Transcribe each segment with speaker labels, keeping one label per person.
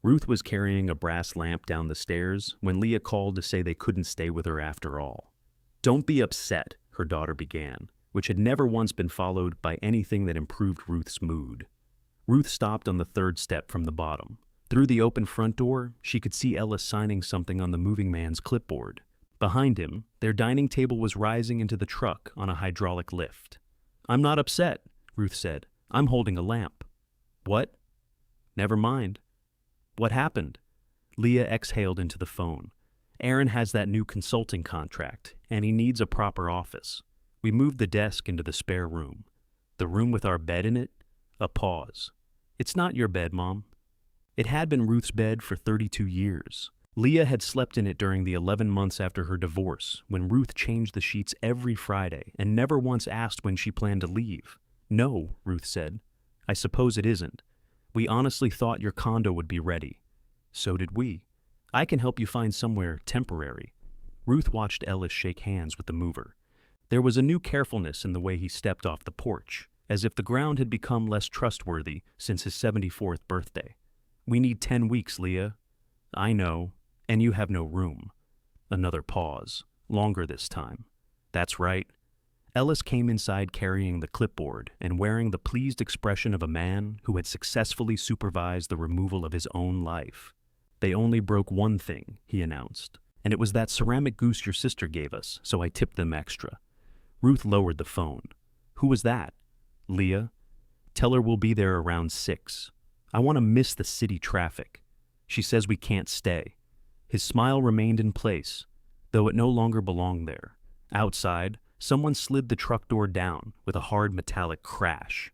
Speaker 1: Ruth was carrying a brass lamp down the stairs when Leah called to say they couldn't stay with her after all. "Don't be upset," her daughter began, which had never once been followed by anything that improved Ruth's mood. Ruth stopped on the third step from the bottom. Through the open front door, she could see Ellis signing something on the moving man's clipboard. Behind him, their dining table was rising into the truck on a hydraulic lift. "I'm not upset," Ruth said. "I'm holding a lamp." "What?" "Never mind." "What happened?" Leah exhaled into the phone. "Aaron has that new consulting contract, and he needs a proper office. We moved the desk into the spare room. The room with our bed in it?" A pause. "It's not your bed, Mom." It had been Ruth's bed for 32 years. Leah had slept in it during the 11 months after her divorce, when Ruth changed the sheets every Friday and never once asked when she planned to leave. "No," Ruth said. "I suppose it isn't. We honestly thought your condo would be ready." "So did we. I can help you find somewhere temporary." Ruth watched Ellis shake hands with the mover. There was a new carefulness in the way he stepped off the porch, as if the ground had become less trustworthy since his 74th birthday. "We need 10 weeks, Leah." "I know, and you have no room." Another pause, longer this time. "That's right." Ellis came inside carrying the clipboard and wearing the pleased expression of a man who had successfully supervised the removal of his own life. "They only broke one thing," he announced, "and it was that ceramic goose your sister gave us, so I tipped them extra." Ruth lowered the phone. "Who was that?" "Leah. Tell her we'll be there around 6. I want to miss the city traffic. She says we can't stay." His smile remained in place, though it no longer belonged there. Outside, someone slid the truck door down with a hard metallic crash.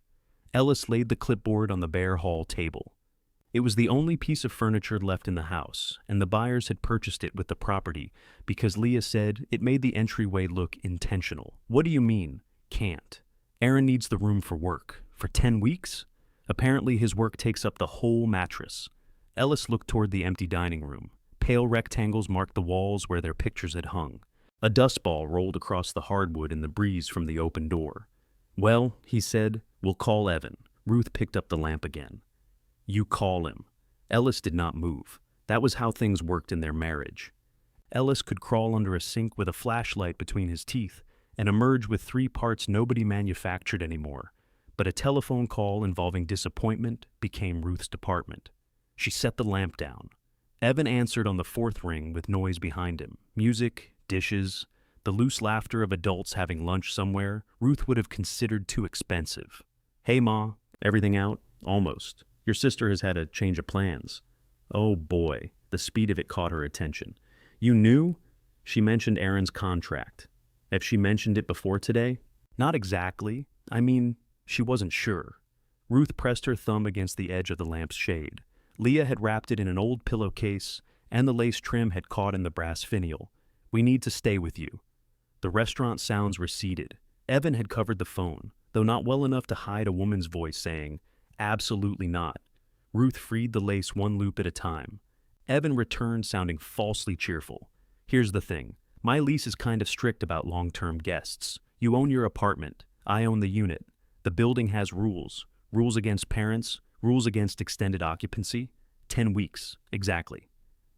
Speaker 1: Ellis laid the clipboard on the bare hall table. It was the only piece of furniture left in the house, and the buyers had purchased it with the property because Leah said it made the entryway look intentional. "What do you mean, can't? Aaron needs the room for work. For 10 weeks? Apparently his work takes up the whole mattress." Ellis looked toward the empty dining room. Pale rectangles marked the walls where their pictures had hung. A dust ball rolled across the hardwood in the breeze from the open door. "Well," he said, "we'll call Evan." Ruth picked up the lamp again. "You call him." Ellis did not move. That was how things worked in their marriage. Ellis could crawl under a sink with a flashlight between his teeth and emerge with 3 parts nobody manufactured anymore. But a telephone call involving disappointment became Ruth's department. She set the lamp down. Evan answered on the 4th ring with noise behind him. Music, dishes, the loose laughter of adults having lunch somewhere Ruth would have considered too expensive. "Hey, Ma. Everything out?" "Almost. Your sister has had a change of plans." Oh boy, the speed of it caught her attention. "You knew?" She mentioned Aaron's contract. "Have she mentioned it before today?" "Not exactly. I mean, she wasn't sure." Ruth pressed her thumb against the edge of the lamp's shade. Leah had wrapped it in an old pillowcase, and the lace trim had caught in the brass finial. "We need to stay with you." The restaurant sounds receded. Evan had covered the phone, though not well enough to hide a woman's voice saying, "Absolutely not." Ruth freed the lace one loop at a time. Evan returned sounding falsely cheerful. "Here's the thing. My lease is kind of strict about long-term guests. You own your apartment. I own the unit. The building has rules. Rules against parents, rules against extended occupancy. 10 weeks, exactly.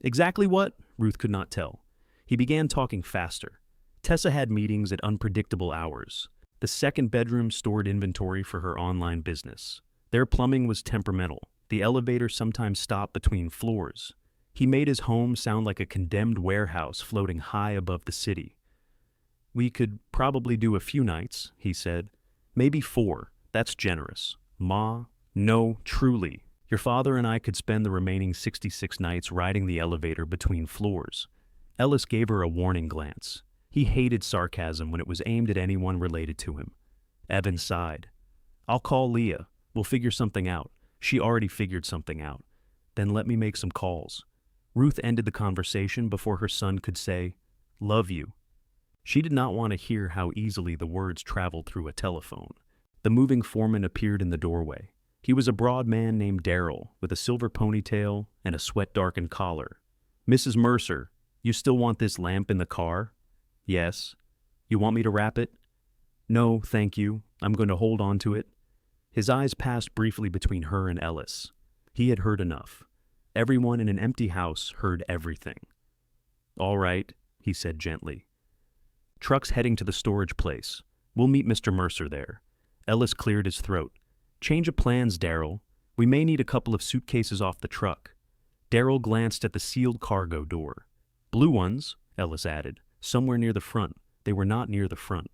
Speaker 1: Exactly what? Ruth could not tell. He began talking faster. Tessa had meetings at unpredictable hours. The second bedroom stored inventory for her online business. Their plumbing was temperamental. The elevator sometimes stopped between floors. He made his home sound like a condemned warehouse floating high above the city. "We could probably do a few nights," he said. "Maybe 4. That's generous." "Ma, no, truly. Your father and I could spend the remaining 66 nights riding the elevator between floors." Ellis gave her a warning glance. He hated sarcasm when it was aimed at anyone related to him. Evan sighed. "I'll call Leah. We'll figure something out. She already figured something out. Then let me make some calls." Ruth ended the conversation before her son could say, "Love you." She did not want to hear how easily the words traveled through a telephone. The moving foreman appeared in the doorway. He was a broad man named Darrell, with a silver ponytail and a sweat-darkened collar. "Mrs. Mercer, you still want this lamp in the car?" "Yes." "You want me to wrap it?" "No, thank you. I'm going to hold on to it." His eyes passed briefly between her and Ellis. He had heard enough. Everyone in an empty house heard everything. "All right," he said gently. "Truck's heading to the storage place. We'll meet Mr. Mercer there." Ellis cleared his throat. "Change of plans, Darryl. We may need a couple of suitcases off the truck." Darryl glanced at the sealed cargo door. "Blue ones," Ellis added, "somewhere near the front." They were not near the front.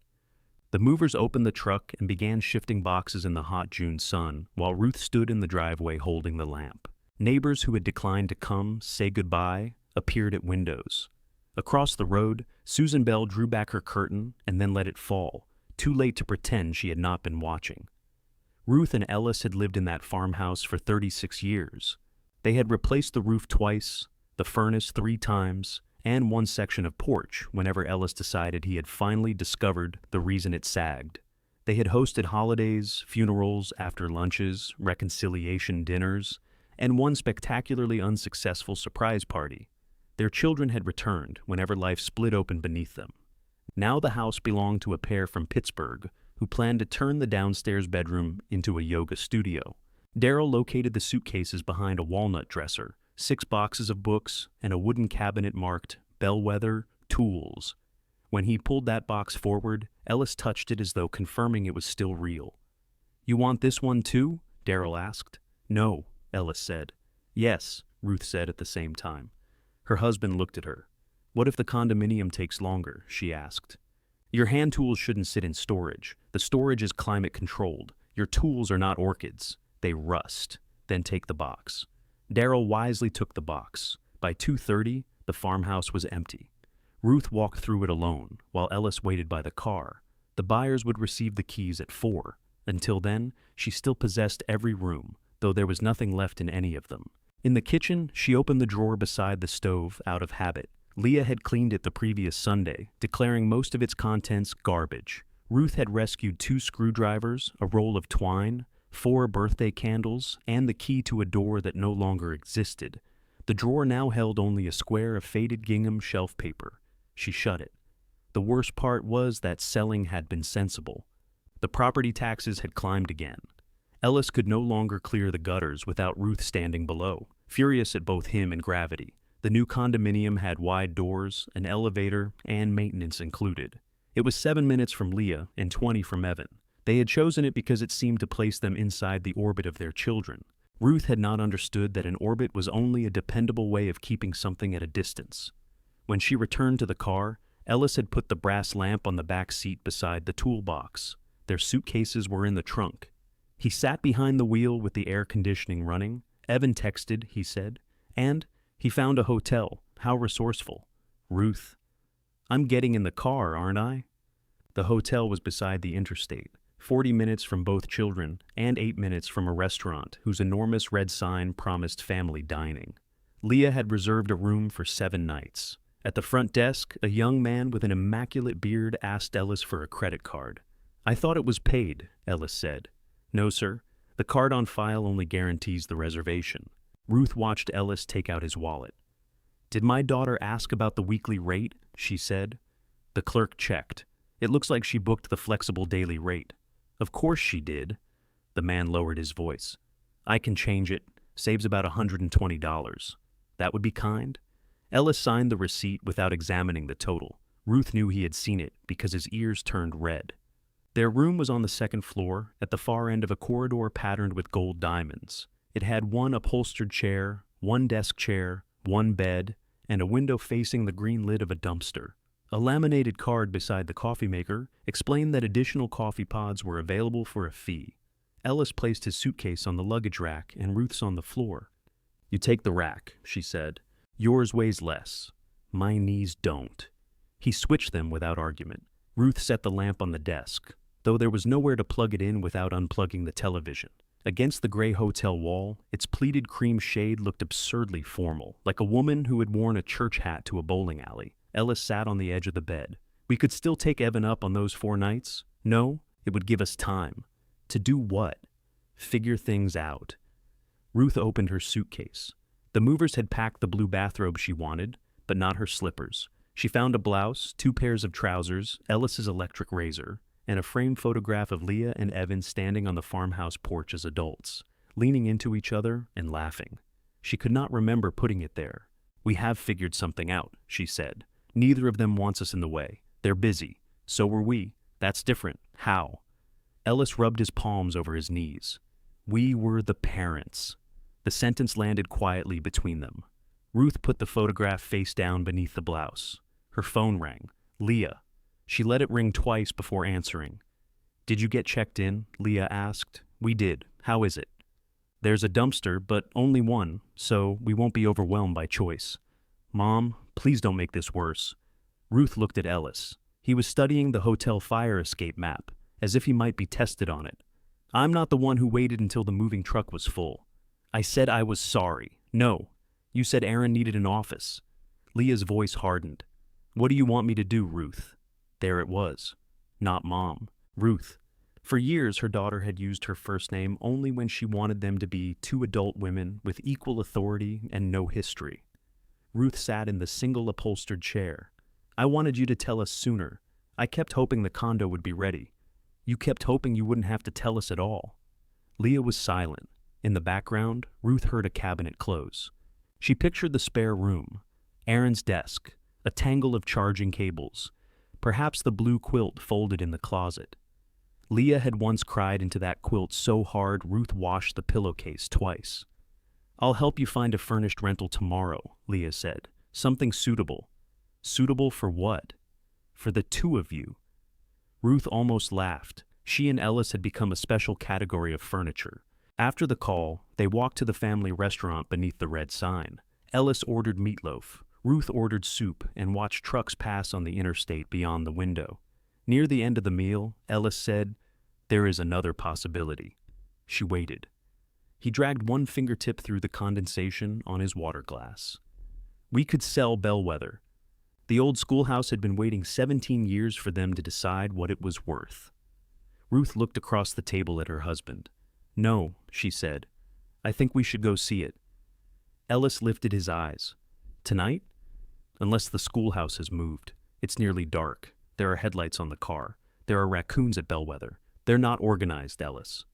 Speaker 1: The movers opened the truck and began shifting boxes in the hot June sun, while Ruth stood in the driveway holding the lamp. Neighbors who had declined to come, say goodbye, appeared at windows. Across the road, Susan Bell drew back her curtain and then let it fall, too late to pretend she had not been watching. Ruth and Ellis had lived in that farmhouse for 36 years. They had replaced the roof twice, the furnace 3 times, and one section of porch whenever Ellis decided he had finally discovered the reason it sagged. They had hosted holidays, funerals, after lunches, reconciliation dinners, and one spectacularly unsuccessful surprise party. Their children had returned whenever life split open beneath them. Now the house belonged to a pair from Pittsburgh who planned to turn the downstairs bedroom into a yoga studio. Darryl located the suitcases behind a walnut dresser, 6 boxes of books, and a wooden cabinet marked Bellwether Tools. When he pulled that box forward, Ellis touched it as though confirming it was still real. "You want this one too?" Darryl asked. "No," Ellis said. "Yes," Ruth said at the same time. Her husband looked at her. "What if the condominium takes longer?" she asked. "Your hand tools shouldn't sit in storage. The storage is climate controlled. Your tools are not orchids. They rust. Then take the box." Darryl wisely took the box. By 2:30, the farmhouse was empty. Ruth walked through it alone, while Ellis waited by the car. The buyers would receive the keys at 4. Until then, she still possessed every room, though there was nothing left in any of them. In the kitchen, she opened the drawer beside the stove out of habit. Leah had cleaned it the previous Sunday, declaring most of its contents garbage. Ruth had rescued 2 screwdrivers, a roll of twine, 4 birthday candles, and the key to a door that no longer existed. The drawer now held only a square of faded gingham shelf paper. She shut it. The worst part was that selling had been sensible. The property taxes had climbed again. Ellis could no longer clear the gutters without Ruth standing below, furious at both him and gravity. The new condominium had wide doors, an elevator, and maintenance included. It was 7 minutes from Leah and 20 from Evan. They had chosen it because it seemed to place them inside the orbit of their children. Ruth had not understood that an orbit was only a dependable way of keeping something at a distance. When she returned to the car, Ellis had put the brass lamp on the back seat beside the toolbox. Their suitcases were in the trunk. He sat behind the wheel with the air conditioning running. Evan texted, he said, and he found a hotel. How resourceful. Ruth, "I'm getting in the car, aren't I?" The hotel was beside the interstate, 40 minutes from both children and 8 minutes from a restaurant whose enormous red sign promised family dining. Leah had reserved a room for 7 nights. At the front desk, a young man with an immaculate beard asked Ellis for a credit card. "I thought it was paid," Ellis said. "No, sir. The card on file only guarantees the reservation." Ruth watched Ellis take out his wallet. "Did my daughter ask about the weekly rate?" she said. The clerk checked. "It looks like she booked the flexible daily rate." "Of course she did." The man lowered his voice. "I can change it. Saves about $120. That would be kind?" Ellis signed the receipt without examining the total. Ruth knew he had seen it because his ears turned red. Their room was on the 2nd floor, at the far end of a corridor patterned with gold diamonds. It had 1 upholstered chair, 1 desk chair, 1 bed, and a window facing the green lid of a dumpster. A laminated card beside the coffee maker explained that additional coffee pods were available for a fee. Ellis placed his suitcase on the luggage rack and Ruth's on the floor. "You take the rack," she said. "Yours weighs less. My knees don't." He switched them without argument. Ruth set the lamp on the desk, though there was nowhere to plug it in without unplugging the television. Against the gray hotel wall, its pleated cream shade looked absurdly formal, like a woman who had worn a church hat to a bowling alley. Ellis sat on the edge of the bed. "We could still take Evan up on those 4 nights? No, it would give us time." "To do what?" "Figure things out." Ruth opened her suitcase. The movers had packed the blue bathrobe she wanted, but not her slippers. She found a blouse, 2 pairs of trousers, Ellis's electric razor, and a framed photograph of Leah and Evan standing on the farmhouse porch as adults, leaning into each other and laughing. She could not remember putting it there. "We have figured something out," she said. "Neither of them wants us in the way. They're busy. So were we. That's different." "How?" Ellis rubbed his palms over his knees. "We were the parents." The sentence landed quietly between them. Ruth put the photograph face down beneath the blouse. Her phone rang. Leah. She let it ring twice before answering. "Did you get checked in?" Leah asked. "We did. How is it?" "There's a dumpster, but only one, so we won't be overwhelmed by choice." "Mom, please don't make this worse." Ruth looked at Ellis. He was studying the hotel fire escape map, as if he might be tested on it. "I'm not the one who waited until the moving truck was full. I said I was sorry." "No. You said Aaron needed an office." Leah's voice hardened. "What do you want me to do, Ruth?" There it was. Not Mom. Ruth. For years, her daughter had used her first name only when she wanted them to be two adult women with equal authority and no history. Ruth sat in the single upholstered chair. "I wanted you to tell us sooner. I kept hoping the condo would be ready. You kept hoping you wouldn't have to tell us at all." Leah was silent. In the background, Ruth heard a cabinet close. She pictured the spare room, Aaron's desk, a tangle of charging cables, perhaps the blue quilt folded in the closet. Leah had once cried into that quilt so hard Ruth washed the pillowcase twice. "I'll help you find a furnished rental tomorrow," Leah said. "Something suitable." "Suitable for what?" "For the two of you." Ruth almost laughed. She and Ellis had become a special category of furniture. After the call, they walked to the family restaurant beneath the red sign. Ellis ordered meatloaf. Ruth ordered soup and watched trucks pass on the interstate beyond the window. Near the end of the meal, Ellis said, "There is another possibility." She waited. He dragged one fingertip through the condensation on his water glass. "We could sell Bellwether." The old schoolhouse had been waiting 17 years for them to decide what it was worth. Ruth looked across the table at her husband. "No," she said. "I think we should go see it." Ellis lifted his eyes. "Tonight?" "Unless the schoolhouse has moved. It's nearly dark. There are headlights on the car. There are raccoons at Bellwether. They're not organized, Ellis."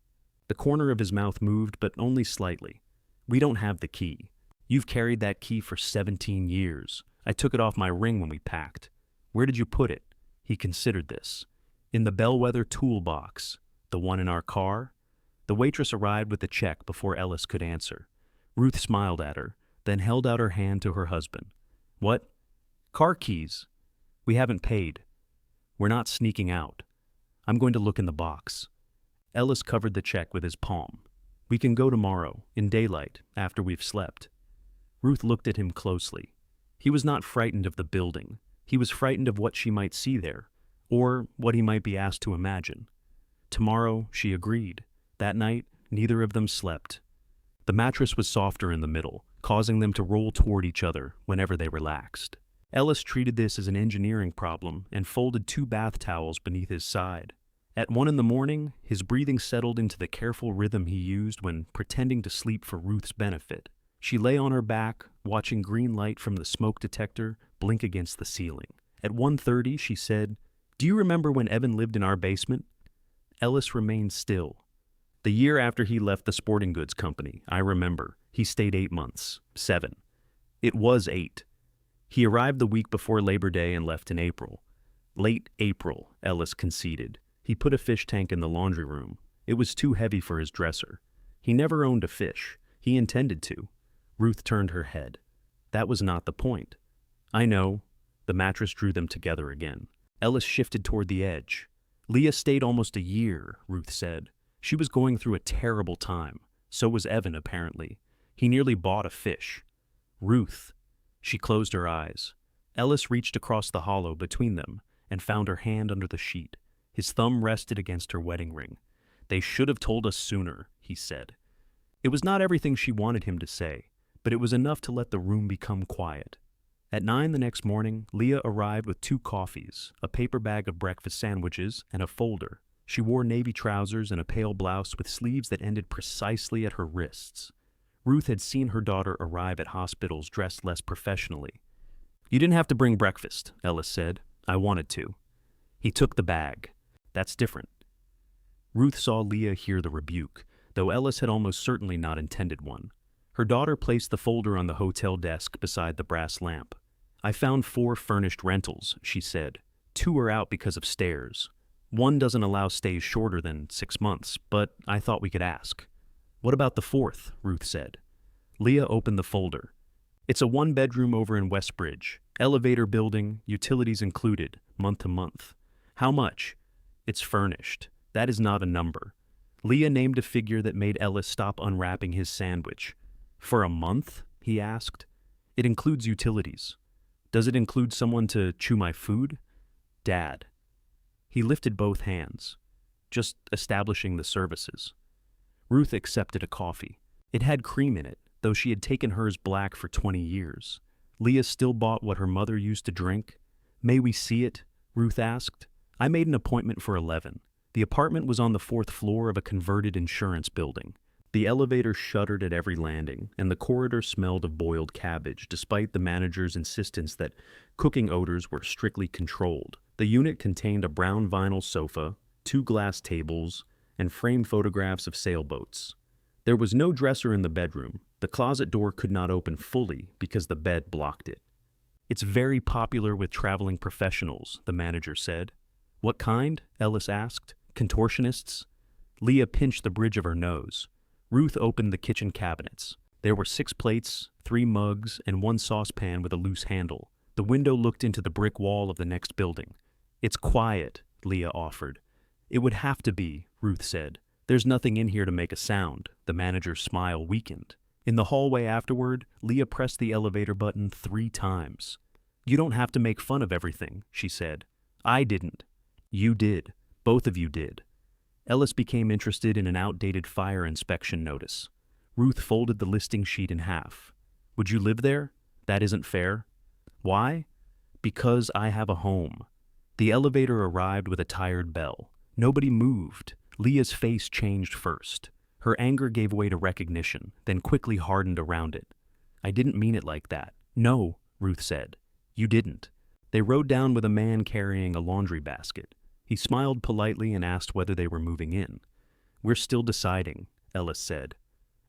Speaker 1: The corner of his mouth moved, but only slightly. "We don't have the key. You've carried that key for 17 years. I took it off my ring when we packed." "Where did you put it?" He considered this. "In the Bellwether toolbox. The one in our car?" The waitress arrived with the check before Ellis could answer. Ruth smiled at her, then held out her hand to her husband. "What?" "Car keys. We haven't paid. We're not sneaking out. I'm going to look in the box." Ellis covered the check with his palm. "We can go tomorrow, in daylight, after we've slept." Ruth looked at him closely. He was not frightened of the building. He was frightened of what she might see there, or what he might be asked to imagine. Tomorrow, she agreed. That night, neither of them slept. The mattress was softer in the middle, causing them to roll toward each other whenever they relaxed. Ellis treated this as an engineering problem and folded 2 bath towels beneath his side. At 1 in the morning, his breathing settled into the careful rhythm he used when pretending to sleep for Ruth's benefit. She lay on her back, watching green light from the smoke detector blink against the ceiling. At 1:30, she said, "Do you remember when Evan lived in our basement?" Ellis remained still. "The year after he left the sporting goods company, I remember. He stayed 8 months. 7. It was 8. He arrived the week before Labor Day and left in April." "Late April," Ellis conceded. He put a fish tank in the laundry room. It was too heavy for his dresser. He never owned a fish. He intended to. Ruth turned her head. "That was not the point." "I know." The mattress drew them together again. Ellis shifted toward the edge. "Leah stayed almost a year," Ruth said. "She was going through a terrible time. So was Evan, apparently. He nearly bought a fish." "Ruth." She closed her eyes. Ellis reached across the hollow between them and found her hand under the sheet. His thumb rested against her wedding ring. "They should have told us sooner," he said. It was not everything she wanted him to say, but it was enough to let the room become quiet. At 9 the next morning, Leah arrived with 2 coffees, a paper bag of breakfast sandwiches, and a folder. She wore navy trousers and a pale blouse with sleeves that ended precisely at her wrists. Ruth had seen her daughter arrive at hospitals dressed less professionally. "You didn't have to bring breakfast," Ellis said. "I wanted to." He took the bag. "That's different." Ruth saw Leah hear the rebuke, though Ellis had almost certainly not intended one. Her daughter placed the folder on the hotel desk beside the brass lamp. I found 4 furnished rentals, she said. 2 are out because of stairs. 1 doesn't allow stays shorter than 6 months, but I thought we could ask. What about the 4th? Ruth said. Leah opened the folder. It's a 1-bedroom over in Westbridge. Elevator building, utilities included, month to month. How much? It's furnished. That is not a number. Leah named a figure that made Ellis stop unwrapping his sandwich. For a month? He asked. It includes utilities. Does it include someone to chew my food? Dad. He lifted both hands, just establishing the services. Ruth accepted a coffee. It had cream in it, though she had taken hers black for 20 years. Leah still bought what her mother used to drink. May we see it? Ruth asked. I made an appointment for 11. The apartment was on the 4th floor of a converted insurance building. The elevator shuddered at every landing, and the corridor smelled of boiled cabbage, despite the manager's insistence that cooking odors were strictly controlled. The unit contained a brown vinyl sofa, 2 glass tables, and framed photographs of sailboats. There was no dresser in the bedroom. The closet door could not open fully because the bed blocked it. It's very popular with traveling professionals, the manager said. What kind? Ellis asked. Contortionists? Leah pinched the bridge of her nose. Ruth opened the kitchen cabinets. There were 6 plates, 3 mugs, and 1 saucepan with a loose handle. The window looked into the brick wall of the next building. It's quiet, Leah offered. It would have to be, Ruth said. There's nothing in here to make a sound. The manager's smile weakened. In the hallway afterward, Leah pressed the elevator button 3 times. You don't have to make fun of everything, she said. I didn't. You did. Both of you did. Ellis became interested in an outdated fire inspection notice. Ruth folded the listing sheet in half. Would you live there? That isn't fair. Why? Because I have a home. The elevator arrived with a tired bell. Nobody moved. Leah's face changed first. Her anger gave way to recognition, then quickly hardened around it. I didn't mean it like that. No, Ruth said. You didn't. They rode down with a man carrying a laundry basket. He smiled politely and asked whether they were moving in. We're still deciding, Ellis said.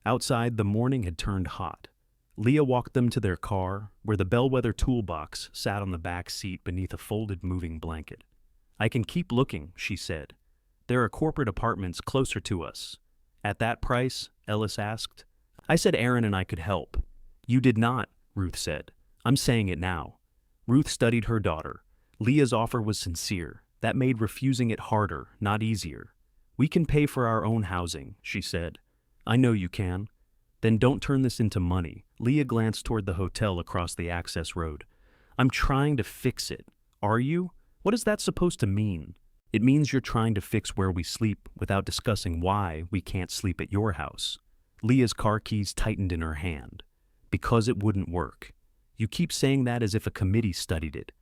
Speaker 1: Outside, the morning had turned hot. Leah walked them to their car, where the bellwether toolbox sat on the back seat beneath a folded moving blanket. I can keep looking, she said. There are corporate apartments closer to us. At that price? Ellis asked. I said Aaron and I could help. You did not, Ruth said. I'm saying it now. Ruth studied her daughter. Leah's offer was sincere. That made refusing it harder, not easier. We can pay for our own housing, she said. I know you can. Then don't turn this into money. Leah glanced toward the hotel across the access road. I'm trying to fix it. Are you? What is that supposed to mean? It means you're trying to fix where we sleep without discussing why we can't sleep at your house. Leah's car keys tightened in her hand. Because it wouldn't work. You keep saying that as if a committee studied it.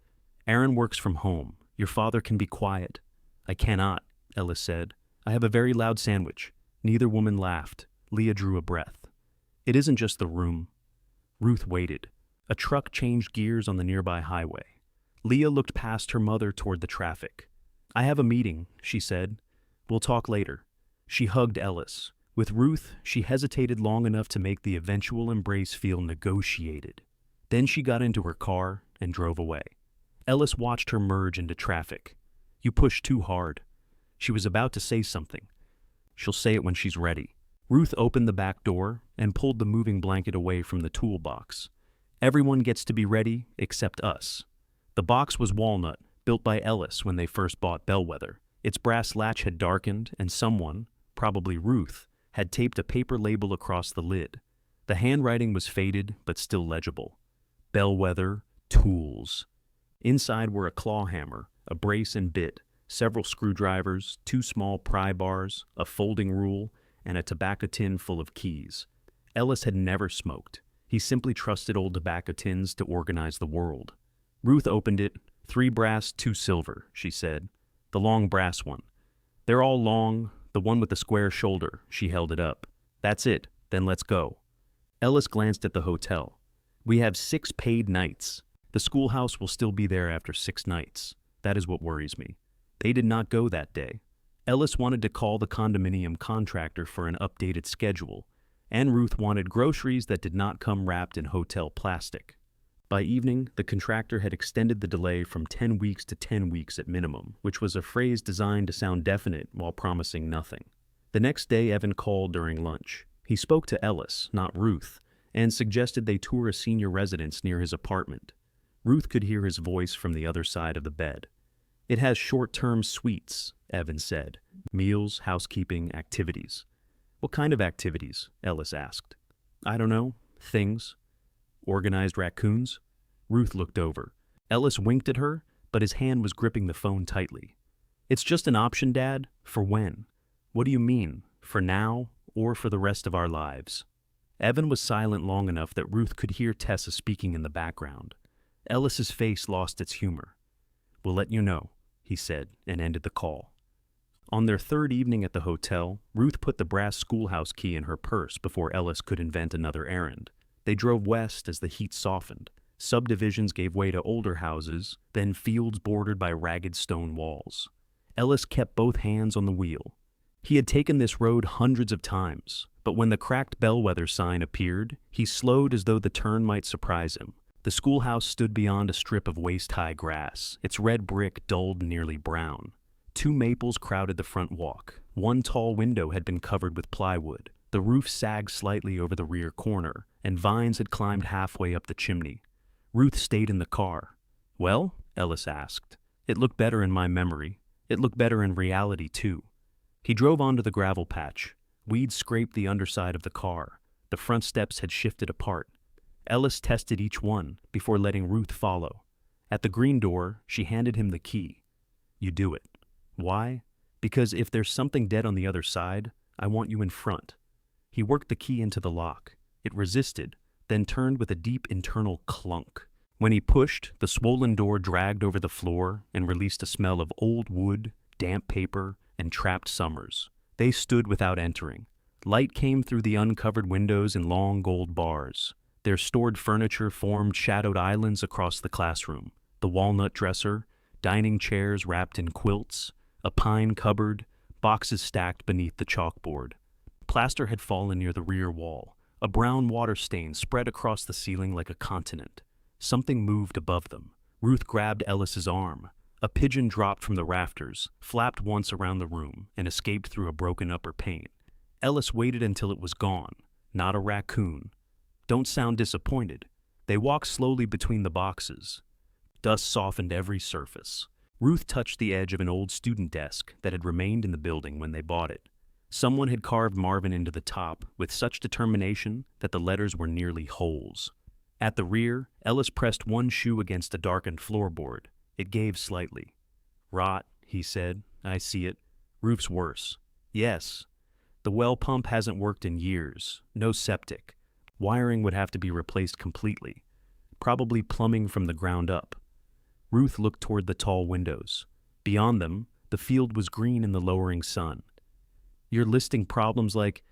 Speaker 1: Aaron works from home. Your father can be quiet. I cannot, Ellis said. I have a very loud sandwich. Neither woman laughed. Leah drew a breath. It isn't just the room. Ruth waited. A truck changed gears on the nearby highway. Leah looked past her mother toward the traffic. I have a meeting, she said. We'll talk later. She hugged Ellis. With Ruth, she hesitated long enough to make the eventual embrace feel negotiated. Then she got into her car and drove away. Ellis watched her merge into traffic. You pushed too hard. She was about to say something. She'll say it when she's ready. Ruth opened the back door and pulled the moving blanket away from the toolbox. Everyone gets to be ready except us. The box was walnut, built by Ellis when they first bought Bellwether. Its brass latch had darkened, and someone, probably Ruth, had taped a paper label across the lid. The handwriting was faded but still legible. Bellwether Tools. Inside were a claw hammer, a brace and bit, several screwdrivers, 2 small pry bars, a folding rule, and a tobacco tin full of keys. Ellis had never smoked. He simply trusted old tobacco tins to organize the world. Ruth opened it. 3 brass, 2 silver, she said. The long brass one. They're all long, the one with the square shoulder. She held it up. That's it. Then let's go. Ellis glanced at the hotel. We have 6 paid nights. The schoolhouse will still be there after 6 nights. That is what worries me. They did not go that day. Ellis wanted to call the condominium contractor for an updated schedule, and Ruth wanted groceries that did not come wrapped in hotel plastic. By evening, the contractor had extended the delay from 10 weeks to 10 weeks at minimum, which was a phrase designed to sound definite while promising nothing. The next day, Evan called during lunch. He spoke to Ellis, not Ruth, and suggested they tour a senior residence near his apartment. Ruth could hear his voice from the other side of the bed. "It has short-term suites," Evan said. "Meals, housekeeping, activities." "What kind of activities?" Ellis asked. "I don't know. Things." "Organized raccoons?" Ruth looked over. Ellis winked at her, but his hand was gripping the phone tightly. "It's just an option, Dad. For when?" "What do you mean? For now, or for the rest of our lives?" Evan was silent long enough that Ruth could hear Tessa speaking in the background. Ellis's face lost its humor. "We'll let you know," he said, and ended the call. On their third evening at the hotel, Ruth put the brass schoolhouse key in her purse before Ellis could invent another errand. They drove west as the heat softened. Subdivisions gave way to older houses, then fields bordered by ragged stone walls. Ellis kept both hands on the wheel. He had taken this road hundreds of times, but when the cracked bellwether sign appeared, he slowed as though the turn might surprise him. The schoolhouse stood beyond a strip of waist-high grass, its red brick dulled nearly brown. 2 maples crowded the front walk. One tall window had been covered with plywood. The roof sagged slightly over the rear corner, and vines had climbed halfway up the chimney. Ruth stayed in the car. "Well?" Ellis asked. "It looked better in my memory. It looked better in reality, too." He drove onto the gravel patch. Weeds scraped the underside of the car. The front steps had shifted apart. Ellis tested each one before letting Ruth follow. At the green door, she handed him the key. "You do it." "Why?" "Because if there's something dead on the other side, I want you in front." He worked the key into the lock. It resisted, then turned with a deep internal clunk. When he pushed, the swollen door dragged over the floor and released a smell of old wood, damp paper, and trapped summers. They stood without entering. Light came through the uncovered windows in long gold bars. Their stored furniture formed shadowed islands across the classroom. The walnut dresser, dining chairs wrapped in quilts, a pine cupboard, boxes stacked beneath the chalkboard. Plaster had fallen near the rear wall. A brown water stain spread across the ceiling like a continent. Something moved above them. Ruth grabbed Ellis's arm. A pigeon dropped from the rafters, flapped once around the room, and escaped through a broken upper pane. Ellis waited until it was gone. Not a raccoon. "Don't sound disappointed." They walked slowly between the boxes. Dust softened every surface. Ruth touched the edge of an old student desk that had remained in the building when they bought it. Someone had carved Marvin into the top with such determination that the letters were nearly holes. At the rear, Ellis pressed one shoe against a darkened floorboard. It gave slightly. "Rot," he said. "I see it. Roof's worse." "Yes. The well pump hasn't worked in years. No septic. Wiring would have to be replaced completely. Probably plumbing from the ground up." Ruth looked toward the tall windows. Beyond them, the field was green in the lowering sun. "You're listing problems like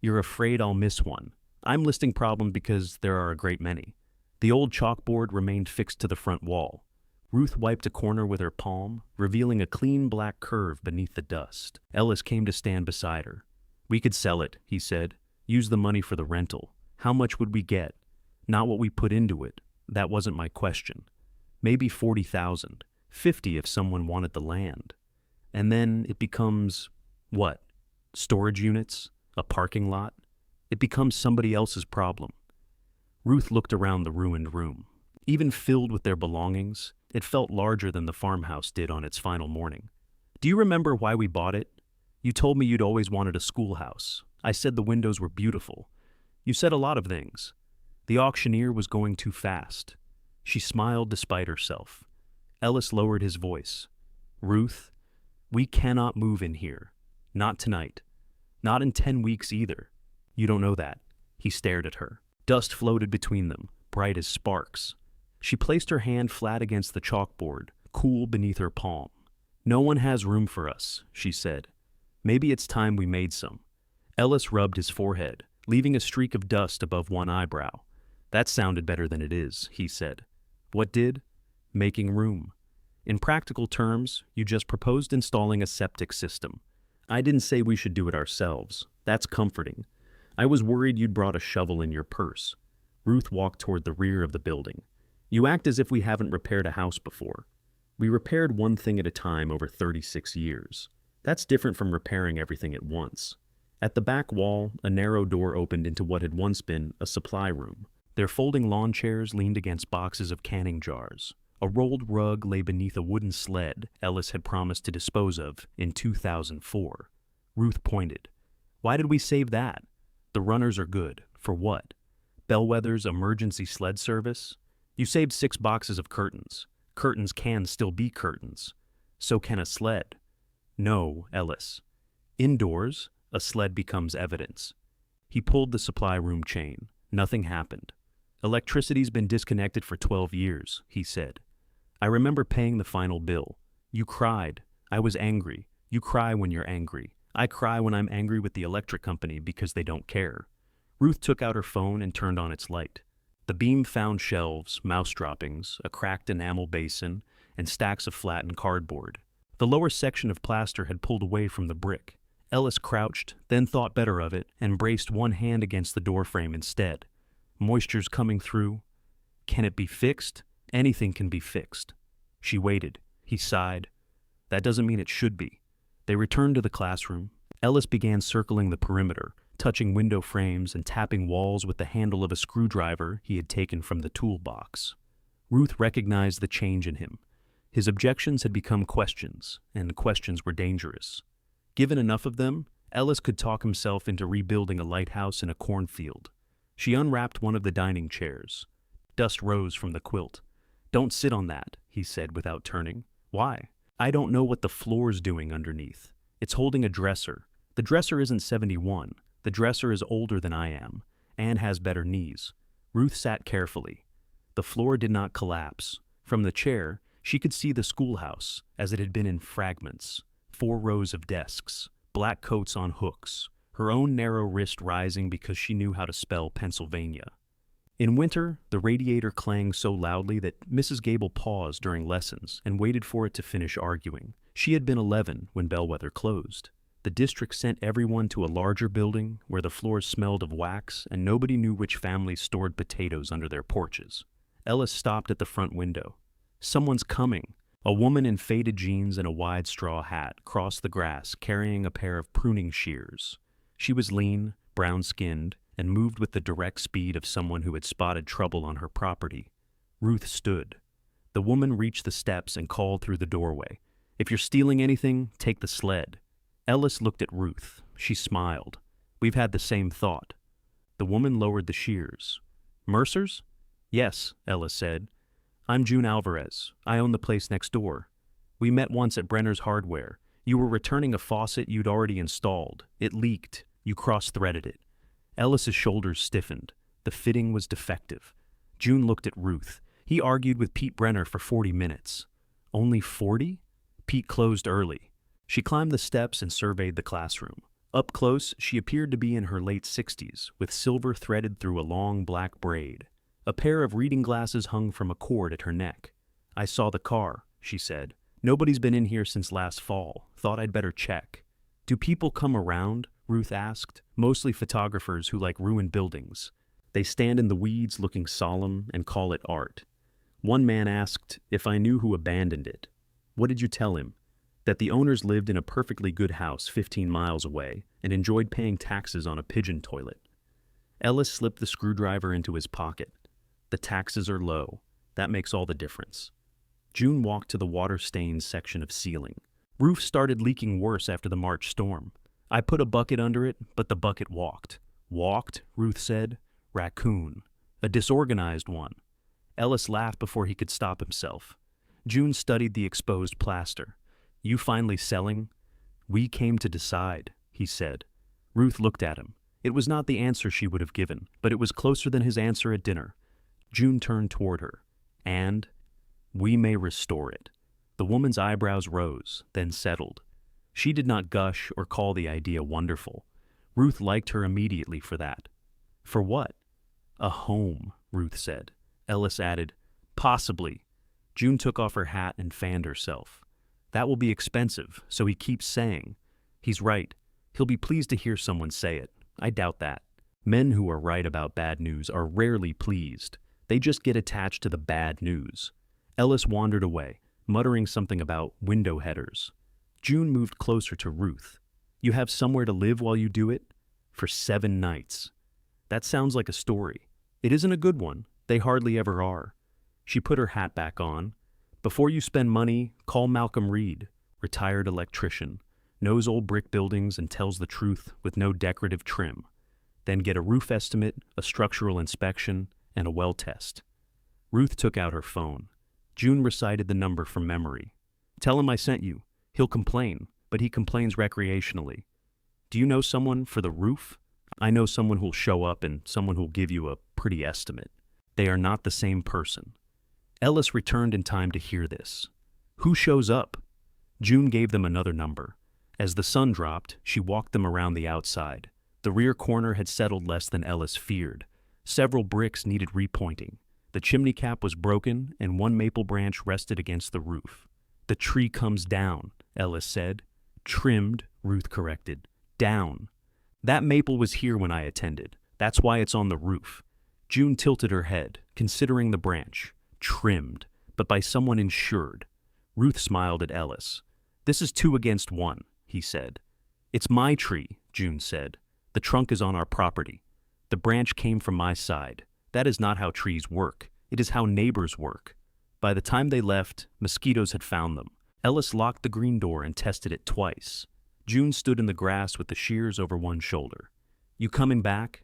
Speaker 1: you're afraid I'll miss one. I'm listing problems because there are a great many." The old chalkboard remained fixed to the front wall. Ruth wiped a corner with her palm, revealing a clean black curve beneath the dust. Ellis came to stand beside her. "We could sell it," he said. "Use the money for the rental. How much would we get? Not what we put into it. That wasn't my question. Maybe 40,000. 50 if someone wanted the land. And then it becomes, what? Storage units? A parking lot? It becomes somebody else's problem." Ruth looked around the ruined room. Even filled with their belongings, it felt larger than the farmhouse did on its final morning. "Do you remember why we bought it? You told me you'd always wanted a schoolhouse. I said the windows were beautiful. You said a lot of things. The auctioneer was going too fast." She smiled despite herself. Ellis lowered his voice. "Ruth, we cannot move in here. Not tonight. Not in 10 weeks either. You don't know that." He stared at her. Dust floated between them, bright as sparks. She placed her hand flat against the chalkboard, cool beneath her palm. "No one has room for us," she said. "Maybe it's time we made some." Ellis rubbed his forehead, leaving a streak of dust above one eyebrow. "That sounded better than it is," he said. "What did?" "Making room. In practical terms, you just proposed installing a septic system. I didn't say we should do it ourselves. That's comforting. I was worried you'd brought a shovel in your purse. Ruth walked toward the rear of the building. You act as if we haven't repaired a house before. We repaired one thing at a time over 36 years. That's different from repairing everything at once. At the back wall, a narrow door opened into what had once been a supply room. Their folding lawn chairs leaned against boxes of canning jars. A rolled rug lay beneath a wooden sled Ellis had promised to dispose of in 2004. Ruth pointed. Why did we save that? The runners are good. For what? Bellwether's emergency sled service? You saved 6 boxes of curtains. Curtains can still be curtains. So can a sled. No, Ellis. Indoors, a sled becomes evidence. He pulled the supply room chain. Nothing happened. Electricity's been disconnected for 12 years, he said. I remember paying the final bill. You cried. I was angry. You cry when you're angry. I cry when I'm angry with the electric company because they don't care. Ruth took out her phone and turned on its light. The beam found shelves, mouse droppings, a cracked enamel basin, and stacks of flattened cardboard. The lower section of plaster had pulled away from the brick. Ellis crouched, then thought better of it, and braced one hand against the doorframe instead. Moisture's coming through. Can it be fixed? Anything can be fixed. She waited. He sighed. That doesn't mean it should be. They returned to the classroom. Ellis began circling the perimeter, touching window frames and tapping walls with the handle of a screwdriver he had taken from the toolbox. Ruth recognized the change in him. His objections had become questions, and questions were dangerous. Given enough of them, Ellis could talk himself into rebuilding a lighthouse in a cornfield. She unwrapped one of the dining chairs. Dust rose from the quilt. Don't sit on that, he said without turning. Why? I don't know what the floor's doing underneath. It's holding a dresser. The dresser isn't 71. The dresser is older than I am, and has better knees. Ruth sat carefully. The floor did not collapse. From the chair, she could see the schoolhouse, as it had been in fragments. 4 rows of desks, black coats on hooks, her own narrow wrist rising because she knew how to spell Pennsylvania. In winter, the radiator clanged so loudly that Mrs. Gable paused during lessons and waited for it to finish arguing. She had been 11 when Bellwether closed. The district sent everyone to a larger building where the floors smelled of wax and nobody knew which families stored potatoes under their porches. Ellis stopped at the front window. Someone's coming. A woman in faded jeans and a wide straw hat crossed the grass carrying a pair of pruning shears. She was lean, brown-skinned, and moved with the direct speed of someone who had spotted trouble on her property. Ruth stood. The woman reached the steps and called through the doorway. If you're stealing anything, take the sled. Ellis looked at Ruth. She smiled. We've had the same thought. The woman lowered the shears. Mercer's? Yes, Ellis said. I'm June Alvarez. I own the place next door. We met once at Brenner's Hardware. You were returning a faucet you'd already installed. It leaked. You cross-threaded it. Ellis's shoulders stiffened. The fitting was defective. June looked at Ruth. He argued with Pete Brenner for 40 minutes. Only 40? Pete closed early. She climbed the steps and surveyed the classroom. Up close, she appeared to be in her late 60s, with silver threaded through a long black braid. A pair of reading glasses hung from a cord at her neck. I saw the car, she said. Nobody's been in here since last fall. Thought I'd better check. Do people come around? Ruth asked. Mostly photographers who like ruined buildings. They stand in the weeds looking solemn and call it art. One man asked if I knew who abandoned it. What did you tell him? That the owners lived in a perfectly good house 15 miles away and enjoyed paying taxes on a pigeon toilet. Ellis slipped the screwdriver into his pocket. The taxes are low. That makes all the difference. June walked to the water-stained section of ceiling. Roof started leaking worse after the March storm. I put a bucket under it, but the bucket walked. Walked, Ruth said. Raccoon. A disorganized one. Ellis laughed before he could stop himself. June studied the exposed plaster. You finally selling? We came to decide, he said. Ruth looked at him. It was not the answer she would have given, but it was closer than his answer at dinner. June turned toward her. And we may restore it. The woman's eyebrows rose, then settled. She did not gush or call the idea wonderful. Ruth liked her immediately for that. For what? A home, Ruth said. Ellis added, possibly. June took off her hat and fanned herself. That will be expensive, so he keeps saying. He's right. He'll be pleased to hear someone say it. I doubt that. Men who are right about bad news are rarely pleased. They just get attached to the bad news. Ellis wandered away, muttering something about window headers. June moved closer to Ruth. You have somewhere to live while you do it? For 7 nights. That sounds like a story. It isn't a good one. They hardly ever are. She put her hat back on. Before you spend money, call Malcolm Reed, retired electrician, knows old brick buildings and tells the truth with no decorative trim. Then get a roof estimate, a structural inspection, and a well test. Ruth took out her phone. June recited the number from memory. Tell him I sent you. He'll complain, but he complains recreationally. Do you know someone for the roof? I know someone who'll show up and someone who'll give you a pretty estimate. They are not the same person. Ellis returned in time to hear this. Who shows up? June gave them another number. As the sun dropped, she walked them around the outside. The rear corner had settled less than Ellis feared. Several bricks needed repointing. The chimney cap was broken, and one maple branch rested against the roof. The tree comes down, Ellis said. Trimmed, Ruth corrected. Down. That maple was here when I attended. That's why it's on the roof. June tilted her head, considering the branch. Trimmed, but by someone insured. Ruth smiled at Ellis. This is 2 against 1, he said. It's my tree, June said. The trunk is on our property. The branch came from my side. That is not how trees work. It is how neighbors work. By the time they left, mosquitoes had found them. Ellis locked the green door and tested it twice. June stood in the grass with the shears over one shoulder. You coming back?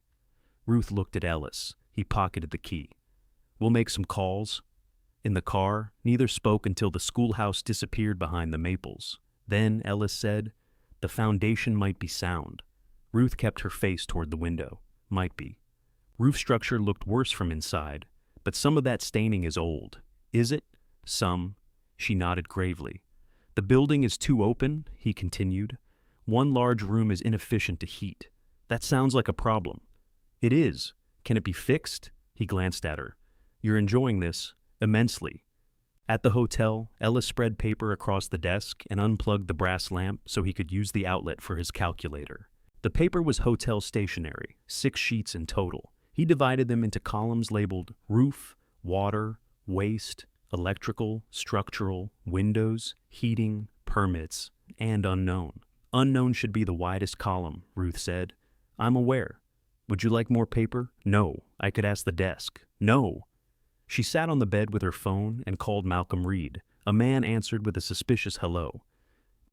Speaker 1: Ruth looked at Ellis. He pocketed the key. We'll make some calls. In the car, neither spoke until the schoolhouse disappeared behind the maples. Then, Ellis said, the foundation might be sound. Ruth kept her face toward the window. Might be. Roof structure looked worse from inside, but some of that staining is old. Is it? Some. She nodded gravely. The building is too open, he continued. One large room is inefficient to heat. That sounds like a problem. It is. Can it be fixed? He glanced at her. You're enjoying this immensely. At the hotel, Ellis spread paper across the desk and unplugged the brass lamp so he could use the outlet for his calculator. The paper was hotel stationery, 6 sheets in total. He divided them into columns labeled roof, water, waste, electrical, structural, windows, heating, permits, and unknown. Unknown should be the widest column, Ruth said. I'm aware. Would you like more paper? No. I could ask the desk. No. She sat on the bed with her phone and called Malcolm Reed. A man answered with a suspicious hello.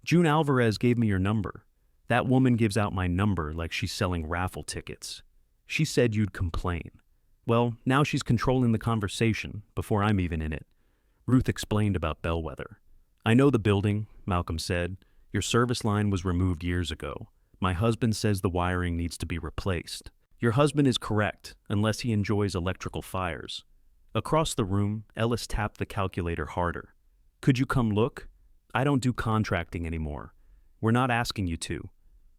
Speaker 1: June Alvarez gave me your number. That woman gives out my number like she's selling raffle tickets. She said you'd complain. Well, now she's controlling the conversation before I'm even in it. Ruth explained about Bellwether. I know the building, Malcolm said. Your service line was removed years ago. My husband says the wiring needs to be replaced. Your husband is correct, unless he enjoys electrical fires. Across the room, Ellis tapped the calculator harder. Could you come look? I don't do contracting anymore. We're not asking you to.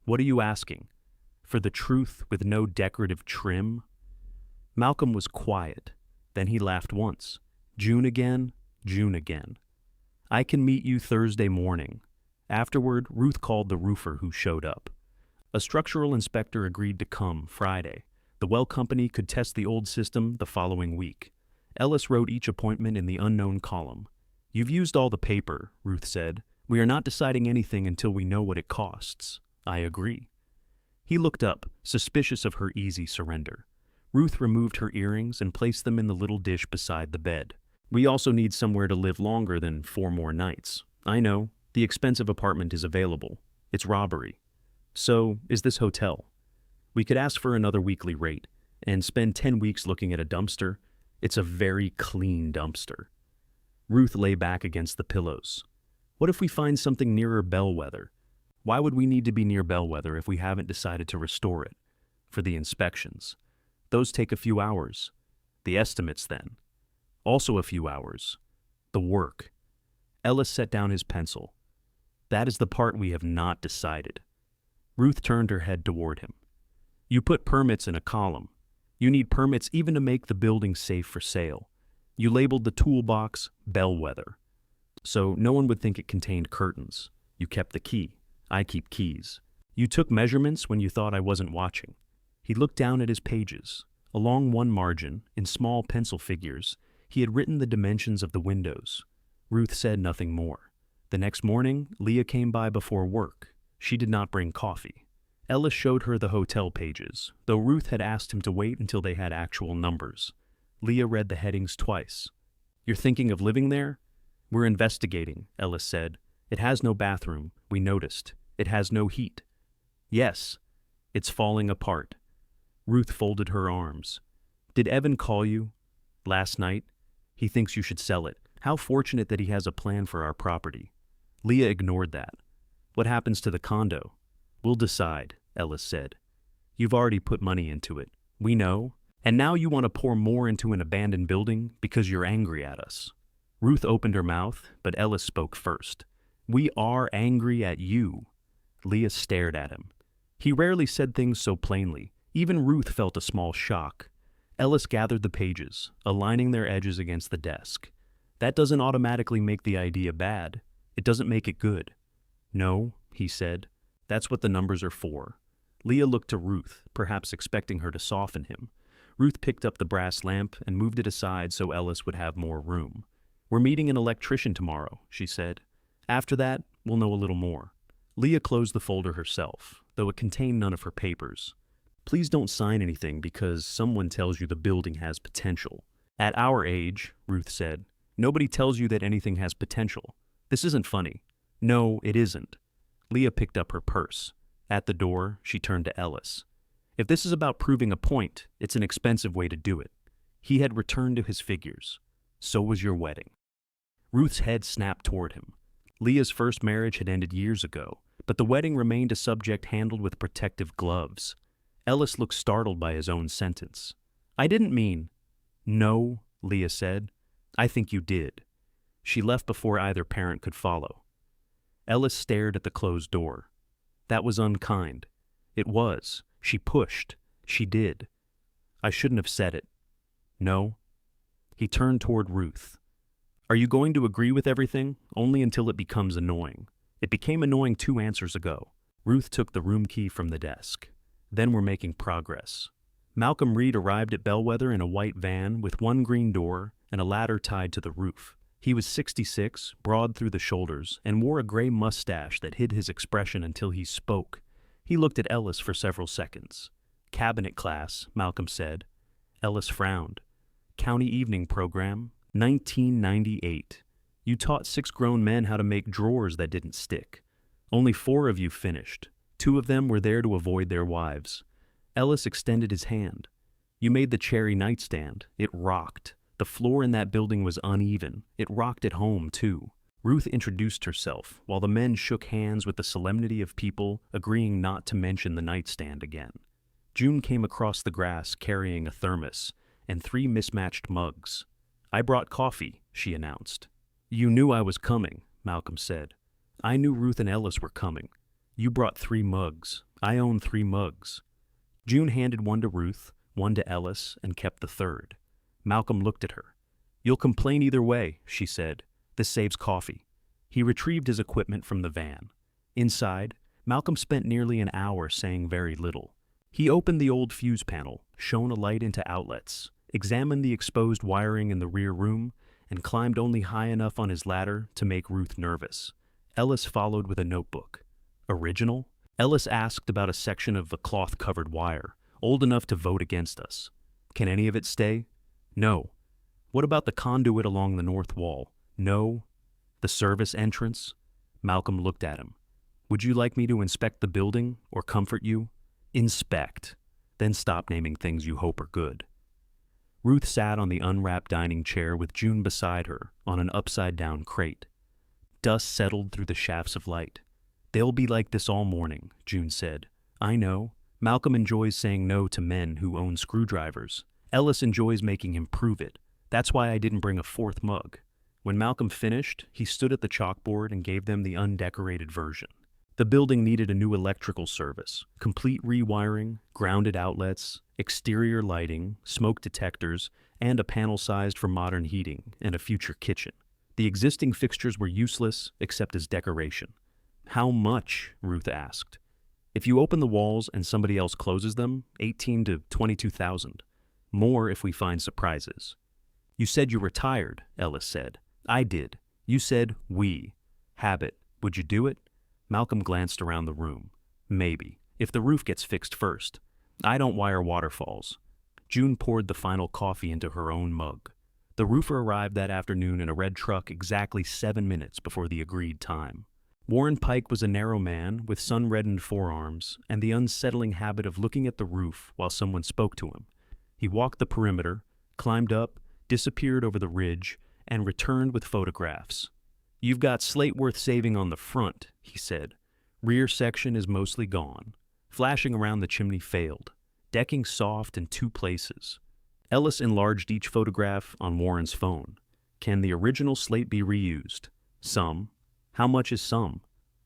Speaker 1: What are you asking? For the truth with no decorative trim? Malcolm was quiet. Then he laughed once. June again, June again. I can meet you Thursday morning. Afterward, Ruth called the roofer who showed up. A structural inspector agreed to come Friday. The well company could test the old system the following week. Ellis wrote each appointment in the unknown column. You've used all the paper, Ruth said. We are not deciding anything until we know what it costs. I agree. He looked up, suspicious of her easy surrender. Ruth removed her earrings and placed them in the little dish beside the bed. We also need somewhere to live longer than 4 more nights. I know. The expensive apartment is available. It's robbery. So, is this hotel? We could ask for another weekly rate and spend 10 weeks looking at a dumpster. It's a very clean dumpster. Ruth lay back against the pillows. What if we find something nearer Bellwether? Why would we need to be near Bellwether if we haven't decided to restore it? For the inspections. Those take a few hours. The estimates then. Also a few hours. The work. Ellis set down his pencil. That is the part we have not decided. Ruth turned her head toward him. You put permits in a column. You need permits even to make the building safe for sale. You labeled the toolbox Bellwether. So no one would think it contained curtains. You kept the key. I keep keys. You took measurements when you thought I wasn't watching. He looked down at his pages. Along one margin, in small pencil figures, he had written the dimensions of the windows. Ruth said nothing more. The next morning, Leah came by before work. She did not bring coffee. Ellis showed her the hotel pages, though Ruth had asked him to wait until they had actual numbers. Leah read the headings twice. "You're thinking of living there?" "We're investigating," Ellis said. "It has no bathroom, we noticed. It has no heat." "Yes, it's falling apart." Ruth folded her arms. "Did Evan call you?" "Last night. He thinks you should sell it. How fortunate that he has a plan for our property." Leah ignored that. "What happens to the condo?" "We'll decide," Ellis said. "You've already put money into it. We know. And now you want to pour more into an abandoned building because you're angry at us." Ruth opened her mouth, but Ellis spoke first. "We are angry at you." Leah stared at him. He rarely said things so plainly. Even Ruth felt a small shock. Ellis gathered the pages, aligning their edges against the desk. "That doesn't automatically make the idea bad. It doesn't make it good." "No," he said. "That's what the numbers are for." Leah looked to Ruth, perhaps expecting her to soften him. Ruth picked up the brass lamp and moved it aside so Ellis would have more room. "We're meeting an electrician tomorrow," she said. "After that, we'll know a little more." Leah closed the folder herself, though it contained none of her papers. "Please don't sign anything because someone tells you the building has potential." "At our age," Ruth said, "nobody tells you that anything has potential. This isn't funny." "No, it isn't." Leah picked up her purse. At the door, she turned to Ellis. "If this is about proving a point, it's an expensive way to do it." He had returned to his figures. "So was your wedding." Ruth's head snapped toward him. Leah's first marriage had ended years ago, but the wedding remained a subject handled with protective gloves. Ellis looked startled by his own sentence. "I didn't mean—" "No," Leah said. "I think you did." She left before either parent could follow. Ellis stared at the closed door. That was unkind. It was. She pushed. She did. "I shouldn't have said it." "No." He turned toward Ruth. "Are you going to agree with everything? Only until it becomes annoying." "It became annoying 2 answers ago." Ruth took the room key from the desk. "Then we're making progress." Malcolm Reed arrived at Bellwether in a white van with one green door and a ladder tied to the roof. He was 66, broad through the shoulders, and wore a gray mustache that hid his expression until he spoke. He looked at Ellis for several seconds. "Cabinet class," Malcolm said. Ellis frowned. "County evening program, 1998. You taught 6 grown men how to make drawers that didn't stick. Only 4 of you finished. 2 of them were there to avoid their wives." Ellis extended his hand. "You made the cherry nightstand. It rocked. The floor in that building was uneven. It rocked at home, too." Ruth introduced herself, while the men shook hands with the solemnity of people agreeing not to mention the nightstand again. June came across the grass carrying a thermos and 3 mismatched mugs. "I brought coffee," she announced. "You knew I was coming," Malcolm said. "I knew Ruth and Ellis were coming. You brought 3 mugs. I own 3 mugs." June handed one to Ruth, one to Ellis, and kept the third. Malcolm looked at her. "You'll complain either way," she said. "This saves coffee." He retrieved his equipment from the van. Inside, Malcolm spent nearly an hour saying very little. He opened the old fuse panel, shone a light into outlets, examined the exposed wiring in the rear room, and climbed only high enough on his ladder to make Ruth nervous. Ellis followed with a notebook. "Original?" Ellis asked about a section of the cloth-covered wire, old enough to vote against us. "Can any of it stay?" "No." "What about the conduit along the north wall?" "No." "The service entrance?" Malcolm looked at him. "Would you like me to inspect the building or comfort you?" "Inspect. Then stop naming things you hope are good." Ruth sat on the unwrapped dining chair with June beside her on an upside-down crate. Dust settled through the shafts of light. "They'll be like this all morning," June said. "I know. Malcolm enjoys saying no to men who own screwdrivers. Ellis enjoys making him prove it. That's why I didn't bring a 4th mug." When Malcolm finished, he stood at the chalkboard and gave them the undecorated version. The building needed a new electrical service, complete rewiring, grounded outlets, exterior lighting, smoke detectors, and a panel sized for modern heating and a future kitchen. The existing fixtures were useless except as decoration. "How much?" Ruth asked. If you open the walls and somebody else closes them, 18 to 22,000. More if we find surprises. You said you were tired, Ellis said. I did. You said we. Habit. Would you do it? Malcolm glanced around the room. Maybe. If the roof gets fixed first. I don't wire waterfalls. June poured the final coffee into her own mug. The roofer arrived that afternoon in a red truck exactly 7 minutes before the agreed time. Warren Pike was a narrow man with sun-reddened forearms and the unsettling habit of looking at the roof while someone spoke to him. He walked the perimeter, climbed up, disappeared over the ridge, and returned with photographs. You've got slate worth saving on the front, he said. Rear section is mostly gone. Flashing around the chimney failed. Decking soft in 2 places. Ellis enlarged each photograph on Warren's phone. Can the original slate be reused? Some. How much is some?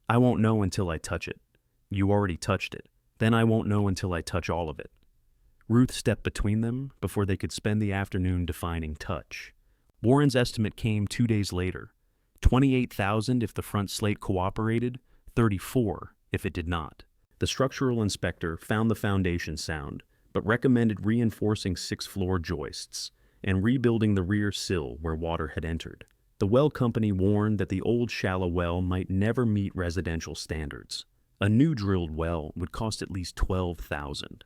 Speaker 1: I won't know until I touch it. You already touched it. Then I won't know until I touch all of it. Ruth stepped between them before they could spend the afternoon defining touch. Warren's estimate came 2 days later. 28,000 if the front slate cooperated, 34 if it did not. The structural inspector found the foundation sound, but recommended reinforcing 6-floor joists and rebuilding the rear sill where water had entered. The well company warned that the old shallow well might never meet residential standards. A new drilled well would cost at least $12,000.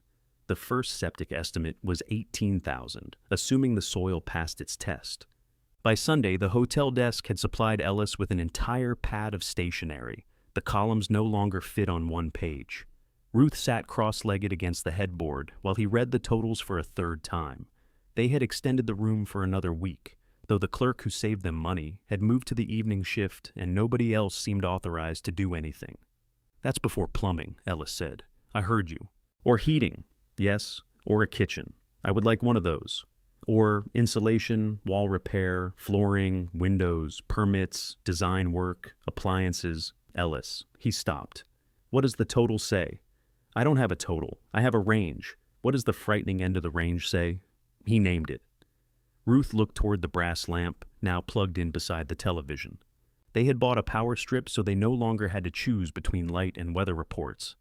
Speaker 1: The first septic estimate was $18,000, assuming the soil passed its test. By Sunday, the hotel desk had supplied Ellis with an entire pad of stationery. The columns no longer fit on one page. Ruth sat cross-legged against the headboard while he read the totals for a 3rd time. They had extended the room for another week, though the clerk who saved them money had moved to the evening shift and nobody else seemed authorized to do anything. That's before plumbing, Ellis said. I heard you. Or heating, yes, or a kitchen. I would like one of those. Or insulation, wall repair, flooring, windows, permits, design work, appliances. Ellis. He stopped. What does the total say? I don't have a total. I have a range. What does the frightening end of the range say? He named it. Ruth looked toward the brass lamp, now plugged in beside the television. They had bought a power strip so they no longer had to choose between light and weather reports.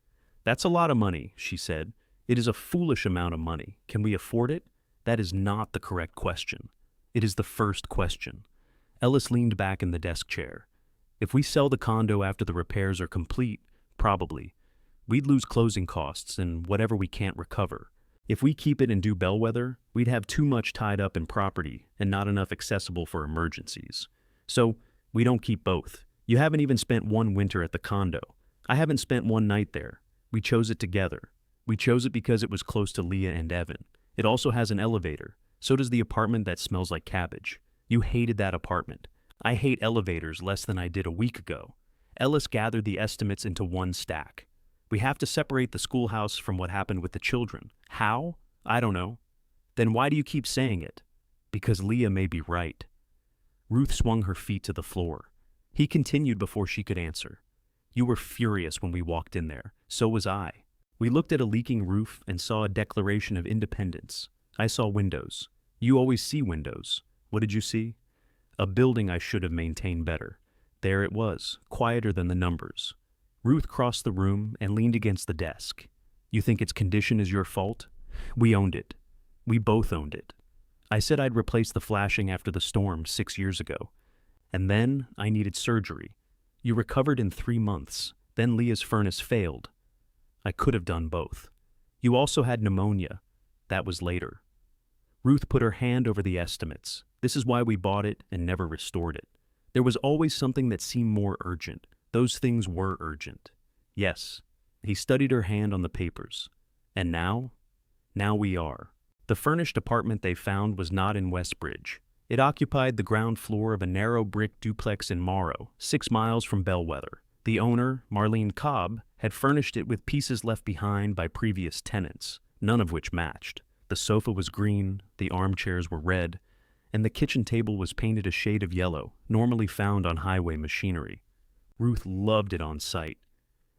Speaker 1: That's a lot of money, she said. It is a foolish amount of money. Can we afford it? That is not the correct question. It is the first question. Ellis leaned back in the desk chair. If we sell the condo after the repairs are complete, probably. We'd lose closing costs and whatever we can't recover. If we keep it and do bellwether, we'd have too much tied up in property and not enough accessible for emergencies. So, we don't keep both. You haven't even spent one winter at the condo. I haven't spent one night there. We chose it together. We chose it because it was close to Leah and Evan. It also has an elevator. So does the apartment that smells like cabbage. You hated that apartment. I hate elevators less than I did a week ago. Ellis gathered the estimates into one stack. We have to separate the schoolhouse from what happened with the children. How? I don't know. Then why do you keep saying it? Because Leah may be right. Ruth swung her feet to the floor. He continued before she could answer. You were furious when we walked in there. So was I. We looked at a leaking roof and saw a declaration of independence. I saw windows. You always see windows. What did you see? A building I should have maintained better. There it was, quieter than the numbers. Ruth crossed the room and leaned against the desk. You think its condition is your fault? We owned it. We both owned it. I said I'd replace the flashing after the storm 6 years ago. And then I needed surgery. You recovered in 3 months. Then Leah's furnace failed. I could have done both. You also had pneumonia. That was later. Ruth put her hand over the estimates. This is why we bought it and never restored it. There was always something that seemed more urgent. Those things were urgent. Yes. He studied her hand on the papers. And now? Now we are. The furnished apartment they found was not in Westbridge. It occupied the ground floor of a narrow brick duplex in Morrow, 6 miles from Bellwether. The owner, Marlene Cobb, had furnished it with pieces left behind by previous tenants, none of which matched. The sofa was green, the armchairs were red, and the kitchen table was painted a shade of yellow, normally found on highway machinery. Ruth loved it on sight.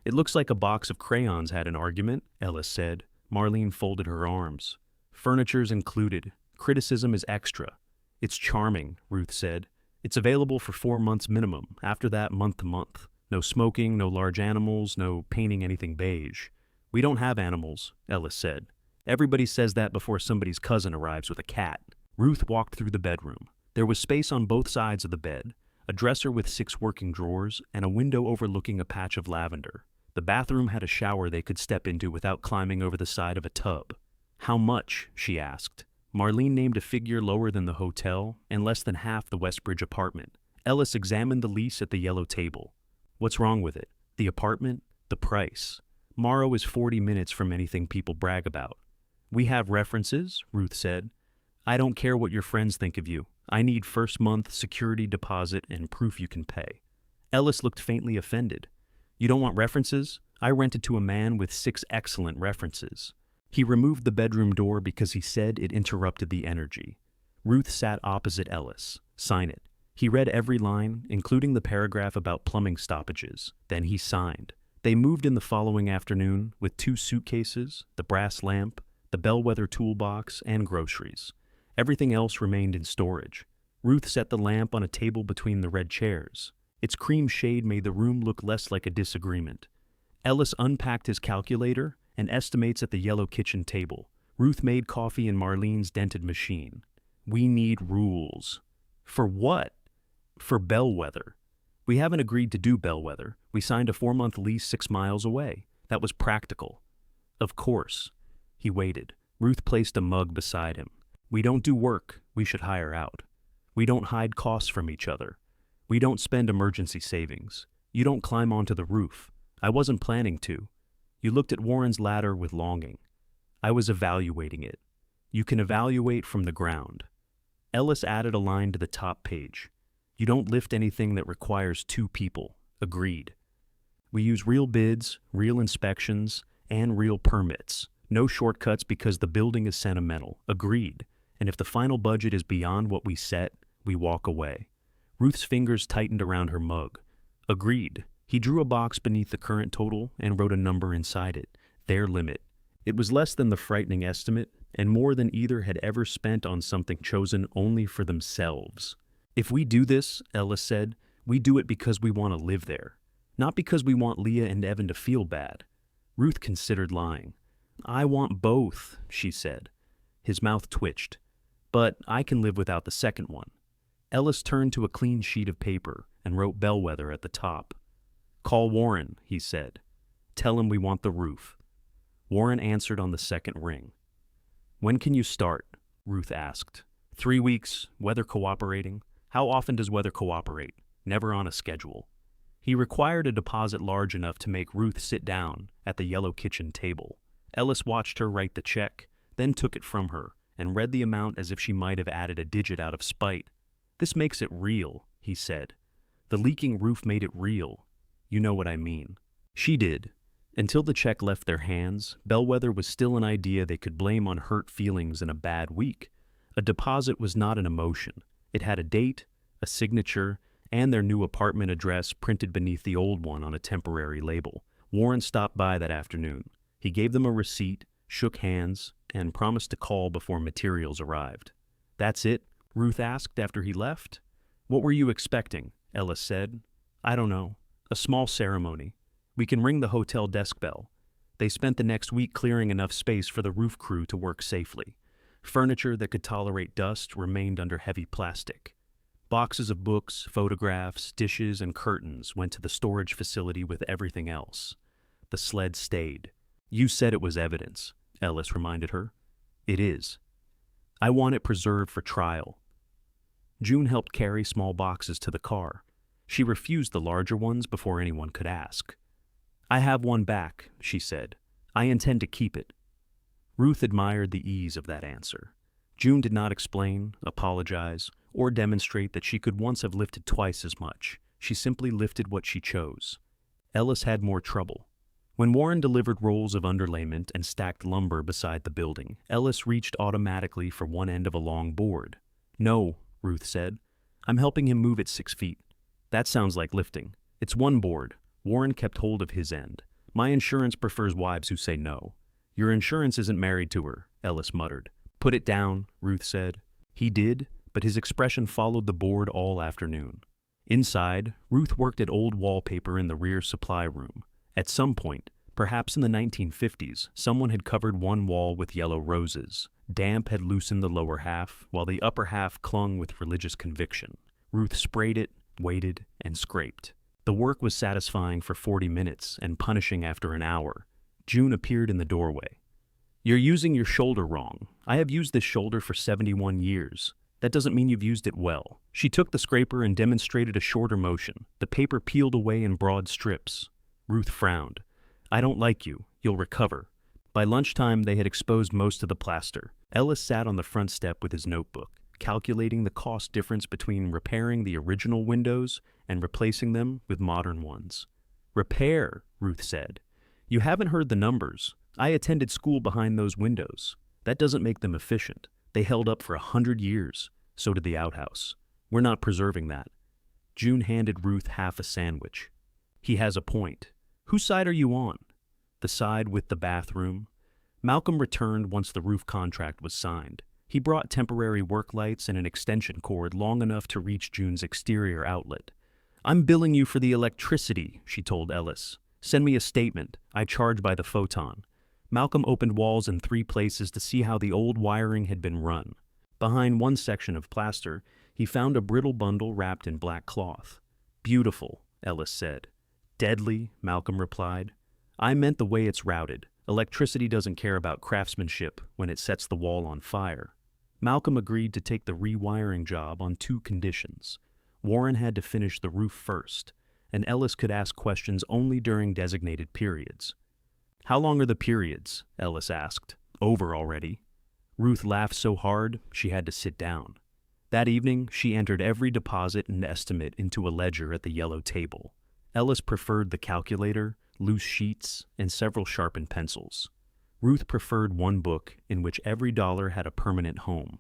Speaker 1: It looks like a box of crayons had an argument, Ellis said. Marlene folded her arms. Furniture's included. Criticism is extra. It's charming, Ruth said. It's available for 4 months minimum, after that month to month. No smoking, no large animals, no painting anything beige. We don't have animals, Ellis said. Everybody says that before somebody's cousin arrives with a cat. Ruth walked through the bedroom. There was space on both sides of the bed, a dresser with 6 working drawers, and a window overlooking a patch of lavender. The bathroom had a shower they could step into without climbing over the side of a tub. How much? She asked. Marlene named a figure lower than the hotel and less than half the Westbridge apartment. Ellis examined the lease at the yellow table. What's wrong with it? The apartment? The price? Morrow is 40 minutes from anything people brag about. We have references, Ruth said. I don't care what your friends think of you. I need first month security deposit and proof you can pay. Ellis looked faintly offended. You don't want references? I rented to a man with 6 excellent references. He removed the bedroom door because he said it interrupted the energy. Ruth sat opposite Ellis. Sign it. He read every line, including the paragraph about plumbing stoppages. Then he signed. They moved in the following afternoon with 2 suitcases, the brass lamp, the bellwether toolbox, and groceries. Everything else remained in storage. Ruth set the lamp on a table between the red chairs. Its cream shade made the room look less like a disagreement. Ellis unpacked his calculator and estimates at the yellow kitchen table. Ruth made coffee in Marlene's dented machine. We need rules. For what? For bellwether. We haven't agreed to do bellwether. We signed a 4-month lease 6 miles away. That was practical. Of course. He waited. Ruth placed a mug beside him. We don't do work. We should hire out. We don't hide costs from each other. We don't spend emergency savings. You don't climb onto the roof. I wasn't planning to. You looked at Warren's ladder with longing. I was evaluating it. You can evaluate from the ground. Ellis added a line to the top page. You don't lift anything that requires 2 people. Agreed. We use real bids, real inspections, and real permits. No shortcuts because the building is sentimental. Agreed. And if the final budget is beyond what we set, we walk away. Ruth's fingers tightened around her mug. Agreed. He drew a box beneath the current total and wrote a number inside it. Their limit. It was less than the frightening estimate, and more than either had ever spent on something chosen only for themselves. If we do this, Ellis said, we do it because we want to live there. Not because we want Leah and Evan to feel bad. Ruth considered lying. I want both, she said. His mouth twitched. But I can live without the second one. Ellis turned to a clean sheet of paper and wrote Bellwether at the top. Call Warren, he said. Tell him we want the roof. Warren answered on the second ring. When can you start? Ruth asked. 3 weeks, weather cooperating. How often does weather cooperate? Never on a schedule. He required a deposit large enough to make Ruth sit down at the yellow kitchen table. Ellis watched her write the check, then took it from her and read the amount as if she might have added a digit out of spite. This makes it real, he said. The leaking roof made it real. You know what I mean. She did. Until the check left their hands, Bellwether was still an idea they could blame on hurt feelings in a bad week. A deposit was not an emotion. It had a date, a signature, and their new apartment address printed beneath the old one on a temporary label. Warren stopped by that afternoon. He gave them a receipt, shook hands, and promised to call before materials arrived. That's it? Ruth asked after he left. What were you expecting? Ellis said. I don't know. A small ceremony. We can ring the hotel desk bell. They spent the next week clearing enough space for the roof crew to work safely. Furniture that could tolerate dust remained under heavy plastic. Boxes of books, photographs, dishes, and curtains went to the storage facility with everything else. The sled stayed. You said it was evidence, Ellis reminded her. It is. I want it preserved for trial. June helped carry small boxes to the car. She refused the larger ones before anyone could ask. I have one back, she said. I intend to keep it. Ruth admired the ease of that answer. June did not explain, apologize, or demonstrate that she could once have lifted twice as much. She simply lifted what she chose. Ellis had more trouble. When Warren delivered rolls of underlayment and stacked lumber beside the building, Ellis reached automatically for one end of a long board. No, Ruth said. I'm helping him move it 6 feet. That sounds like lifting. It's one board. Warren kept hold of his end. My insurance prefers wives who say no. Your insurance isn't married to her, Ellis muttered. Put it down, Ruth said. He did, but his expression followed the board all afternoon. Inside, Ruth worked at old wallpaper in the rear supply room. At some point, perhaps in the 1950s, someone had covered one wall with yellow roses. Damp had loosened the lower half, while the upper half clung with religious conviction. Ruth sprayed it, waited, and scraped. The work was satisfying for 40 minutes and punishing after an hour. June appeared in the doorway. "You're using your shoulder wrong. I have used this shoulder for 71 years. That doesn't mean you've used it well." She took the scraper and demonstrated a shorter motion. The paper peeled away in broad strips. Ruth frowned. "I don't like you. You'll recover." By lunchtime, they had exposed most of the plaster. Ellis sat on the front step with his notebook, calculating the cost difference between repairing the original windows and replacing them with modern ones. "Repair," Ruth said. "You haven't heard the numbers. I attended school behind those windows. That doesn't make them efficient. They held up for 100 years. So did the outhouse. We're not preserving that." June handed Ruth half a sandwich. "He has a point. Whose side are you on?" "The side with the bathroom." Malcolm returned once the roof contract was signed. He brought temporary work lights and an extension cord long enough to reach June's exterior outlet. "I'm billing you for the electricity," she told Ellis. "Send me a statement. I charge by the photon." Malcolm opened walls in 3 places to see how the old wiring had been run. Behind one section of plaster, he found a brittle bundle wrapped in black cloth. "Beautiful," Ellis said. "Deadly," Malcolm replied. "I meant the way it's routed. Electricity doesn't care about craftsmanship when it sets the wall on fire." Malcolm agreed to take the rewiring job on 2 conditions. Warren had to finish the roof first, and Ellis could ask questions only during designated periods. "How long are the periods?" Ellis asked. "Over already." Ruth laughed so hard she had to sit down. That evening, she entered every deposit and estimate into a ledger at the yellow table. Ellis preferred the calculator, loose sheets, and several sharpened pencils. Ruth preferred one book in which every dollar had a permanent home.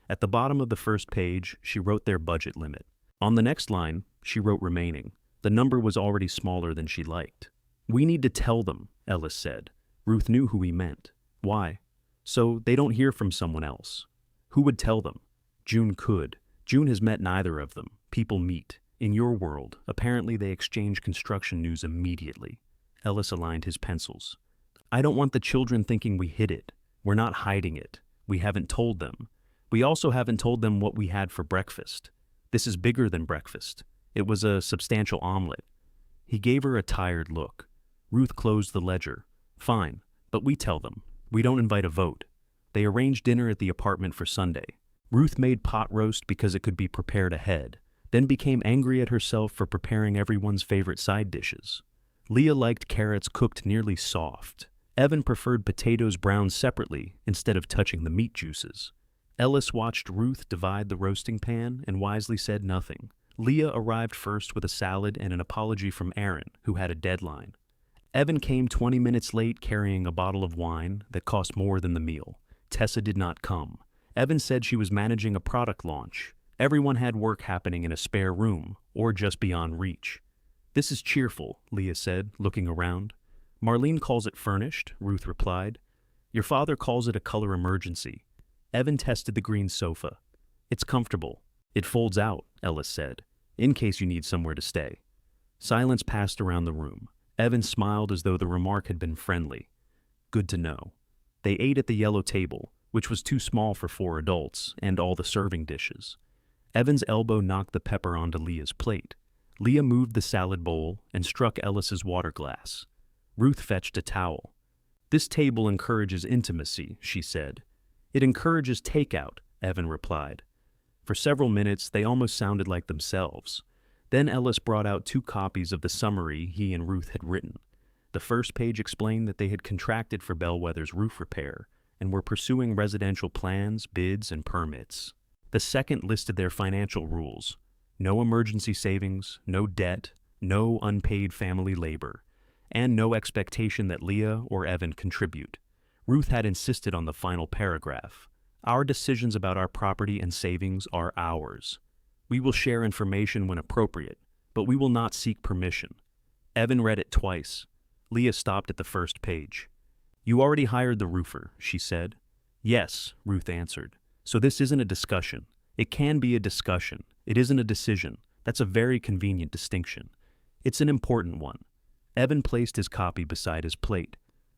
Speaker 1: At the bottom of the first page, she wrote their budget limit. On the next line, she wrote remaining. The number was already smaller than she liked. "We need to tell them," Ellis said. Ruth knew who he meant. "Why?" "So they don't hear from someone else." "Who would tell them?" "June could. June has met neither of them. People meet. In your world, apparently they exchange construction news immediately." Ellis aligned his pencils. "I don't want the children thinking we hid it. We're not hiding it. We haven't told them. We also haven't told them what we had for breakfast. This is bigger than breakfast. It was a substantial omelet." He gave her a tired look. Ruth closed the ledger. "Fine, but we tell them. We don't invite a vote." They arranged dinner at the apartment for Sunday. Ruth made pot roast because it could be prepared ahead, then became angry at herself for preparing everyone's favorite side dishes. Leah liked carrots cooked nearly soft. Evan preferred potatoes browned separately instead of touching the meat juices. Ellis watched Ruth divide the roasting pan and wisely said nothing. Leah arrived first with a salad and an apology from Aaron, who had a deadline. Evan came 20 minutes late carrying a bottle of wine that cost more than the meal. Tessa did not come. Evan said she was managing a product launch. Everyone had work happening in a spare room, or just beyond reach. "This is cheerful," Leah said, looking around. "Marlene calls it furnished," Ruth replied. "Your father calls it a color emergency." Evan tested the green sofa. "It's comfortable. It folds out," Ellis said, "in case you need somewhere to stay." Silence passed around the room. Evan smiled as though the remark had been friendly. "Good to know." They ate at the yellow table, which was too small for 4 adults, and all the serving dishes. Evan's elbow knocked the pepper onto Leah's plate. Leah moved the salad bowl and struck Ellis's water glass. Ruth fetched a towel. "This table encourages intimacy," she said. "It encourages takeout," Evan replied. For several minutes, they almost sounded like themselves. Then Ellis brought out 2 copies of the summary he and Ruth had written. The first page explained that they had contracted for Bellwether's roof repair and were pursuing residential plans, bids, and permits. The second listed their financial rules: no emergency savings, no debt, no unpaid family labor, and no expectation that Leah or Evan contribute. Ruth had insisted on the final paragraph. "Our decisions about our property and savings are ours. We will share information when appropriate, but we will not seek permission." Evan read it twice. Leah stopped at the first page. "You already hired the roofer," she said. "Yes," Ruth answered. "So this isn't a discussion. It can be a discussion. It isn't a decision, That's a very convenient distinction. It's an important one. Evan placed his copy beside his plate.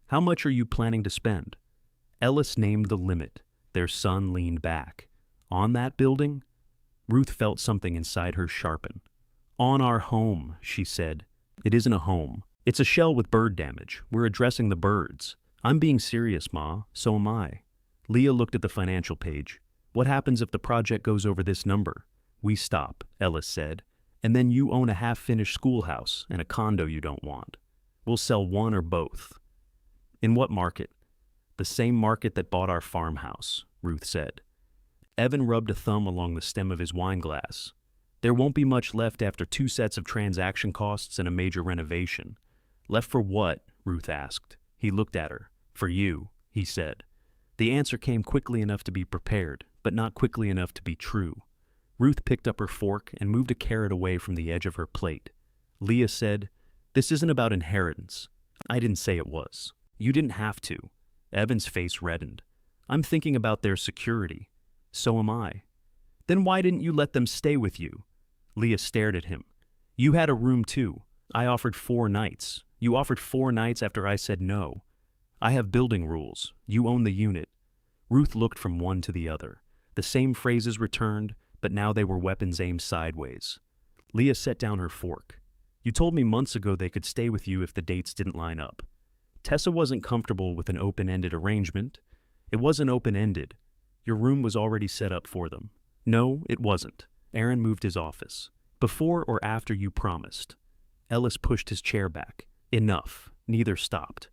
Speaker 1: How much are you planning to spend? Ellis named the limit. Their son leaned back. On that building? Ruth felt something inside her sharpen. On our home, she said. It isn't a home. It's a shell with bird damage. We're addressing the birds. I'm being serious, Ma. So am I. Leah looked at the financial page. What happens if the project goes over this number? We stop, Ellis said. And then you own a half-finished schoolhouse and a condo you don't want. We'll sell one or both. In what market? The same market that bought our farmhouse, Ruth said. Evan rubbed a thumb along the stem of his wine glass. There won't be much left after 2 sets of transaction costs and a major renovation. Left for what? Ruth asked. He looked at her. For you, he said. The answer came quickly enough to be prepared, but not quickly enough to be true. Ruth picked up her fork and moved a carrot away from the edge of her plate. Leah said, This isn't about inheritance. I didn't say it was. You didn't have to. Evan's face reddened. I'm thinking about their security. So am I. Then why didn't you let them stay with you? Leah stared at him. You had a room too. I offered 4 nights. You offered 4 nights after I said no. I have building rules. You own the unit. Ruth looked from one to the other. The same phrases returned, but now they were weapons aimed sideways. Leah set down her fork. You told me months ago they could stay with you if the dates didn't line up. Tessa wasn't comfortable with an open-ended arrangement. It wasn't open-ended. Your room was already set up for them. No, it wasn't. Aaron moved his office. Before or after you promised. Ellis pushed his chair back. Enough. Neither stopped.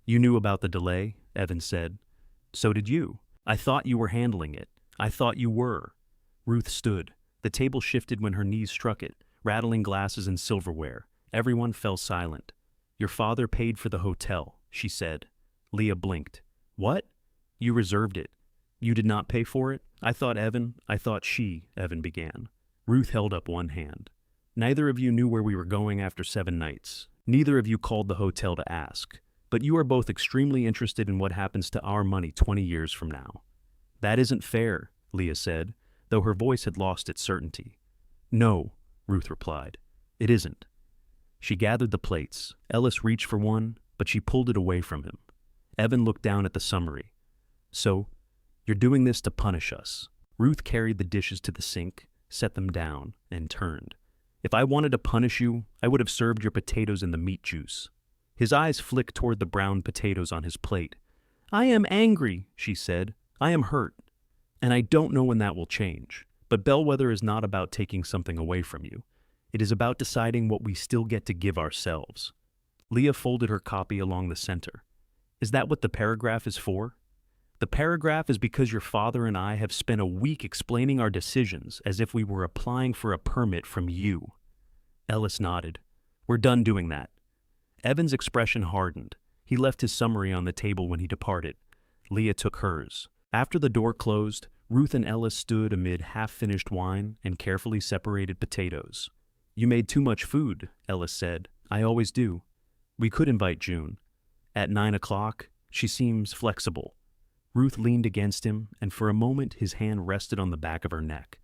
Speaker 1: You knew about the delay, Evan said. So did you. I thought you were handling it. I thought you were. Ruth stood. The table shifted when her knees struck it, rattling glasses and silverware. Everyone fell silent. Your father paid for the hotel, she said. Leah blinked. What? You reserved it. You did not pay for it? I thought she, Evan began. Ruth held up one hand. Neither of you knew where we were going after 7 nights. Neither of you called the hotel to ask. But you are both extremely interested in what happens to our money 20 years from now. That isn't fair, Leah said, though her voice had lost its certainty. No, Ruth replied. It isn't. She gathered the plates. Ellis reached for one, but she pulled it away from him. Evan looked down at the summary. So, you're doing this to punish us. Ruth carried the dishes to the sink, set them down, and turned. If I wanted to punish you, I would have served your potatoes in the meat juice. His eyes flicked toward the brown potatoes on his plate. I am angry, she said. I am hurt. And I don't know when that will change. But Bellwether is not about taking something away from you. It is about deciding what we still get to give ourselves. Leah folded her copy along the center. Is that what the paragraph is for? The paragraph is because your father and I have spent a week explaining our decisions as if we were applying for a permit from you. Ellis nodded. We're done doing that. Evan's expression hardened. He left his summary on the table when he departed. Leah took hers. After the door closed, Ruth and Ellis stood amid half-finished wine and carefully separated potatoes. You made too much food, Ellis said. I always do. We could invite June. At 9 o'clock, she seems flexible. Ruth leaned against him, and for a moment his hand rested on the back of her neck.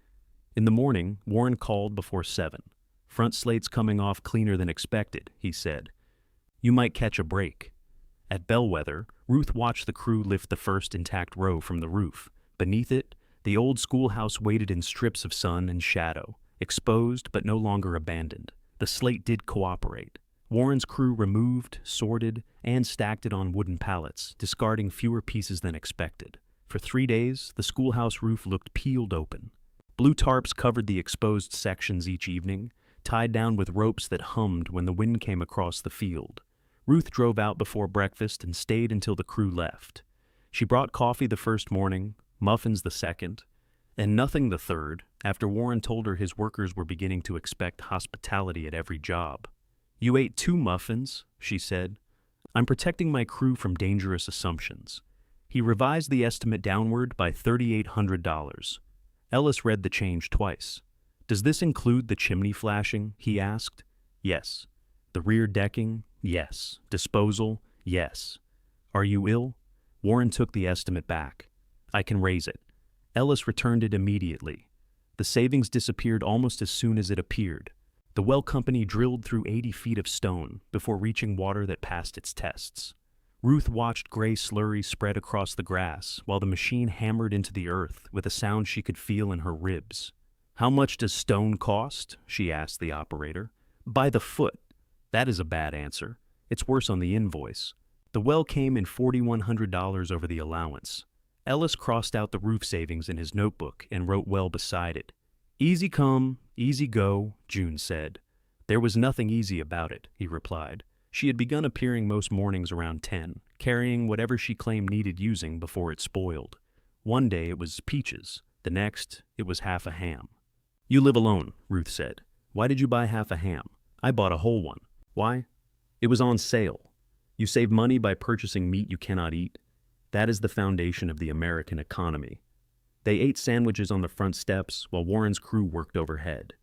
Speaker 1: In the morning, Warren called before 7. Front slate's coming off cleaner than expected, he said. You might catch a break. At Bellwether, Ruth watched the crew lift the first intact row from the roof. Beneath it, the old schoolhouse waited in strips of sun and shadow, exposed but no longer abandoned. The slate did cooperate. Warren's crew removed, sorted, and stacked it on wooden pallets, discarding fewer pieces than expected. For 3 days, the schoolhouse roof looked peeled open. Blue tarps covered the exposed sections each evening, tied down with ropes that hummed when the wind came across the field. Ruth drove out before breakfast and stayed until the crew left. She brought coffee the first morning, muffins the second, and nothing the third, after Warren told her his workers were beginning to expect hospitality at every job. You ate 2 muffins, she said. I'm protecting my crew from dangerous assumptions. He revised the estimate downward by $3,800. Ellis read the change twice. Does this include the chimney flashing? He asked. Yes. The rear decking? Yes. Disposal? Yes. Are you ill? Warren took the estimate back. I can raise it. Ellis returned it immediately. The savings disappeared almost as soon as it appeared. The well company drilled through 80 feet of stone before reaching water that passed its tests. Ruth watched gray slurry spread across the grass while the machine hammered into the earth with a sound she could feel in her ribs. "How much does stone cost?" she asked the operator. "By the foot." "That is a bad answer. It's worse on the invoice." The well came in $4,100 over the allowance. Ellis crossed out the roof savings in his notebook and wrote well beside it. "Easy come, easy go," June said. "There was nothing easy about it," he replied. She had begun appearing most mornings around 10, carrying whatever she claimed needed using before it spoiled. One day it was peaches, the next it was half a ham. "You live alone," Ruth said. "Why did you buy half a ham?" "I bought a whole one." "Why?" "It was on sale." You save money by purchasing meat you cannot eat. That is the foundation of the American economy. They ate sandwiches on the front steps while Warren's crew worked overhead.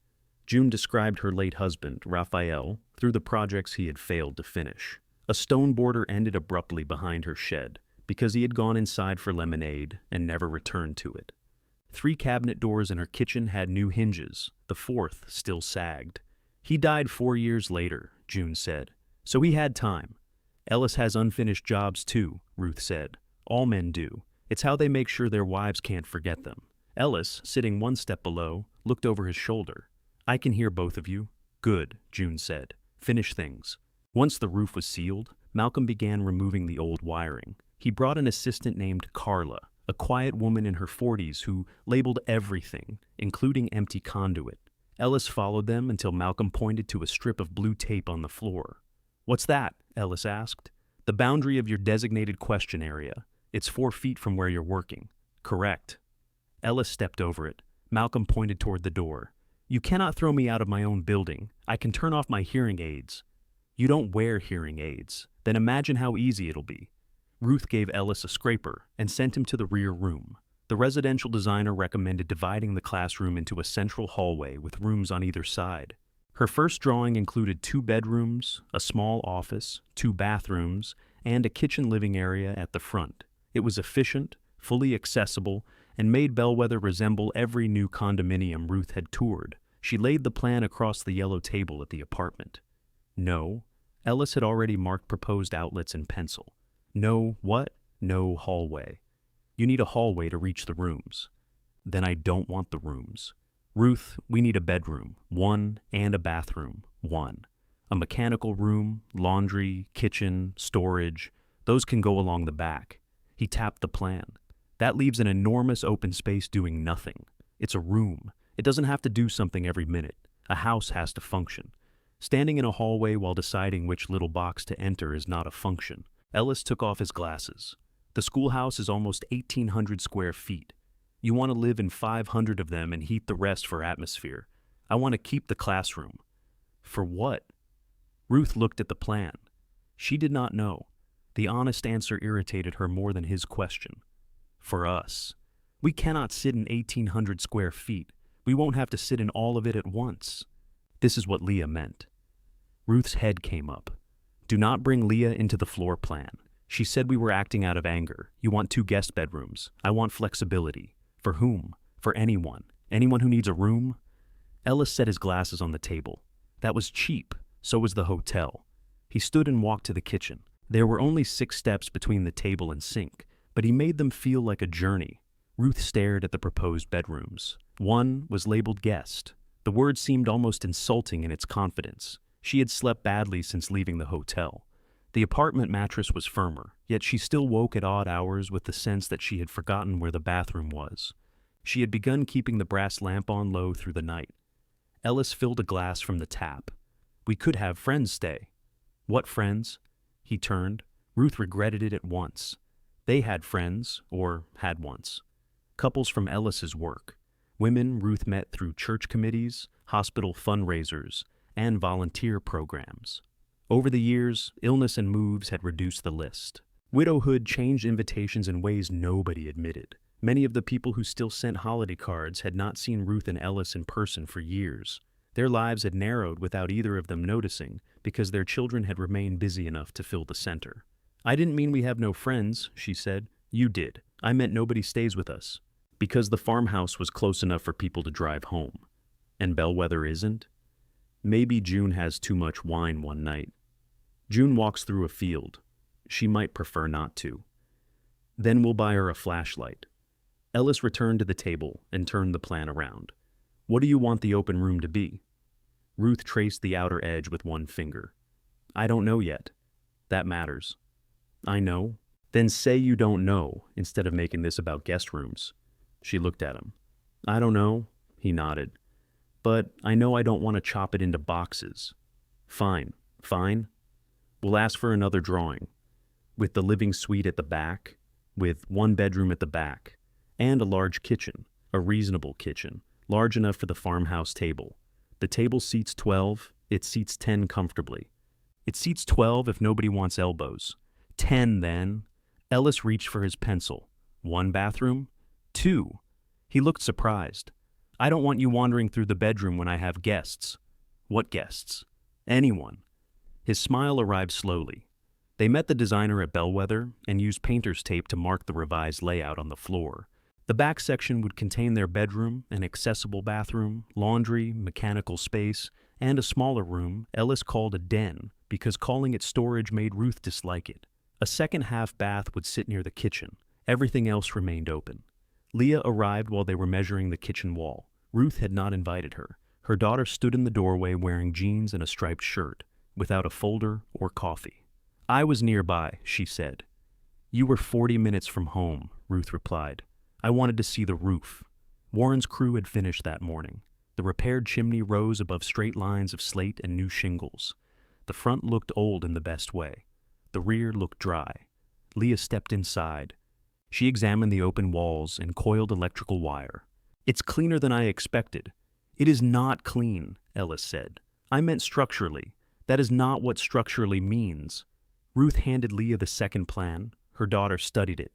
Speaker 1: June described her late husband, Raphael, through the projects he had failed to finish. A stone border ended abruptly behind her shed because he had gone inside for lemonade and never returned to it. 3 cabinet doors in her kitchen had new hinges. The 4th still sagged. "He died 4 years later," June said. "So he had time." "Ellis has unfinished jobs too," Ruth said. "All men do. It's how they make sure their wives can't forget them." Ellis, sitting one step below, looked over his shoulder. "I can hear both of you." "Good," June said. "Finish things." Once the roof was sealed, Malcolm began removing the old wiring. He brought an assistant named Carla, a quiet woman in her 40s who labeled everything, including empty conduit. Ellis followed them until Malcolm pointed to a strip of blue tape on the floor. "What's that?" Ellis asked. "The boundary of your designated question area. It's 4 feet from where you're working." "Correct." Ellis stepped over it. Malcolm pointed toward the door. "You cannot throw me out of my own building. I can turn off my hearing aids." "You don't wear hearing aids. Then imagine how easy it'll be." Ruth gave Ellis a scraper and sent him to the rear room. The residential designer recommended dividing the classroom into a central hallway with rooms on either side. Her first drawing included 2 bedrooms, a small office, 2 bathrooms, and a kitchen living area at the front. It was efficient, fully accessible, and made Bellwether resemble every new condominium Ruth had toured. She laid the plan across the yellow table at the apartment. No. Ellis had already marked proposed outlets in pencil. No what? No hallway. You need a hallway to reach the rooms. Then I don't want the rooms. Ruth, we need a bedroom, 1, and a bathroom, 1. A mechanical room, laundry, kitchen, storage, those can go along the back. He tapped the plan. That leaves an enormous open space doing nothing. It's a room. It doesn't have to do something every minute. A house has to function. Standing in a hallway while deciding which little box to enter is not a function. Ellis took off his glasses. The schoolhouse is almost 1,800 square feet. You want to live in 500 of them and heat the rest for atmosphere. I want to keep the classroom. For what? Ruth looked at the plan. She did not know. The honest answer irritated her more than his question. For us. We cannot sit in 1,800 square feet. We won't have to sit in all of it at once. This is what Leah meant. Ruth's head came up. Do not bring Leah into the floor plan. She said we were acting out of anger. You want 2 guest bedrooms. I want flexibility. For whom? For anyone. Anyone who needs a room? Ellis set his glasses on the table. That was cheap. So was the hotel. He stood and walked to the kitchen. There were only 6 steps between the table and sink, but he made them feel like a journey. Ruth stared at the proposed bedrooms. One was labeled guest. The word seemed almost insulting in its confidence. She had slept badly since leaving the hotel. The apartment mattress was firmer, yet she still woke at odd hours with the sense that she had forgotten where the bathroom was. She had begun keeping the brass lamp on low through the night. Ellis filled a glass from the tap. We could have friends stay. What friends? He turned. Ruth regretted it at once. They had friends, or had once. Couples from Ellis's work. Women Ruth met through church committees, hospital fundraisers, and volunteer programs. Over the years, illness and moves had reduced the list. Widowhood changed invitations in ways nobody admitted. Many of the people who still sent holiday cards had not seen Ruth and Ellis in person for years. Their lives had narrowed without either of them noticing because their children had remained busy enough to fill the center. I didn't mean we have no friends, she said. You did. I meant nobody stays with us. Because the farmhouse was close enough for people to drive home. And Bellwether isn't? Maybe June has too much wine one night. June walks through a field. She might prefer not to. Then we'll buy her a flashlight. Ellis returned to the table and turned the plan around. What do you want the open room to be? Ruth traced the outer edge with one finger. I don't know yet. That matters. I know. Then say you don't know, instead of making this about guest rooms. She looked at him. I don't know, he nodded. But I know I don't want to chop it into boxes. Fine. We'll ask for another drawing. With the living suite at the back, with one bedroom at the back, and a large kitchen, a reasonable kitchen, large enough for the farmhouse table. The table seats 12, it seats 10 comfortably. It seats 12 if nobody wants elbows. 10 then. Ellis reached for his pencil. 1 bathroom? 2. He looked surprised. I don't want you wandering through the bedroom when I have guests. What guests? Anyone. His smile arrived slowly. They met the designer at Bellwether and used painter's tape to mark the revised layout on the floor. The back section would contain their bedroom, an accessible bathroom, laundry, mechanical space, and a smaller room Ellis called a den because calling it storage made Ruth dislike it. A second half bath would sit near the kitchen. Everything else remained open. Leah arrived while they were measuring the kitchen wall. Ruth had not invited her. Her daughter stood in the doorway wearing jeans and a striped shirt, without a folder or coffee. I was nearby, she said. You were 40 minutes from home, Ruth replied. I wanted to see the roof. Warren's crew had finished that morning. The repaired chimney rose above straight lines of slate and new shingles. The front looked old in the best way. The rear looked dry. Leah stepped inside. She examined the open walls and coiled electrical wire. It's cleaner than I expected. It is not clean, Ellis said. I meant structurally. That is not what structurally means. Ruth handed Leah the second plan. Her daughter studied it.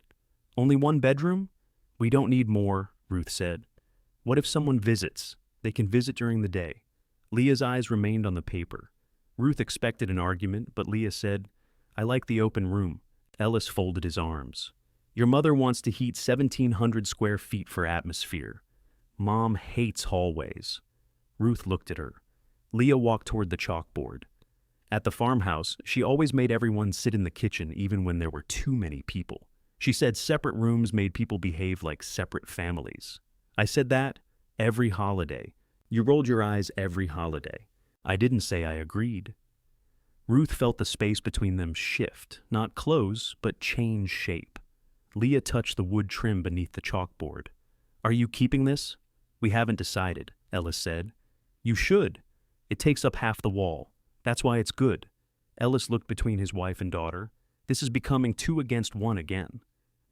Speaker 1: Only 1 bedroom? We don't need more, Ruth said. What if someone visits? They can visit during the day. Leah's eyes remained on the paper. Ruth expected an argument, but Leah said, I like the open room. Ellis folded his arms. Your mother wants to heat 1,700 square feet for atmosphere. Mom hates hallways. Ruth looked at her. Leah walked toward the chalkboard. At the farmhouse, she always made everyone sit in the kitchen even when there were too many people. She said separate rooms made people behave like separate families. I said that every holiday. You rolled your eyes every holiday. I didn't say I agreed. Ruth felt the space between them shift, not close, but change shape. Leah touched the wood trim beneath the chalkboard. Are you keeping this? We haven't decided, Ellis said. You should. It takes up half the wall. That's why it's good. Ellis looked between his wife and daughter. This is becoming 2 against 1 again.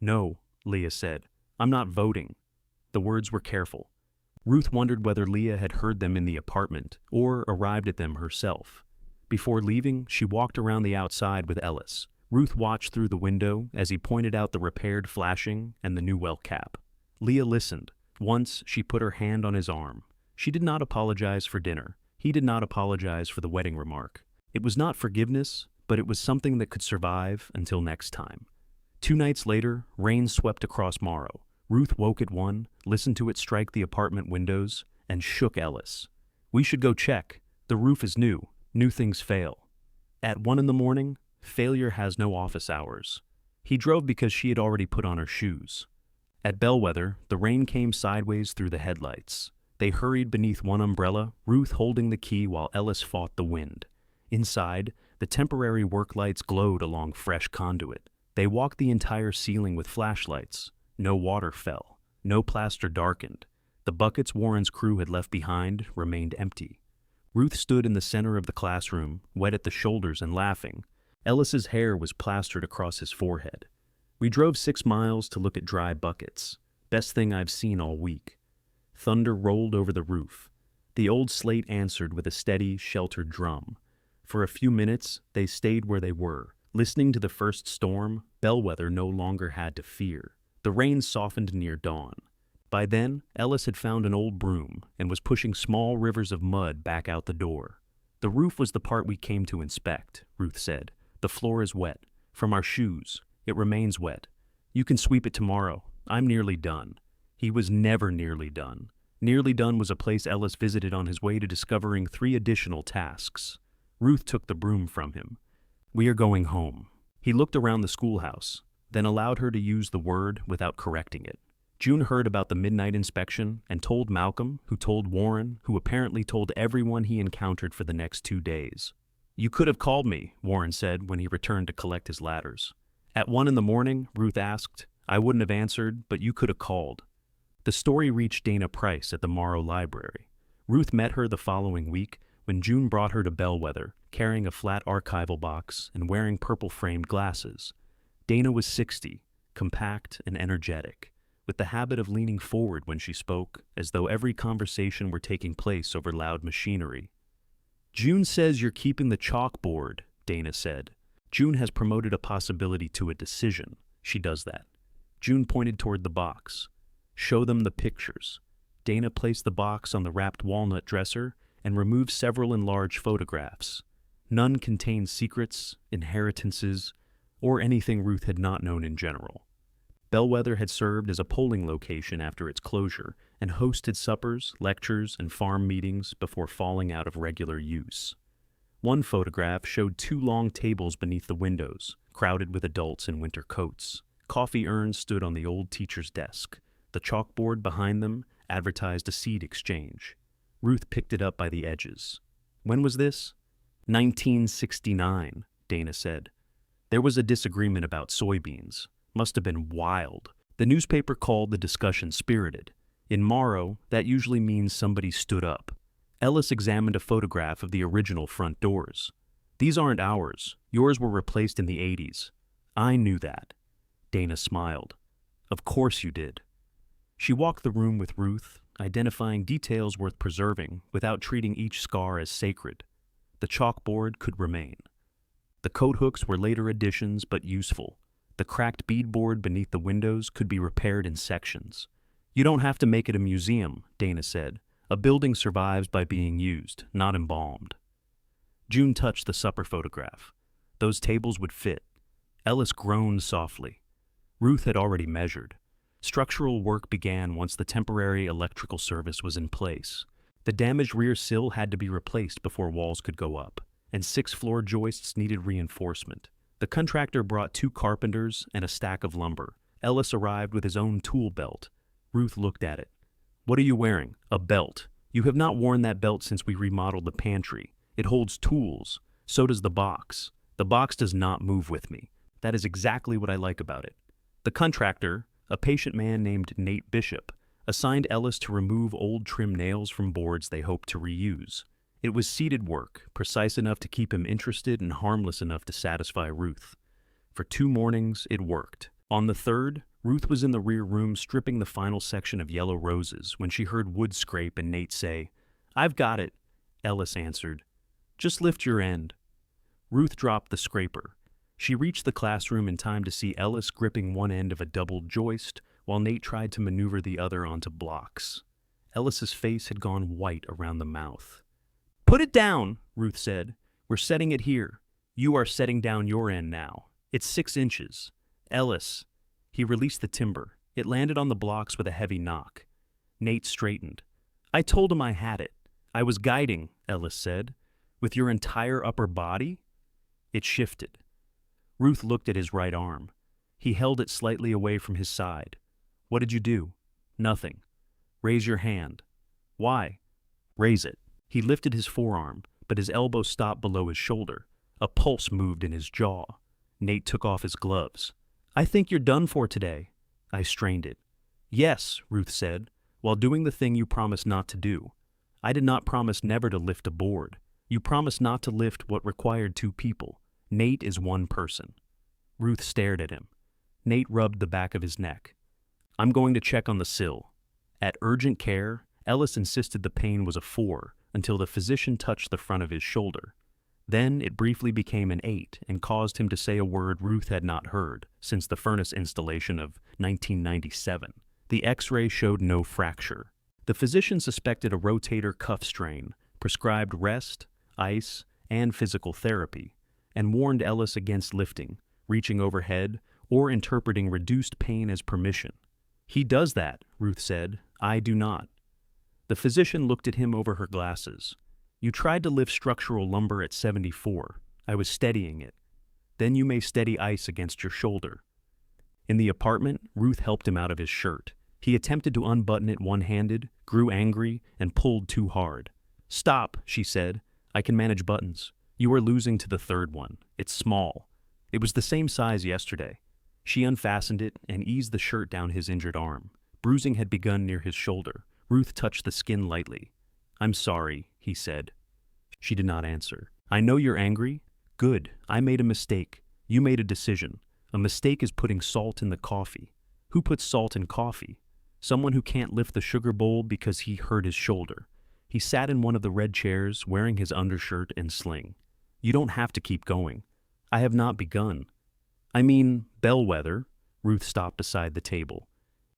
Speaker 1: No, Leah said. I'm not voting. The words were careful. Ruth wondered whether Leah had heard them in the apartment or arrived at them herself. Before leaving, she walked around the outside with Ellis. Ruth watched through the window as he pointed out the repaired flashing and the new well cap. Leah listened. Once, she put her hand on his arm. She did not apologize for dinner. He did not apologize for the wedding remark. It was not forgiveness, but it was something that could survive until next time. 2 nights later, rain swept across Morrow. Ruth woke at 1, listened to it strike the apartment windows, and shook Ellis. We should go check. The roof is new. New things fail. At 1 in the morning, failure has no office hours. He drove because she had already put on her shoes. At Bellwether, the rain came sideways through the headlights. They hurried beneath one umbrella, Ruth holding the key while Ellis fought the wind. Inside, the temporary work lights glowed along fresh conduit. They walked the entire ceiling with flashlights. No water fell. No plaster darkened. The buckets Warren's crew had left behind remained empty. Ruth stood in the center of the classroom, wet at the shoulders and laughing. Ellis's hair was plastered across his forehead. We drove 6 miles to look at dry buckets. Best thing I've seen all week. Thunder rolled over the roof. The old slate answered with a steady, sheltered drum. For a few minutes, they stayed where they were. Listening to the first storm, Bellwether no longer had to fear. The rain softened near dawn. By then, Ellis had found an old broom and was pushing small rivers of mud back out the door. The roof was the part we came to inspect, Ruth said. The floor is wet. From our shoes. It remains wet. You can sweep it tomorrow. I'm nearly done. He was never nearly done. Nearly done was a place Ellis visited on his way to discovering 3 additional tasks. Ruth took the broom from him. "We are going home." He looked around the schoolhouse, then allowed her to use the word without correcting it. June heard about the midnight inspection and told Malcolm, who told Warren, who apparently told everyone he encountered for the next 2 days. "You could have called me," Warren said when he returned to collect his ladders. "At 1 in the morning, Ruth asked. I wouldn't have answered, but you could have called." The story reached Dana Price at the Morrow Library. Ruth met her the following week when June brought her to Bellwether, carrying a flat archival box and wearing purple-framed glasses. Dana was 60, compact and energetic, with the habit of leaning forward when she spoke, as though every conversation were taking place over loud machinery. "June says you're keeping the chalkboard," Dana said. "June has promoted a possibility to a decision. She does that." June pointed toward the box. "Show them the pictures." Dana placed the box on the wrapped walnut dresser and removed several enlarged photographs. None contained secrets, inheritances, or anything Ruth had not known in general. Bellwether had served as a polling location after its closure and hosted suppers, lectures, and farm meetings before falling out of regular use. One photograph showed 2 long tables beneath the windows, crowded with adults in winter coats. Coffee urns stood on the old teacher's desk. The chalkboard behind them advertised a seed exchange. Ruth picked it up by the edges. "When was this?" 1969, Dana said. "There was a disagreement about soybeans. Must have been wild. The newspaper called the discussion spirited. In Morrow, that usually means somebody stood up." Ellis examined a photograph of the original front doors. "These aren't ours. Yours were replaced in the 80s. "I knew that." Dana smiled. "Of course you did." She walked the room with Ruth, identifying details worth preserving without treating each scar as sacred. The chalkboard could remain. The coat hooks were later additions but useful. The cracked beadboard beneath the windows could be repaired in sections. "You don't have to make it a museum," Dana said. "A building survives by being used, not embalmed." June touched the supper photograph. Those tables would fit. Ellis groaned softly. Ruth had already measured. Structural work began once the temporary electrical service was in place. The damaged rear sill had to be replaced before walls could go up, and 6 floor joists needed reinforcement. The contractor brought 2 carpenters and a stack of lumber. Ellis arrived with his own tool belt. Ruth looked at it. "What are you wearing?" "A belt. You have not worn that belt since we remodeled the pantry. It holds tools. So does the box. The box does not move with me. That is exactly what I like about it." The contractor, a patient man named Nate Bishop, assigned Ellis to remove old trim nails from boards they hoped to reuse. It was seated work, precise enough to keep him interested and harmless enough to satisfy Ruth. For 2 mornings, it worked. On the 3rd, Ruth was in the rear room stripping the final section of yellow roses when she heard wood scrape and Nate say, "I've got it," Ellis answered. "Just lift your end." Ruth dropped the scraper. She reached the classroom in time to see Ellis gripping one end of a double joist while Nate tried to maneuver the other onto blocks. Ellis's face had gone white around the mouth. "Put it down," Ruth said. "We're setting it here. You are setting down your end now. It's 6 inches. Ellis." He released the timber. It landed on the blocks with a heavy knock. Nate straightened. "I told him I had it. I was guiding," Ellis said. "With your entire upper body?" It shifted. Ruth looked at his right arm. He held it slightly away from his side. "What did you do?" "Nothing." "Raise your hand." "Why?" "Raise it." He lifted his forearm, but his elbow stopped below his shoulder. A pulse moved in his jaw. Nate took off his gloves. "I think you're done for today." I strained it. "Yes," Ruth said, "while doing the thing you promised not to do. I did not promise never to lift a board. You promised not to lift what required 2 people. Nate is 1 person." Ruth stared at him. Nate rubbed the back of his neck. "I'm going to check on the sill." At urgent care, Ellis insisted the pain was a 4 until the physician touched the front of his shoulder. Then it briefly became an 8 and caused him to say a word Ruth had not heard since the furnace installation of 1997. The X-ray showed no fracture. The physician suspected a rotator cuff strain, prescribed rest, ice, and physical therapy, and warned Ellis against lifting, reaching overhead, or interpreting reduced pain as permission. He does that, Ruth said. I do not. The physician looked at him over her glasses. You tried to lift structural lumber at 74. I was steadying it. Then you may steady ice against your shoulder. In the apartment, Ruth helped him out of his shirt. He attempted to unbutton it one-handed, grew angry, and pulled too hard. Stop, she said. I can manage buttons. You are losing to the third one. It's small. It was the same size yesterday. She unfastened it and eased the shirt down his injured arm. Bruising had begun near his shoulder. Ruth touched the skin lightly. I'm sorry, he said. She did not answer. I know you're angry. Good. I made a mistake. You made a decision. A mistake is putting salt in the coffee. Who puts salt in coffee? Someone who can't lift the sugar bowl because he hurt his shoulder. He sat in one of the red chairs, wearing his undershirt and sling. You don't have to keep going. I have not begun. I mean, Bellwether. Ruth stopped beside the table.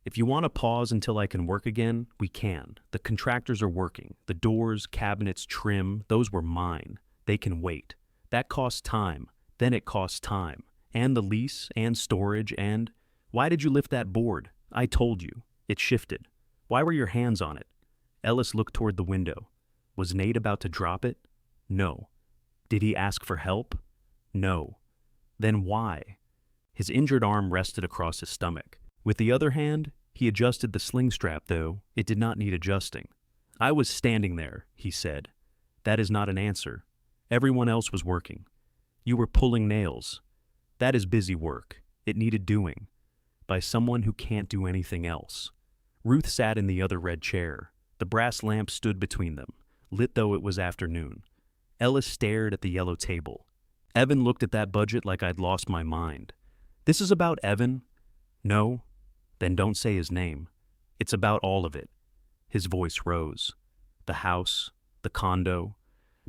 Speaker 1: If you want to pause until I can work again, we can. The contractors are working. The doors, cabinets, trim, those were mine. They can wait. That costs time. Then it costs time. And the lease, and storage, and... Why did you lift that board? I told you. It shifted. Why were your hands on it? Ellis looked toward the window. Was Nate about to drop it? No. Did he ask for help? No. Then why? His injured arm rested across his stomach. With the other hand, he adjusted the sling strap, though it did not need adjusting. I was standing there, he said. That is not an answer. Everyone else was working. You were pulling nails. That is busy work. It needed doing. By someone who can't do anything else. Ruth sat in the other red chair. The brass lamp stood between them, lit though it was afternoon. Ellis stared at the yellow table. Evan looked at that budget like I'd lost my mind. This is about Evan? No? Then don't say his name. It's about all of it. His voice rose. The house, the condo,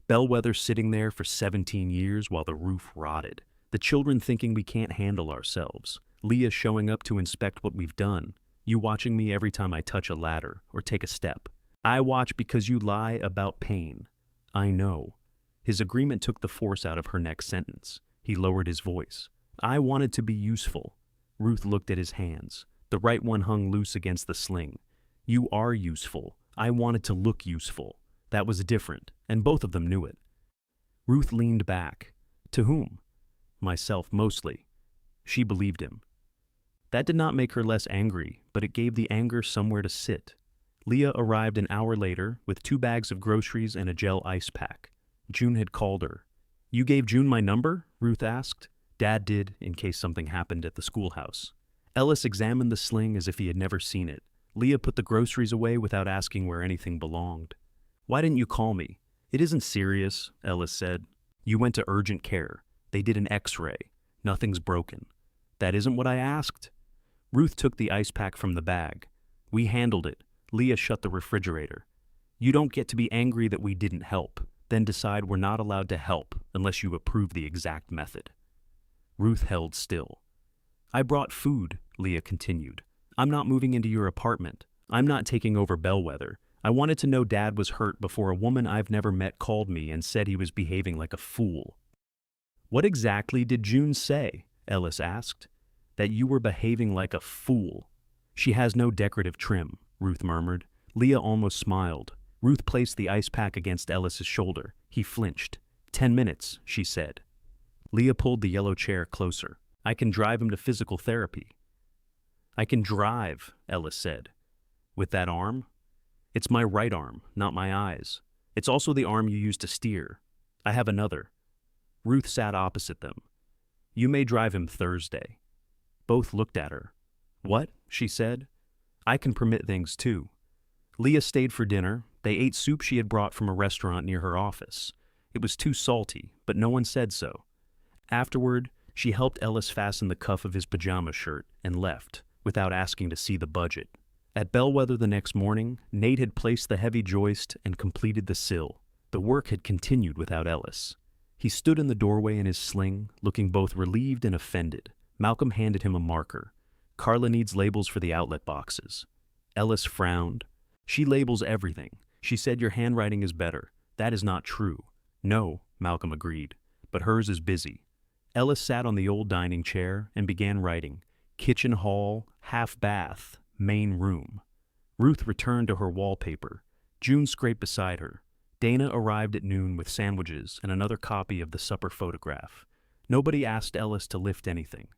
Speaker 1: Bellwether sitting there for 17 years while the roof rotted. The children thinking we can't handle ourselves. Leah showing up to inspect what we've done. You watching me every time I touch a ladder or take a step. I watch because you lie about pain. I know. His agreement took the force out of her next sentence. He lowered his voice. I wanted to be useful. Ruth looked at his hands. The right one hung loose against the sling. You are useful. I wanted to look useful. That was different, and both of them knew it. Ruth leaned back. To whom? Myself, mostly. She believed him. That did not make her less angry, but it gave the anger somewhere to sit. Leah arrived an hour later with 2 bags of groceries and a gel ice pack. June had called her. You gave June my number? Ruth asked. Dad did, in case something happened at the schoolhouse. Ellis examined the sling as if he had never seen it. Leah put the groceries away without asking where anything belonged. Why didn't you call me? It isn't serious, Ellis said. You went to urgent care. They did an x-ray. Nothing's broken. That isn't what I asked. Ruth took the ice pack from the bag. We handled it. Leah shut the refrigerator. You don't get to be angry that we didn't help, then decide we're not allowed to help unless you approve the exact method. Ruth held still. I brought food, Leah continued. I'm not moving into your apartment. I'm not taking over Bellwether. I wanted to know Dad was hurt before a woman I've never met called me and said he was behaving like a fool. What exactly did June say? Ellis asked. That you were behaving like a fool. She has no decorative trim, Ruth murmured. Leah almost smiled. Ruth placed the ice pack against Ellis's shoulder. He flinched. 10 minutes, she said. Leah pulled the yellow chair closer. I can drive him to physical therapy. I can drive, Ellis said. With that arm? It's my right arm, not my eyes. It's also the arm you use to steer. I have another. Ruth sat opposite them. You may drive him Thursday. Both looked at her. What? She said. I can permit things too. Leah stayed for dinner. They ate soup she had brought from a restaurant near her office. It was too salty, but no one said so. Afterward, she helped Ellis fasten the cuff of his pajama shirt and left, without asking to see the budget. At Bellwether the next morning, Nate had placed the heavy joist and completed the sill. The work had continued without Ellis. He stood in the doorway in his sling, looking both relieved and offended. Malcolm handed him a marker. Carla needs labels for the outlet boxes. Ellis frowned. She labels everything. She said your handwriting is better. That is not true. No, Malcolm agreed, but hers is busy. Ellis sat on the old dining chair and began writing. Kitchen hall, half bath, Main room. Ruth returned to her wallpaper. June scraped beside her. Dana arrived at noon with sandwiches and another copy of the supper photograph. Nobody asked Ellis to lift anything.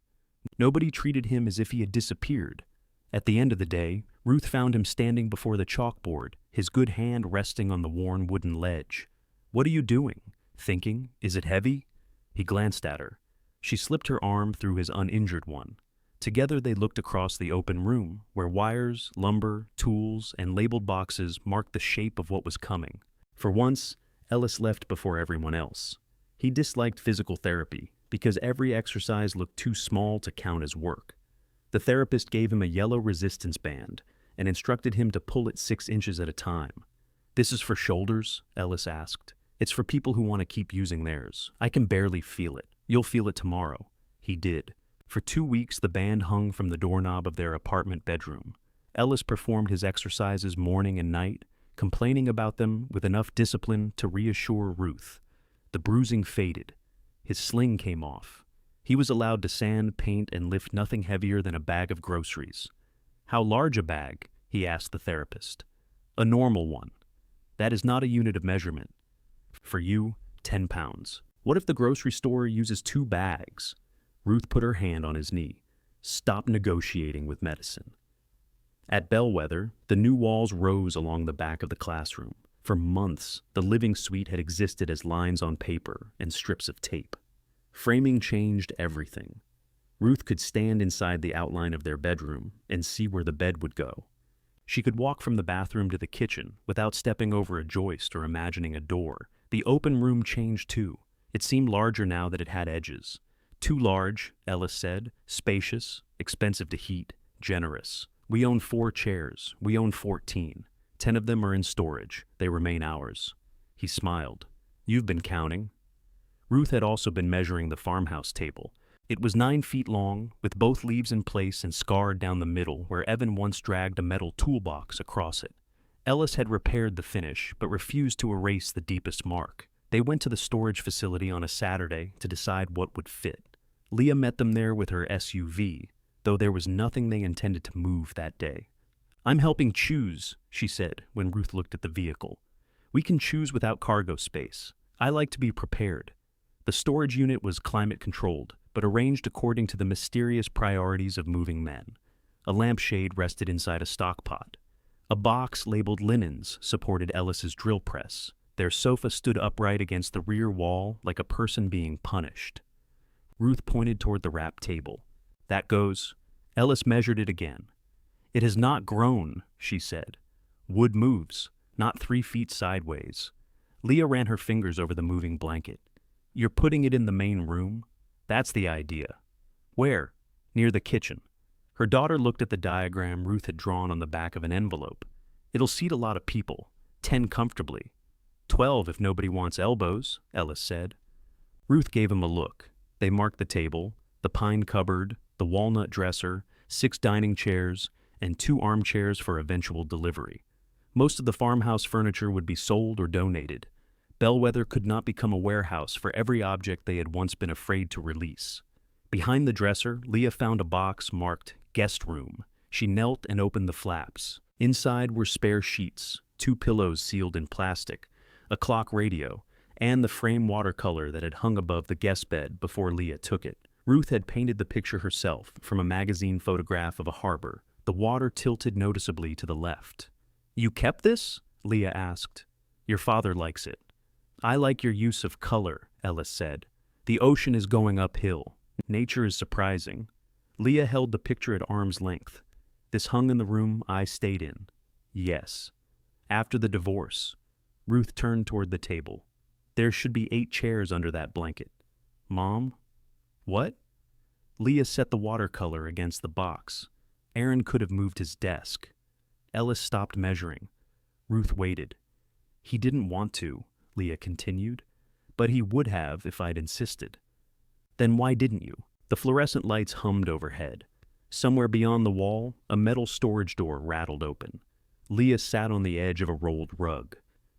Speaker 1: Nobody treated him as if he had disappeared. At the end of the day, Ruth found him standing before the chalkboard, his good hand resting on the worn wooden ledge. "What are you doing? Thinking? Is it heavy?" He glanced at her. She slipped her arm through his uninjured one. Together they looked across the open room, where wires, lumber, tools, and labeled boxes marked the shape of what was coming. For once, Ellis left before everyone else. He disliked physical therapy because every exercise looked too small to count as work. The therapist gave him a yellow resistance band and instructed him to pull it 6 inches at a time. "This is for shoulders?" Ellis asked. "It's for people who want to keep using theirs. I can barely feel it. You'll feel it tomorrow." He did. For 2 weeks, the band hung from the doorknob of their apartment bedroom. Ellis performed his exercises morning and night, complaining about them with enough discipline to reassure Ruth. The bruising faded. His sling came off. He was allowed to sand, paint, and lift nothing heavier than a bag of groceries. "How large a bag?" he asked the therapist. "A normal one. That is not a unit of measurement. For you, 10 pounds. What if the grocery store uses 2 bags? Ruth put her hand on his knee. "Stop negotiating with medicine." At Bellwether, the new walls rose along the back of the classroom. For months, the living suite had existed as lines on paper and strips of tape. Framing changed everything. Ruth could stand inside the outline of their bedroom and see where the bed would go. She could walk from the bathroom to the kitchen without stepping over a joist or imagining a door. The open room changed too. It seemed larger now that it had edges. "Too large," Ellis said. "Spacious, expensive to heat, generous. We own 4 chairs. We own 14. 10 of them are in storage. They remain ours." He smiled. "You've been counting." Ruth had also been measuring the farmhouse table. It was 9 feet long, with both leaves in place and scarred down the middle where Evan once dragged a metal toolbox across it. Ellis had repaired the finish, but refused to erase the deepest mark. They went to the storage facility on a Saturday to decide what would fit. Leah met them there with her SUV, though there was nothing they intended to move that day. "I'm helping choose," she said when Ruth looked at the vehicle. "We can choose without cargo space. I like to be prepared." The storage unit was climate-controlled, but arranged according to the mysterious priorities of moving men. A lampshade rested inside a stockpot. A box labeled linens supported Ellis's drill press. Their sofa stood upright against the rear wall like a person being punished. Ruth pointed toward the wrap table. "That goes." Ellis measured it again. "It has not grown," she said. "Wood moves, not 3 feet sideways." Leah ran her fingers over the moving blanket. "You're putting it in the main room?" "That's the idea." "Where?" "Near the kitchen." Her daughter looked at the diagram Ruth had drawn on the back of an envelope. "It'll seat a lot of people, 10 comfortably." 12 if nobody wants elbows," Ellis said. Ruth gave him a look. They marked the table, the pine cupboard, the walnut dresser, 6 dining chairs, and 2 armchairs for eventual delivery. Most of the farmhouse furniture would be sold or donated. Bellwether could not become a warehouse for every object they had once been afraid to release. Behind the dresser, Leah found a box marked "Guest Room." She knelt and opened the flaps. Inside were spare sheets, 2 pillows sealed in plastic, a clock radio, and the frame watercolor that had hung above the guest bed before Leah took it. Ruth had painted the picture herself from a magazine photograph of a harbor, the water tilted noticeably to the left. "You kept this?" Leah asked. "Your father likes it." "I like your use of color," Ellis said. "The ocean is going uphill. Nature is surprising." Leah held the picture at arm's length. "This hung in the room I stayed in." "Yes." "After the divorce." Ruth turned toward the table. "There should be 8 chairs under that blanket." "Mom?" "What?" Leah set the watercolor against the box. Aaron could have moved his desk. Ellis stopped measuring. Ruth waited. "He didn't want to," Leah continued, "but he would have if I'd insisted." "Then why didn't you?" The fluorescent lights hummed overhead. Somewhere beyond the wall, a metal storage door rattled open. Leah sat on the edge of a rolled rug.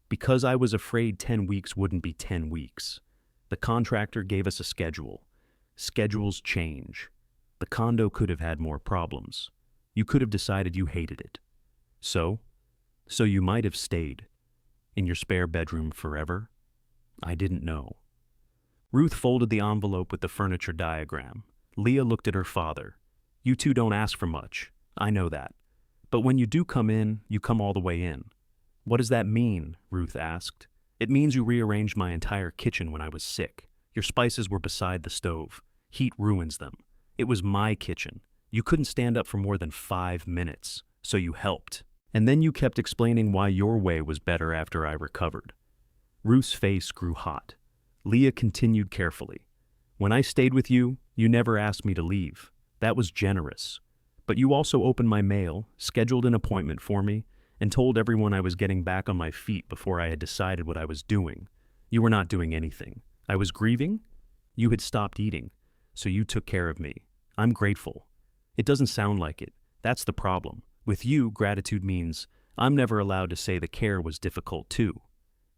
Speaker 1: "Because I was afraid 10 weeks wouldn't be 10 weeks. The contractor gave us a schedule. Schedules change. The condo could have had more problems." You could have decided you hated it. So? So you might have stayed. In your spare bedroom forever? I didn't know. Ruth folded the envelope with the furniture diagram. Leah looked at her father. You two don't ask for much. I know that. But when you do come in, you come all the way in. What does that mean? Ruth asked. It means you rearranged my entire kitchen when I was sick. Your spices were beside the stove. Heat ruins them. It was my kitchen. You couldn't stand up for more than 5 minutes, so you helped. And then you kept explaining why your way was better after I recovered. Ruth's face grew hot. Leah continued carefully. When I stayed with you, you never asked me to leave. That was generous. But you also opened my mail, scheduled an appointment for me, and told everyone I was getting back on my feet before I had decided what I was doing. You were not doing anything. I was grieving? You had stopped eating, so you took care of me. I'm grateful. It doesn't sound like it. That's the problem. With you, gratitude means I'm never allowed to say the care was difficult too.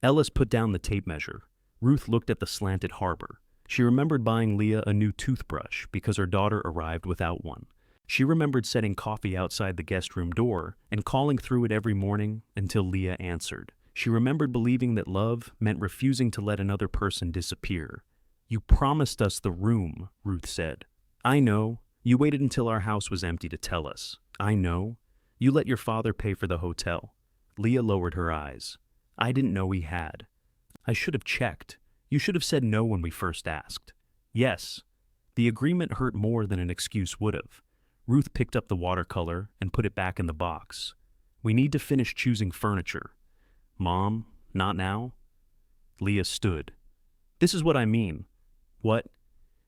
Speaker 1: Ellis put down the tape measure. Ruth looked at the slanted harbor. She remembered buying Leah a new toothbrush because her daughter arrived without one. She remembered setting coffee outside the guest room door and calling through it every morning until Leah answered. She remembered believing that love meant refusing to let another person disappear. You promised us the room, Ruth said. I know. You waited until our house was empty to tell us. I know. You let your father pay for the hotel. Leah lowered her eyes. I didn't know he had. I should have checked. You should have said no when we first asked. Yes. The agreement hurt more than an excuse would have. Ruth picked up the watercolor and put it back in the box. We need to finish choosing furniture. Mom, not now? Leah stood. This is what I mean. What?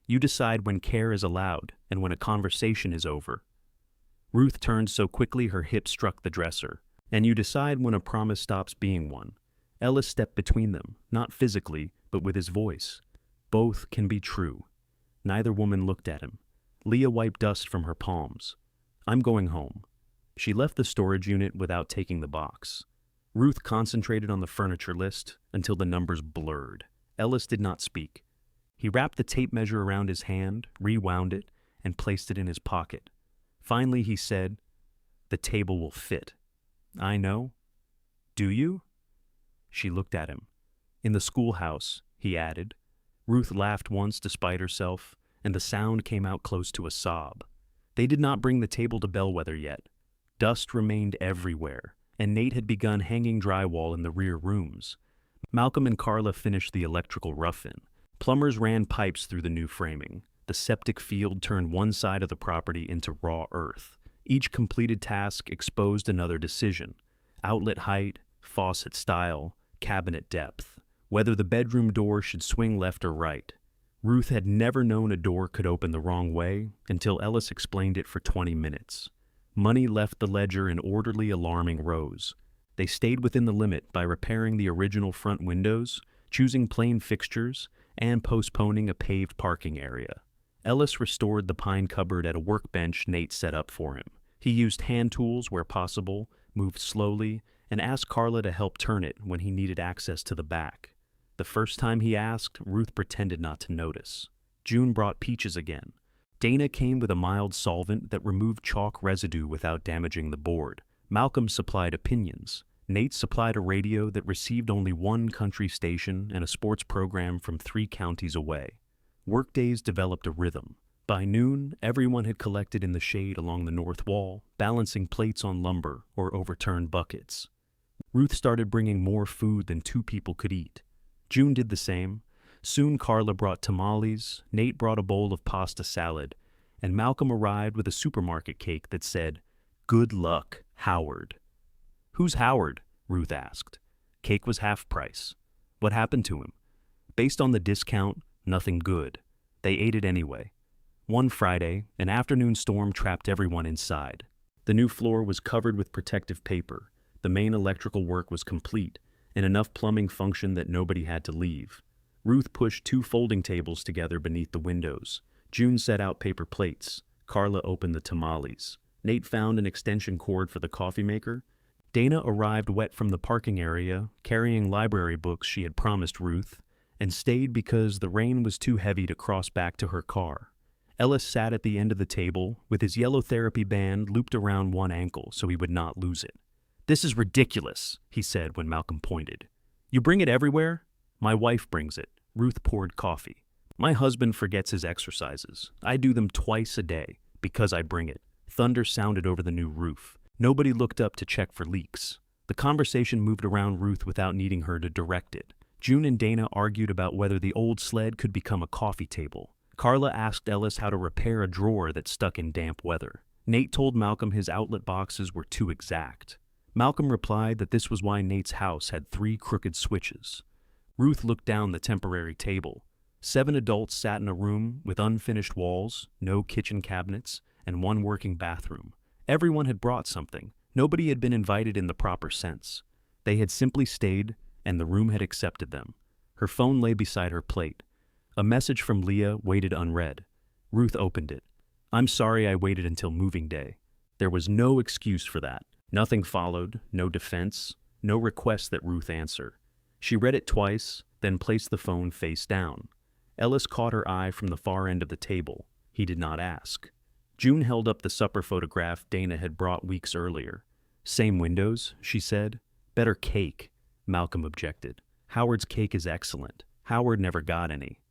Speaker 1: You decide when care is allowed and when a conversation is over. Ruth turned so quickly her hip struck the dresser. And you decide when a promise stops being one. Ellis stepped between them, not physically, but with his voice. Both can be true. Neither woman looked at him. Leah wiped dust from her palms. I'm going home. She left the storage unit without taking the box. Ruth concentrated on the furniture list until the numbers blurred. Ellis did not speak. He wrapped the tape measure around his hand, rewound it, and placed it in his pocket. Finally, he said, The table will fit. I know. Do you? She looked at him. In the schoolhouse, he added. Ruth laughed once despite herself, and the sound came out close to a sob. They did not bring the table to Bellwether yet. Dust remained everywhere, and Nate had begun hanging drywall in the rear rooms. Malcolm and Carla finished the electrical rough-in. Plumbers ran pipes through the new framing. The septic field turned one side of the property into raw earth. Each completed task exposed another decision. Outlet height, faucet style, cabinet depth. Whether the bedroom door should swing left or right. Ruth had never known a door could open the wrong way until Ellis explained it for 20 minutes. Money left the ledger in orderly, alarming rows. They stayed within the limit by repairing the original front windows, choosing plain fixtures, and postponing a paved parking area. Ellis restored the pine cupboard at a workbench Nate set up for him. He used hand tools where possible, moved slowly, and asked Carla to help turn it when he needed access to the back. The first time he asked, Ruth pretended not to notice. June brought peaches again. Dana came with a mild solvent that removed chalk residue without damaging the board. Malcolm supplied opinions. Nate supplied a radio that received only one country station and a sports program from 3 counties away. Workdays developed a rhythm. By noon, everyone had collected in the shade along the north wall, balancing plates on lumber or overturned buckets. Ruth started bringing more food than 2 people could eat. June did the same. Soon Carla brought tamales, Nate brought a bowl of pasta salad, and Malcolm arrived with a supermarket cake that said, "Good luck, Howard." "Who's Howard?" Ruth asked. Cake was half price. What happened to him? Based on the discount, nothing good. They ate it anyway. One Friday, an afternoon storm trapped everyone inside. The new floor was covered with protective paper. The main electrical work was complete, and enough plumbing functioned that nobody had to leave. Ruth pushed 2 folding tables together beneath the windows. June set out paper plates. Carla opened the tamales. Nate found an extension cord for the coffee maker. Dana arrived wet from the parking area, carrying library books she had promised Ruth, and stayed because the rain was too heavy to cross back to her car. Ellis sat at the end of the table with his yellow therapy band looped around one ankle so he would not lose it. "This is ridiculous," he said when Malcolm pointed. "You bring it everywhere?" "My wife brings it." Ruth poured coffee. "My husband forgets his exercises. I do them twice a day because I bring it." Thunder sounded over the new roof. Nobody looked up to check for leaks. The conversation moved around Ruth without needing her to direct it. June and Dana argued about whether the old sled could become a coffee table. Carla asked Ellis how to repair a drawer that stuck in damp weather. Nate told Malcolm his outlet boxes were too exact. Malcolm replied that this was why Nate's house had 3 crooked switches. Ruth looked down the temporary table. 7 adults sat in a room with unfinished walls, no kitchen cabinets, and 1 working bathroom. Everyone had brought something. Nobody had been invited in the proper sense. They had simply stayed, and the room had accepted them. Her phone lay beside her plate. A message from Leah waited unread. Ruth opened it. "I'm sorry I waited until moving day." There was no excuse for that. Nothing followed, no defense, no request that Ruth answer. She read it twice, then placed the phone face down. Ellis caught her eye from the far end of the table. He did not ask. June held up the supper photograph Dana had brought weeks earlier. "Same windows," she said. "Better cake," Malcolm objected. "Howard's cake is excellent. Howard never got any."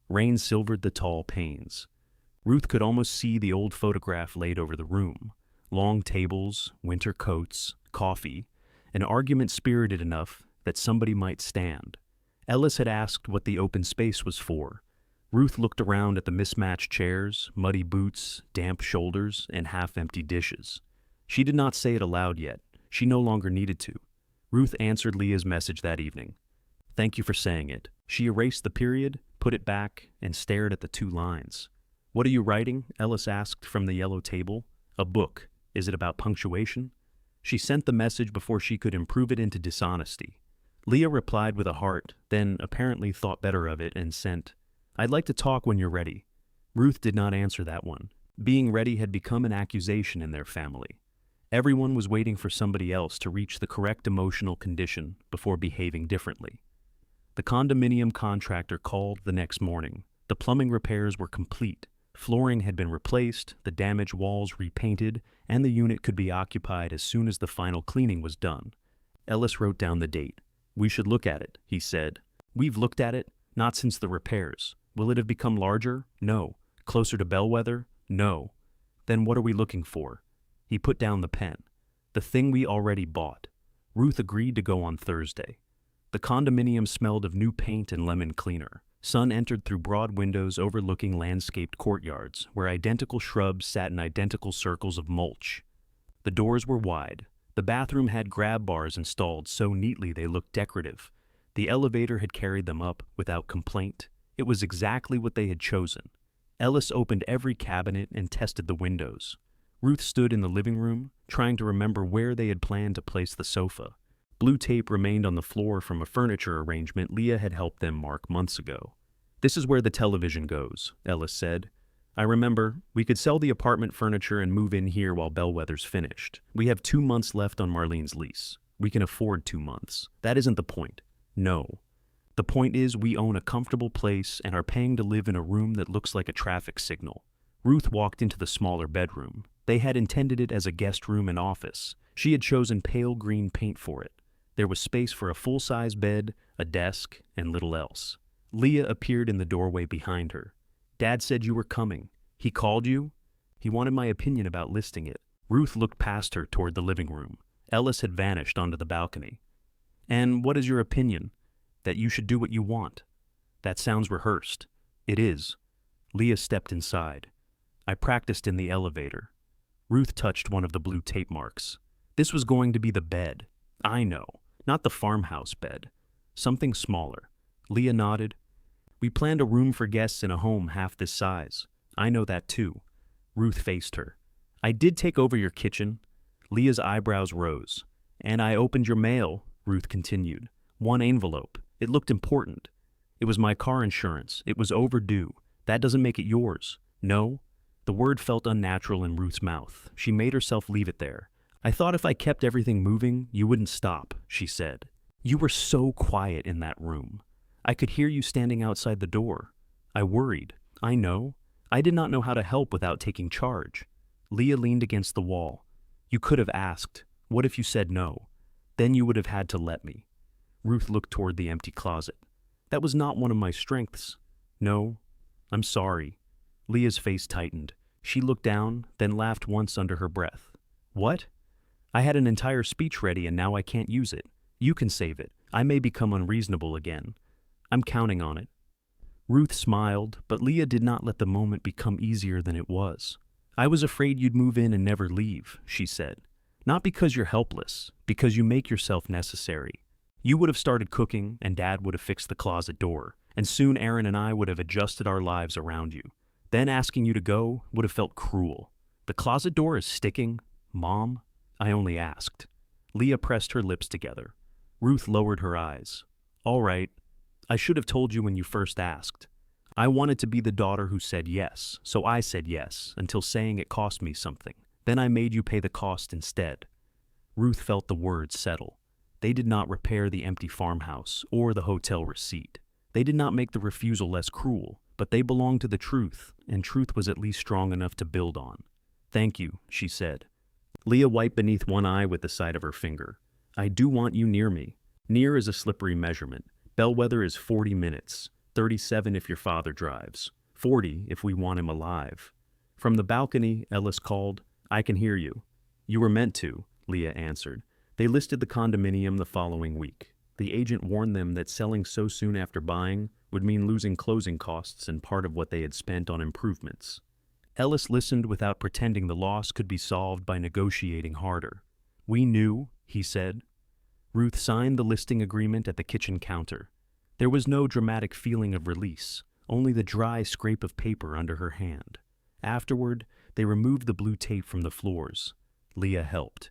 Speaker 1: Rain silvered the tall panes. Ruth could almost see the old photograph laid over the room. Long tables, winter coats, coffee, an argument spirited enough that somebody might stand. Ellis had asked what the open space was for. Ruth looked around at the mismatched chairs, muddy boots, damp shoulders, and half-empty dishes. She did not say it aloud yet. She no longer needed to. Ruth answered Leah's message that evening. "Thank you for saying it." She erased the period, put it back, and stared at the 2 lines. "What are you writing?" Ellis asked from the yellow table. "A book. Is it about punctuation?" She sent the message before she could improve it into dishonesty. Leah replied with a heart, then apparently thought better of it and sent, "I'd like to talk when you're ready." Ruth did not answer that one. Being ready had become an accusation in their family. Everyone was waiting for somebody else to reach the correct emotional condition before behaving differently. The condominium contractor called the next morning. The plumbing repairs were complete. Flooring had been replaced, the damaged walls repainted, and the unit could be occupied as soon as the final cleaning was done. Ellis wrote down the date. "We should look at it," he said. "We've looked at it, not since the repairs. Will it have become larger? No. Closer to Bellwether? No. Then what are we looking for?" He put down the pen. "The thing we already bought." Ruth agreed to go on Thursday. The condominium smelled of new paint and lemon cleaner. Sun entered through broad windows overlooking landscaped courtyards, where identical shrubs sat in identical circles of mulch. The doors were wide. The bathroom had grab bars installed so neatly they looked decorative. The elevator had carried them up without complaint. It was exactly what they had chosen. Ellis opened every cabinet and tested the windows. Ruth stood in the living room, trying to remember where they had planned to place the sofa. Blue tape remained on the floor from a furniture arrangement Leah had helped them mark months ago. "This is where the television goes," Ellis said. "I remember, we could sell the apartment furniture and move in here while Bellwether's finished. We have 2 months left on Marlene's lease. We can afford 2 months. That isn't the point. No. The point is we own a comfortable place and are paying to live in a room that looks like a traffic signal." Ruth walked into the smaller bedroom. They had intended it as a guest room and office. She had chosen pale green paint for it. There was space for a full-size bed, a desk, and little else. Leah appeared in the doorway behind her. "Dad said you were coming. He called you?" "He wanted my opinion about listing it." Ruth looked past her toward the living room. Ellis had vanished onto the balcony. "And what is your opinion?" "That you should do what you want." "That sounds rehearsed." "It is." Leah stepped inside. "I practiced in the elevator." Ruth touched one of the blue tape marks. "This was going to be the bed. I know. Not the farmhouse bed. Something smaller." Leah nodded. "We planned a room for guests in a home half this size. I know that too." Ruth faced her. "I did take over your kitchen." Leah's eyebrows rose. "And I opened your mail," Ruth continued. "One envelope. It looked important. It was my car insurance. It was overdue. That doesn't make it yours." "No?" The word felt unnatural in Ruth's mouth. She made herself leave it there. "I thought if I kept everything moving, you wouldn't stop," she said. "You were so quiet in that room. I could hear you standing outside the door. I worried. I know. I did not know how to help without taking charge. Leah leaned against the wall. You could have asked. What if you said no? Then you would have had to let me. Ruth looked toward the empty closet. That was not one of my strengths. No, I'm sorry. Leah's face tightened. She looked down, then laughed once under her breath. What? I had an entire speech ready and now I can't use it. You can save it. I may become unreasonable again. I'm counting on it. Ruth smiled, but Leah did not let the moment become easier than it was. I was afraid you'd move in and never leave, she said. Not because you're helpless, because you make yourself necessary. You would have started cooking, and Dad would have fixed the closet door, and soon Aaron and I would have adjusted our lives around you. Then asking you to go would have felt cruel. The closet door is sticking, Mom. I only asked. Leah pressed her lips together. Ruth lowered her eyes. All right. I should have told you when you first asked. I wanted to be the daughter who said yes, so I said yes, until saying it cost me something. Then I made you pay the cost instead. Ruth felt the words settle. They did not repair the empty farmhouse or the hotel receipt. They did not make the refusal less cruel, but they belonged to the truth, and truth was at least strong enough to build on. Thank you, she said. Leah wiped beneath one eye with the side of her finger. I do want you near me. Near is a slippery measurement. Bellwether is 40 minutes, 37 if your father drives, 40 if we want him alive. From the balcony, Ellis called, I can hear you. You were meant to, Leah answered. They listed the condominium the following week. The agent warned them that selling so soon after buying would mean losing closing costs and part of what they had spent on improvements. Ellis listened without pretending the loss could be solved by negotiating harder. We knew, he said. Ruth signed the listing agreement at the kitchen counter. There was no dramatic feeling of release, only the dry scrape of paper under her hand. Afterward, they removed the blue tape from the floors. Leah helped.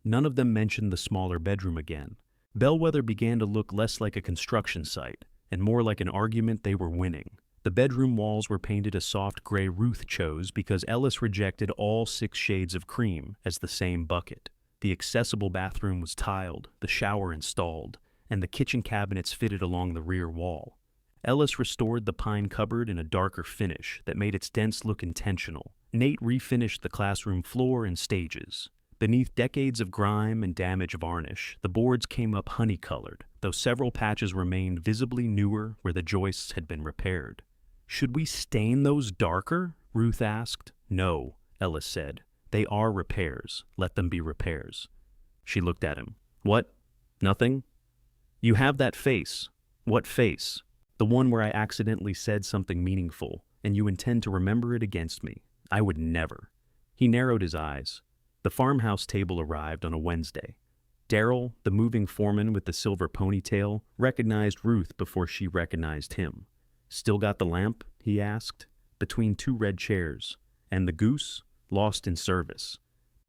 Speaker 1: None of them mentioned the smaller bedroom again. Bellwether began to look less like a construction site, and more like an argument they were winning. The bedroom walls were painted a soft gray Ruth chose because Ellis rejected all 6 shades of cream as the same bucket. The accessible bathroom was tiled, the shower installed, and the kitchen cabinets fitted along the rear wall. Ellis restored the pine cupboard in a darker finish that made its dents look intentional. Nate refinished the classroom floor in stages. Beneath decades of grime and damaged varnish, the boards came up honey-colored, though several patches remained visibly newer where the joists had been repaired. Should we stain those darker? Ruth asked. No, Ellis said. They are repairs. Let them be repairs. She looked at him. What? Nothing? You have that face. What face? The one where I accidentally said something meaningful, and you intend to remember it against me. I would never. He narrowed his eyes. The farmhouse table arrived on a Wednesday. Darryl, the moving foreman with the silver ponytail, recognized Ruth before she recognized him. Still got the lamp? He asked. Between 2 red chairs. And the goose? Lost in service.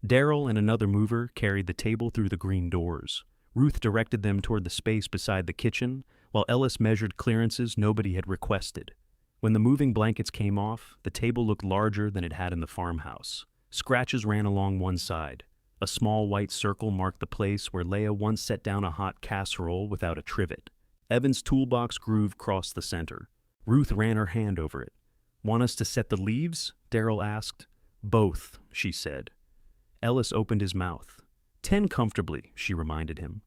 Speaker 1: Darryl and another mover carried the table through the green doors. Ruth directed them toward the space beside the kitchen, while Ellis measured clearances nobody had requested. When the moving blankets came off, the table looked larger than it had in the farmhouse. Scratches ran along one side. A small white circle marked the place where Leah once set down a hot casserole without a trivet. Evan's toolbox groove crossed the center. Ruth ran her hand over it. Want us to set the leaves? Darryl asked. Both, she said. Ellis opened his mouth. 10 comfortably, she reminded him.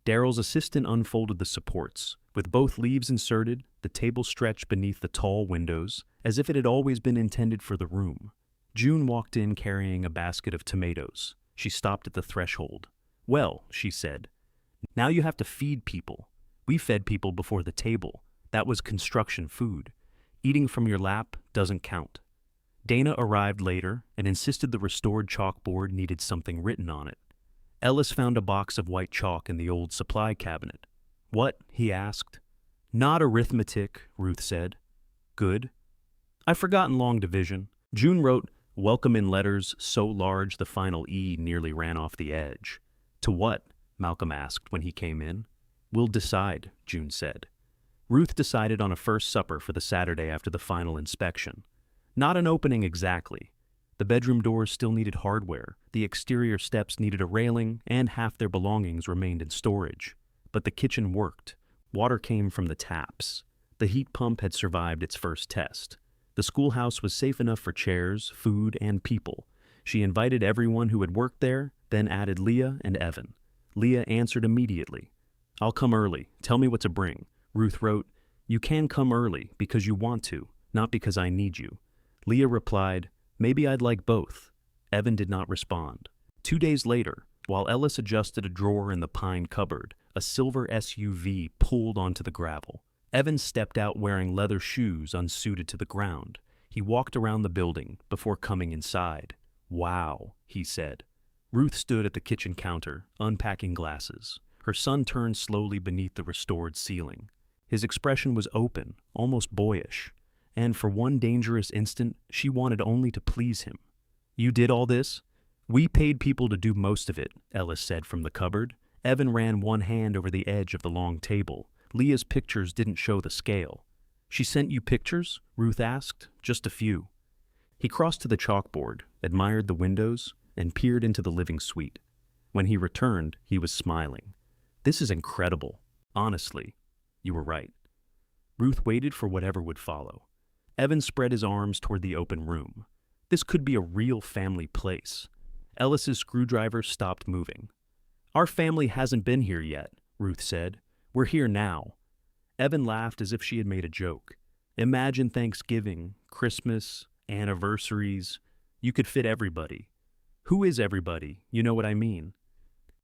Speaker 1: Darryl's assistant unfolded the supports. With both leaves inserted, the table stretched beneath the tall windows, as if it had always been intended for the room. June walked in carrying a basket of tomatoes. She stopped at the threshold. Well, she said, now you have to feed people. We fed people before the table. That was construction food. Eating from your lap doesn't count. Dana arrived later and insisted the restored chalkboard needed something written on it. Ellis found a box of white chalk in the old supply cabinet. What? He asked. Not arithmetic, Ruth said. Good. I've forgotten long division. June wrote, welcome in letters so large the final E nearly ran off the edge. To what? Malcolm asked when he came in. We'll decide, June said. Ruth decided on a first supper for the Saturday after the final inspection. Not an opening exactly. The bedroom doors still needed hardware, the exterior steps needed a railing, and half their belongings remained in storage. But the kitchen worked. Water came from the taps. The heat pump had survived its first test. The schoolhouse was safe enough for chairs, food, and people. She invited everyone who had worked there, then added Leah and Evan. Leah answered immediately. "I'll come early. Tell me what to bring." Ruth wrote, "You can come early because you want to, not because I need you." Leah replied, "Maybe I'd like both." Evan did not respond. 2 days later, while Ellis adjusted a drawer in the pine cupboard, a silver SUV pulled onto the gravel. Evan stepped out wearing leather shoes unsuited to the ground. He walked around the building before coming inside. "Wow," he said. Ruth stood at the kitchen counter, unpacking glasses. Her son turned slowly beneath the restored ceiling. His expression was open, almost boyish, and for one dangerous instant, she wanted only to please him. "You did all this?" "We paid people to do most of it," Ellis said from the cupboard. Evan ran one hand over the edge of the long table. Leah's pictures didn't show the scale. "She sent you pictures?" Ruth asked. "Just a few." He crossed to the chalkboard, admired the windows, and peered into the living suite. When he returned, he was smiling. "This is incredible. Honestly, you were right." Ruth waited for whatever would follow. Evan spread his arms toward the open room. This could be a real family place. Ellis's screwdriver stopped moving. "Our family hasn't been here yet," Ruth said. "We're here now." Evan laughed as if she had made a joke. "Imagine Thanksgiving, Christmas, anniversaries. You could fit everybody." "Who is everybody? You know what I mean."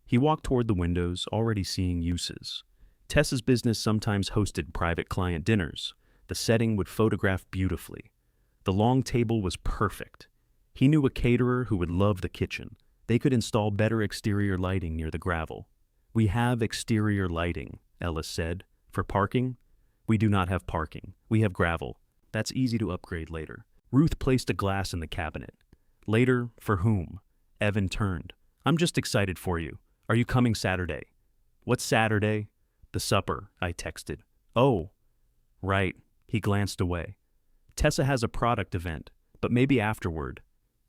Speaker 1: He walked toward the windows, already seeing uses. Tessa's business sometimes hosted private client dinners. The setting would photograph beautifully. The long table was perfect. He knew a caterer who would love the kitchen. They could install better exterior lighting near the gravel. "We have exterior lighting," Ellis said. "For parking?" "We do not have parking. We have gravel. That's easy to upgrade later." Ruth placed a glass in the cabinet. "Later, for whom?" Evan turned. "I'm just excited for you. Are you coming Saturday?" "What's Saturday?" "The supper," I texted. "Oh, right." He glanced away. "Tessa has a product event, but maybe afterward."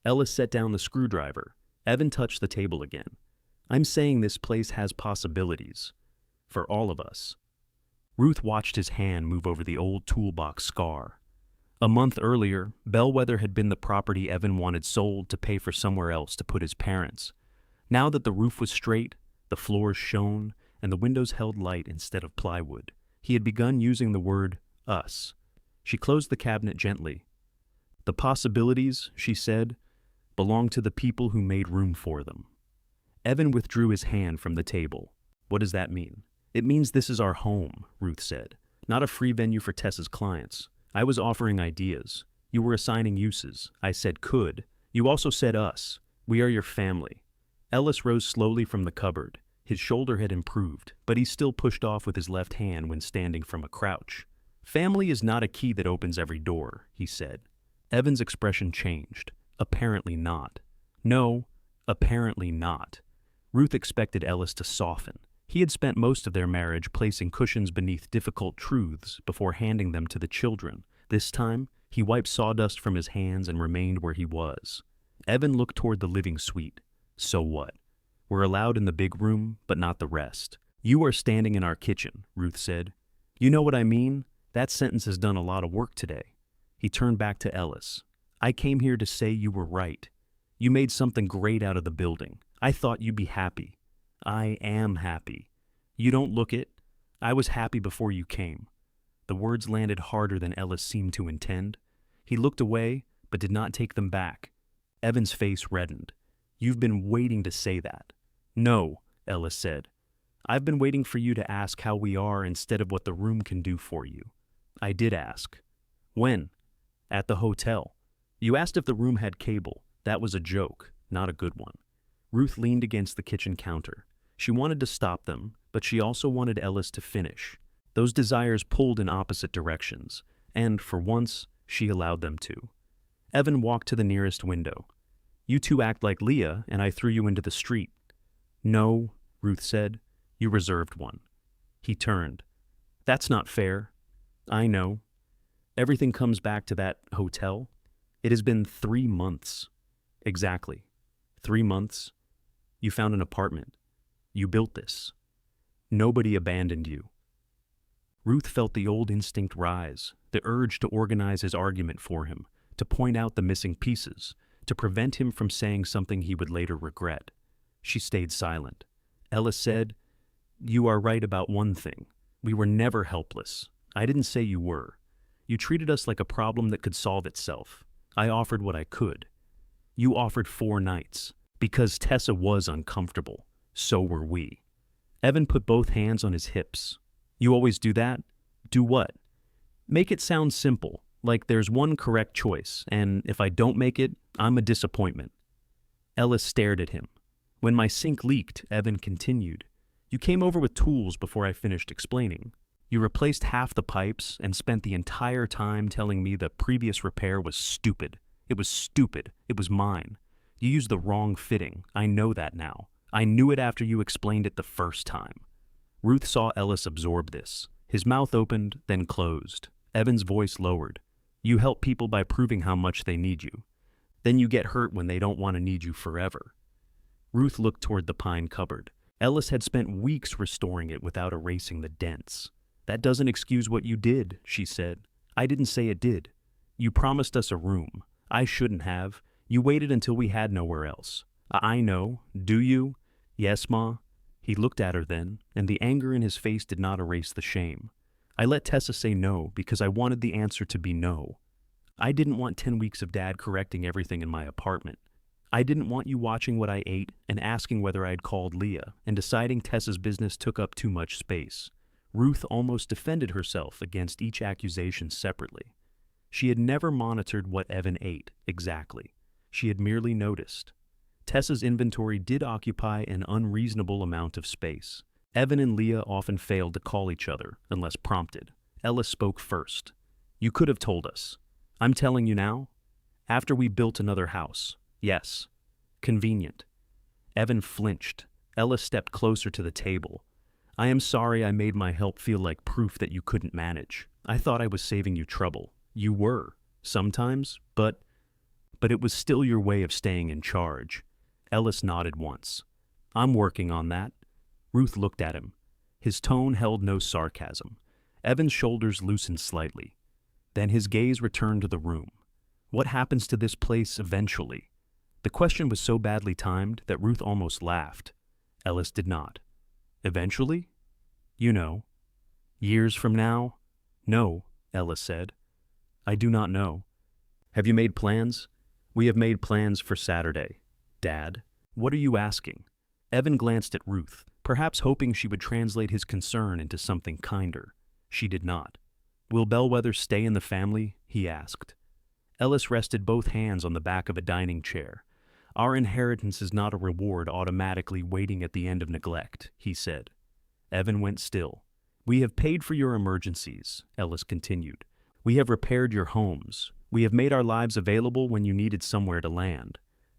Speaker 1: Ellis set down the screwdriver. Evan touched the table again. "I'm saying this place has possibilities. For all of us." Ruth watched his hand move over the old toolbox scar. A month earlier, Bellwether had been the property Evan wanted sold to pay for somewhere else to put his parents. Now that the roof was straight, the floors shone, and the windows held light instead of plywood, he had begun using the word us. She closed the cabinet gently. "The possibilities," she said, "belong to the people who made room for them." Evan withdrew his hand from the table. "What does that mean?" "It means this is our home," Ruth said. "Not a free venue for Tessa's clients. I was offering ideas. You were assigning uses. I said could. You also said us. We are your family." Ellis rose slowly from the cupboard. His shoulder had improved, but he still pushed off with his left hand when standing from a crouch. "Family is not a key that opens every door," he said. Evan's expression changed. "Apparently not." "No, apparently not." Ruth expected Ellis to soften. He had spent most of their marriage placing cushions beneath difficult truths before handing them to the children. This time, he wiped sawdust from his hands and remained where he was. Evan looked toward the living suite. "So what? We're allowed in the big room, but not the rest." "You are standing in our kitchen," Ruth said. "You know what I mean? That sentence has done a lot of work today." He turned back to Ellis. "I came here to say you were right. You made something great out of the building. I thought you'd be happy." "I am happy. You don't look it. I was happy before you came." The words landed harder than Ellis seemed to intend. He looked away, but did not take them back. Evan's face reddened. "You've been waiting to say that." "No," Ellis said. "I've been waiting for you to ask how we are instead of what the room can do for you." "I did ask." "When?" "At the hotel. You asked if the room had cable. That was a joke, not a good one." Ruth leaned against the kitchen counter. She wanted to stop them, but she also wanted Ellis to finish. Those desires pulled in opposite directions, and, for once, she allowed them to. Evan walked to the nearest window. "You two act like Leah, and I threw you into the street." "No," Ruth said. "You reserved one." He turned. "That's not fair." "I know. Everything comes back to that hotel. It has been 3 months." "Exactly. 3 months. You found an apartment. You built this. Nobody abandoned you." Ruth felt the old instinct rise, the urge to organize his argument for him, to point out the missing pieces, to prevent him from saying something he would later regret. She stayed silent. Ellis said, "You are right about one thing. We were never helpless. I didn't say you were. You treated us like a problem that could solve itself. I offered what I could. You offered 4 nights. Because Tessa was uncomfortable. So were we." Evan put both hands on his hips. "You always do that? Do what? Make it sound simple, like there's one correct choice, and if I don't make it, I'm a disappointment." Ellis stared at him. "When my sink leaked," Evan continued, "you came over with tools before I finished explaining. You replaced half the pipes and spent the entire time telling me the previous repair was stupid. It was stupid. It was mine. You used the wrong fitting. I know that now. I knew it after you explained it the first time." Ruth saw Ellis absorb this. His mouth opened, then closed. Evan's voice lowered. "You help people by proving how much they need you. Then you get hurt when they don't want to need you forever." Ruth looked toward the pine cupboard. Ellis had spent weeks restoring it without erasing the dents. "That doesn't excuse what you did," she said. "I didn't say it did. You promised us a room. I shouldn't have. You waited until we had nowhere else. I know. Do you?" "Yes, Ma." He looked at her then, and the anger in his face did not erase the shame. "I let Tessa say no because I wanted the answer to be no. I didn't want 10 weeks of Dad correcting everything in my apartment. I didn't want you watching what I ate and asking whether I had called Leah and deciding Tessa's business took up too much space." Ruth almost defended herself against each accusation separately. She had never monitored what Evan ate exactly. She had merely noticed. Tessa's inventory did occupy an unreasonable amount of space. Evan and Leah often failed to call each other unless prompted. Ellis spoke first. "You could have told us. I'm telling you now. After we built another house. Yes. Convenient." Evan flinched. Ellis stepped closer to the table. "I am sorry I made my help feel like proof that you couldn't manage. I thought I was saving you trouble. You were, sometimes, but it was still your way of staying in charge." Ellis nodded once. "I'm working on that." Ruth looked at him. His tone held no sarcasm. Evan's shoulders loosened slightly. Then his gaze returned to the room. "What happens to this place eventually?" The question was so badly timed that Ruth almost laughed. Ellis did not. "Eventually? You know. Years from now?" "No," Ellis said. "I do not know." "Have you made plans?" "We have made plans for Saturday." "Dad, what are you asking?" Evan glanced at Ruth, perhaps hoping she would translate his concern into something kinder. She did not. "Will Bellwether stay in the family?" he asked. Ellis rested both hands on the back of a dining chair. "Our inheritance is not a reward automatically waiting at the end of neglect," he said. Evan went still. "We have paid for your emergencies," Ellis continued. "We have repaired your homes. We have made our lives available when you needed somewhere to land.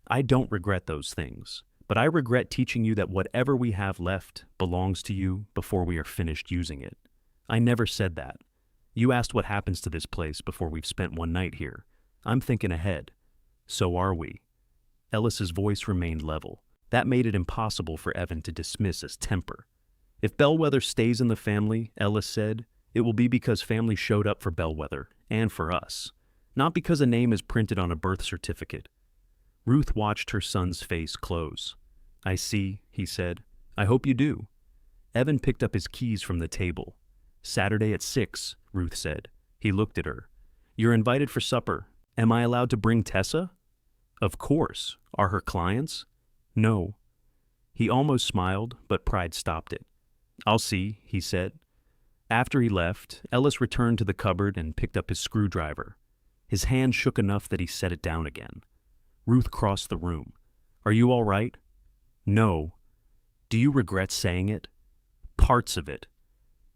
Speaker 1: I don't regret those things, but I regret teaching you that whatever we have left belongs to you before we are finished using it. I never said that. You asked what happens to this place before we've spent one night here. I'm thinking ahead. So are we." Ellis's voice remained level. That made it impossible for Evan to dismiss as temper. "If Bellwether stays in the family," Ellis said, "it will be because family showed up for Bellwether and for us, not because a name is printed on a birth certificate." Ruth watched her son's face close. "I see," he said. "I hope you do." Evan picked up his keys from the table. "Saturday at 6, Ruth said. He looked at her. "You're invited for supper. Am I allowed to bring Tessa?" "Of course. Are her clients?" "No." He almost smiled, but pride stopped it. "I'll see," he said. After he left, Ellis returned to the cupboard and picked up his screwdriver. His hand shook enough that he set it down again. Ruth crossed the room. "Are you all right?" "No." "Do you regret saying it?" "Parts of it."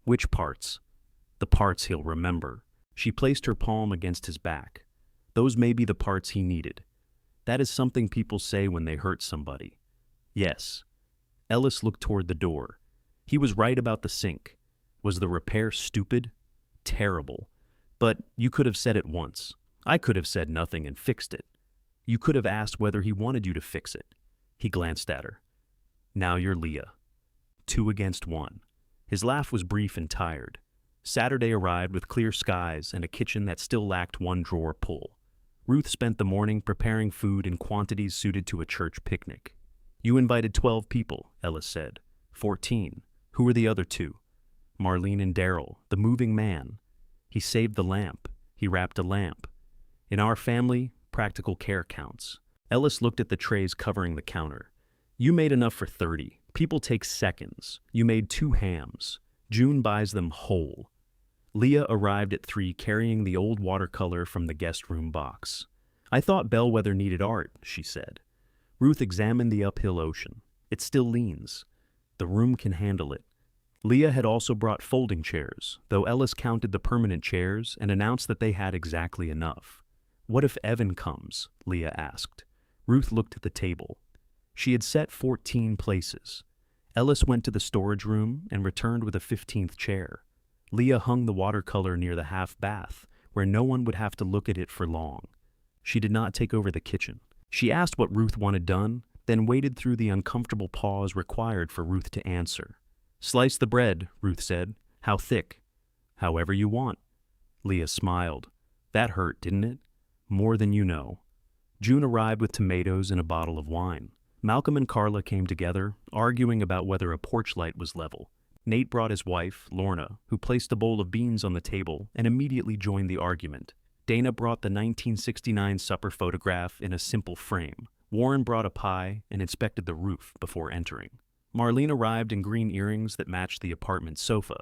Speaker 1: "Which parts?" "The parts he'll remember." She placed her palm against his back. "Those may be the parts he needed. That is something people say when they hurt somebody." "Yes." Ellis looked toward the door. He was right about the sink. Was the repair stupid? Terrible. But you could have said it once. I could have said nothing and fixed it. You could have asked whether he wanted you to fix it. He glanced at her. "Now you're Leah. 2 against 1. His laugh was brief and tired. Saturday arrived with clear skies and a kitchen that still lacked one drawer pull. Ruth spent the morning preparing food in quantities suited to a church picnic. "You invited 12 people," Ellis said. 14. Who were the other two? Marlene and Daryl, the moving man. He saved the lamp. He wrapped a lamp. In our family, practical care counts. Ellis looked at the trays covering the counter. "You made enough for 30. People take seconds. You made 2 hams. June buys them whole." Leah arrived at 3 carrying the old watercolor from the guest room box. "I thought Bellwether needed art," she said. Ruth examined the uphill ocean. "It still leans. The room can handle it." Leah had also brought folding chairs, though Ellis counted the permanent chairs and announced that they had exactly enough. "What if Evan comes?" Leah asked. Ruth looked at the table. She had set 14 places. Ellis went to the storage room and returned with a 15th chair. Leah hung the watercolor near the half bath, where no one would have to look at it for long. She did not take over the kitchen. She asked what Ruth wanted done, then waited through the uncomfortable pause required for Ruth to answer. "Slice the bread," Ruth said. "How thick?" "However you want." Leah smiled. "That hurt, didn't it?" "More than you know." June arrived with tomatoes and a bottle of wine. Malcolm and Carla came together, arguing about whether a porch light was level. Nate brought his wife, Lorna, who placed a bowl of beans on the table and immediately joined the argument. Dana brought the 1969 supper photograph in a simple frame. Warren brought a pie and inspected the roof before entering. Marlene arrived in green earrings that matched the apartment sofa.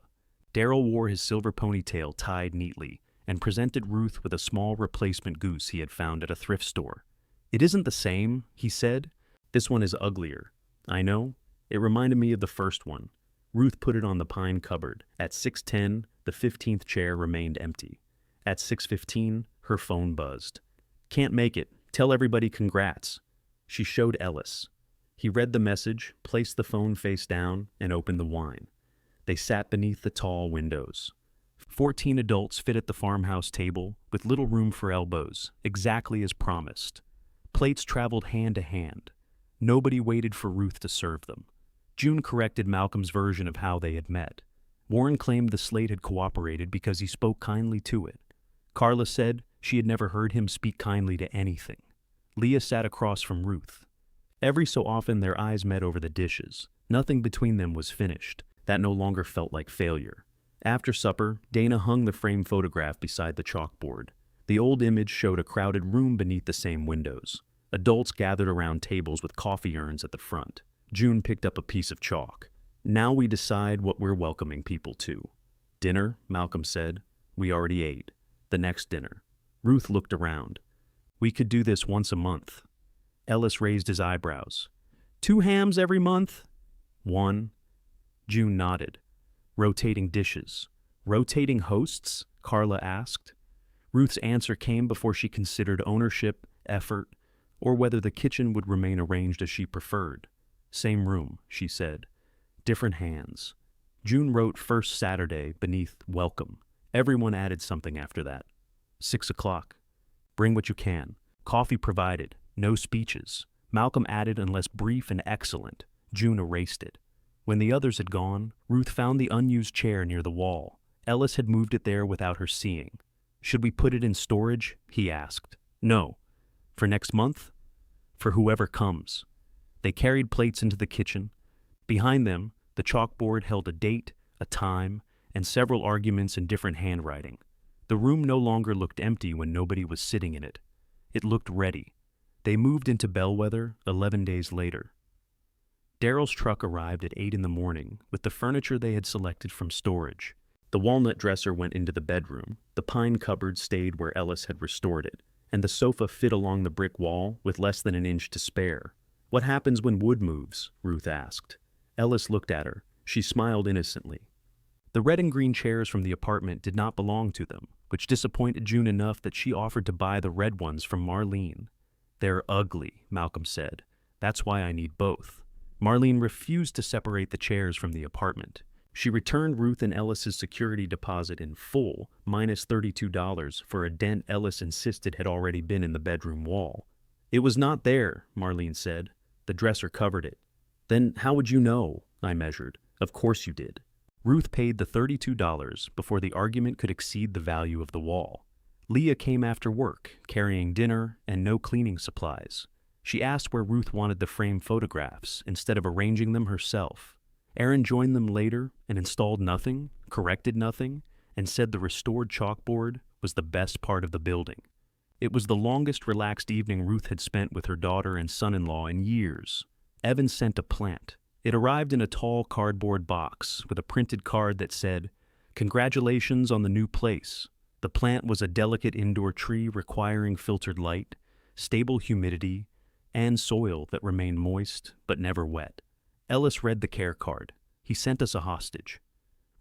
Speaker 1: Daryl wore his silver ponytail tied neatly and presented Ruth with a small replacement goose he had found at a thrift store. "It isn't the same," he said. "This one is uglier." "I know. It reminded me of the first one." Ruth put it on the pine cupboard. At 6:10, the 15th chair remained empty. At 6:15, her phone buzzed. "Can't make it. Tell everybody congrats." She showed Ellis. He read the message, placed the phone face down, and opened the wine. They sat beneath the tall windows. 14 adults fit at the farmhouse table, with little room for elbows, exactly as promised. Plates traveled hand to hand. Nobody waited for Ruth to serve them. June corrected Malcolm's version of how they had met. Warren claimed the slate had cooperated because he spoke kindly to it. Carla said she had never heard him speak kindly to anything. Leah sat across from Ruth. Every so often their eyes met over the dishes. Nothing between them was finished. That no longer felt like failure. After supper, Dana hung the framed photograph beside the chalkboard. The old image showed a crowded room beneath the same windows. Adults gathered around tables with coffee urns at the front. June picked up a piece of chalk. "Now we decide what we're welcoming people to." "Dinner," Malcolm said. "We already ate." "The next dinner." Ruth looked around. "We could do this once a month." Ellis raised his eyebrows. 2 hams every month?" "1." June nodded. "Rotating dishes." "Rotating hosts?" Carla asked. Ruth's answer came before she considered ownership, effort, or whether the kitchen would remain arranged as she preferred. "Same room," she said. "Different hands." June wrote first Saturday beneath welcome. Everyone added something after that. 6 o'clock. "Bring what you can. Coffee provided. No speeches." Malcolm added unless brief and excellent. June erased it. When the others had gone, Ruth found the unused chair near the wall. Ellis had moved it there without her seeing. "Should we put it in storage?" he asked. "No." "For next month?" "For whoever comes." They carried plates into the kitchen. Behind them, the chalkboard held a date, a time, and several arguments in different handwriting. The room no longer looked empty when nobody was sitting in it. It looked ready. They moved into Bellwether 11 days later. Daryl's truck arrived at 8 in the morning with the furniture they had selected from storage. The walnut dresser went into the bedroom, the pine cupboard stayed where Ellis had restored it, and the sofa fit along the brick wall with less than an inch to spare. "What happens when wood moves?" Ruth asked. Ellis looked at her. She smiled innocently. The red and green chairs from the apartment did not belong to them, which disappointed June enough that she offered to buy the red ones from Marlene. "They're ugly," Malcolm said. "That's why I need both." Marlene refused to separate the chairs from the apartment. She returned Ruth and Ellis's security deposit in full, minus $32 for a dent Ellis insisted had already been in the bedroom wall. "It was not there," Marlene said. "The dresser covered it." "Then how would you know?" I measured. "Of course you did." Ruth paid the $32 before the argument could exceed the value of the wall. Leah came after work, carrying dinner and no cleaning supplies. She asked where Ruth wanted the framed photographs instead of arranging them herself. Aaron joined them later and installed nothing, corrected nothing, and said the restored chalkboard was the best part of the building. It was the longest relaxed evening Ruth had spent with her daughter and son-in-law in years. Evan sent a plant. It arrived in a tall cardboard box with a printed card that said, "Congratulations on the new place." The plant was a delicate indoor tree requiring filtered light, stable humidity, and soil that remained moist but never wet. Ellis read the care card. "He sent us a hostage."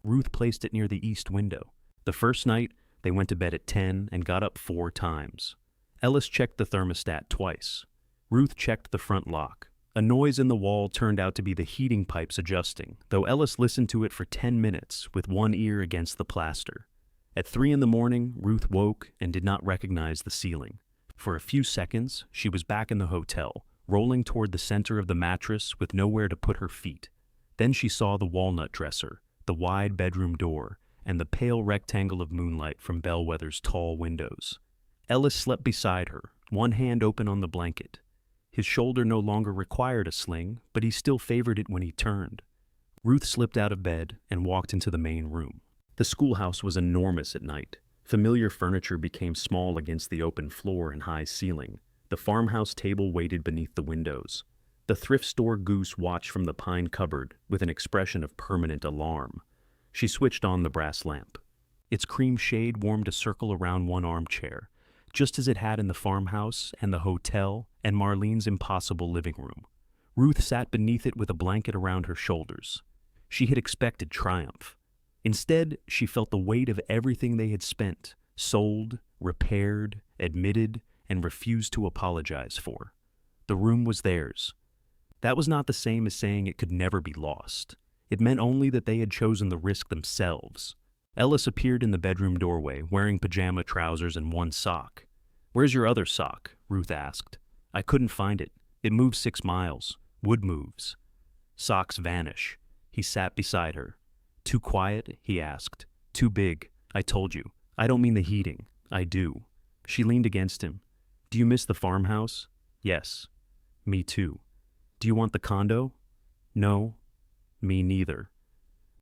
Speaker 1: Ruth placed it near the east window. The first night, they went to bed at 10 and got up 4 times. Ellis checked the thermostat twice. Ruth checked the front lock. A noise in the wall turned out to be the heating pipes adjusting, though Ellis listened to it for 10 minutes with one ear against the plaster. At 3 in the morning, Ruth woke and did not recognize the ceiling. For a few seconds, she was back in the hotel, rolling toward the center of the mattress with nowhere to put her feet. Then she saw the walnut dresser, the wide bedroom door, and the pale rectangle of moonlight from Bellwether's tall windows. Ellis slept beside her, one hand open on the blanket. His shoulder no longer required a sling, but he still favored it when he turned. Ruth slipped out of bed and walked into the main room. The schoolhouse was enormous at night. Familiar furniture became small against the open floor and high ceiling. The farmhouse table waited beneath the windows. The thrift store goose watched from the pine cupboard with an expression of permanent alarm. She switched on the brass lamp. Its cream shade warmed a circle around one armchair, just as it had in the farmhouse and the hotel and Marlene's impossible living room. Ruth sat beneath it with a blanket around her shoulders. She had expected triumph. Instead, she felt the weight of everything they had spent, sold, repaired, admitted, and refused to apologize for. The room was theirs. That was not the same as saying it could never be lost. It meant only that they had chosen the risk themselves. Ellis appeared in the bedroom doorway, wearing pajama trousers and one sock. "Where's your other sock?" Ruth asked. "I couldn't find it. It moved 6 miles. Wood moves." "Socks vanish." He sat beside her. "Too quiet?" he asked. "Too big. I told you. I don't mean the heating. I do." She leaned against him. "Do you miss the farmhouse?" "Yes." "Me too." "Do you want the condo?" "No." "Me neither."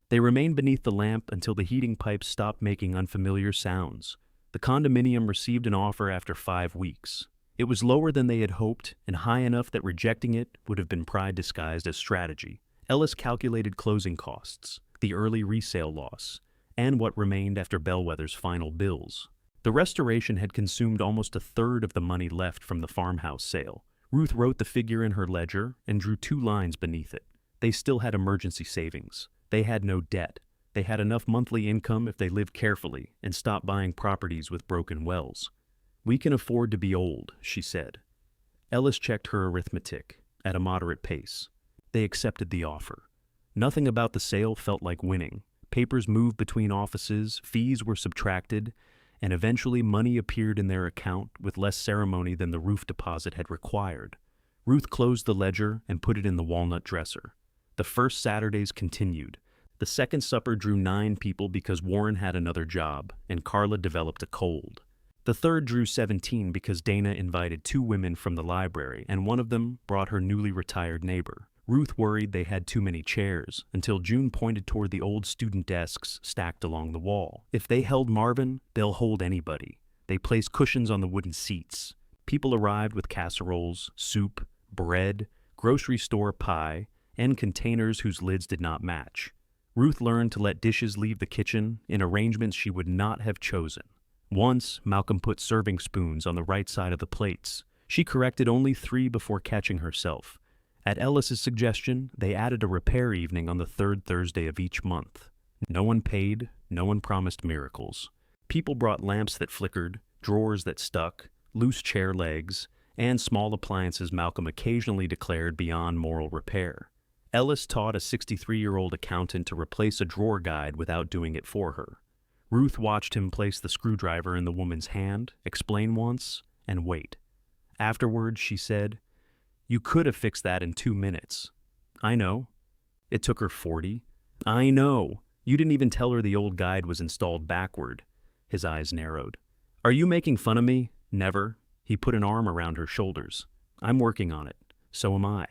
Speaker 1: They remained beneath the lamp until the heating pipes stopped making unfamiliar sounds. The condominium received an offer after 5 weeks. It was lower than they had hoped and high enough that rejecting it would have been pride disguised as strategy. Ellis calculated closing costs, the early resale loss, and what remained after Bellwether's final bills. The restoration had consumed almost a third of the money left from the farmhouse sale. Ruth wrote the figure in her ledger and drew 2 lines beneath it. They still had emergency savings. They had no debt. They had enough monthly income if they lived carefully and stopped buying properties with broken wells. "We can afford to be old," she said. Ellis checked her arithmetic at a moderate pace. They accepted the offer. Nothing about the sale felt like winning. Papers moved between offices, fees were subtracted, and eventually money appeared in their account with less ceremony than the roof deposit had required. Ruth closed the ledger and put it in the walnut dresser. The first Saturdays continued. The second supper drew 9 people because Warren had another job and Carla developed a cold. The third drew 17 because Dana invited 2 women from the library and one of them brought her newly retired neighbor. Ruth worried they had too many chairs until June pointed toward the old student desks stacked along the wall. "If they held Marvin, they'll hold anybody." They placed cushions on the wooden seats. People arrived with casseroles, soup, bread, grocery store pie, and containers whose lids did not match. Ruth learned to let dishes leave the kitchen in arrangements she would not have chosen. Once, Malcolm put serving spoons on the right side of the plates. She corrected only 3 before catching herself. At Ellis's suggestion, they added a repair evening on the 3rd Thursday of each month. No one paid, no one promised miracles. People brought lamps that flickered, drawers that stuck, loose chair legs, and small appliances Malcolm occasionally declared beyond moral repair. Ellis taught a 63-year-old accountant to replace a drawer guide without doing it for her. Ruth watched him place the screwdriver in the woman's hand, explain once, and wait. Afterwards, she said, "You could have fixed that in 2 minutes." "I know." "It took her 40. "I know." You didn't even tell her the old guide was installed backward. His eyes narrowed. Are you making fun of me? Never. He put an arm around her shoulders. I'm working on it. So am I.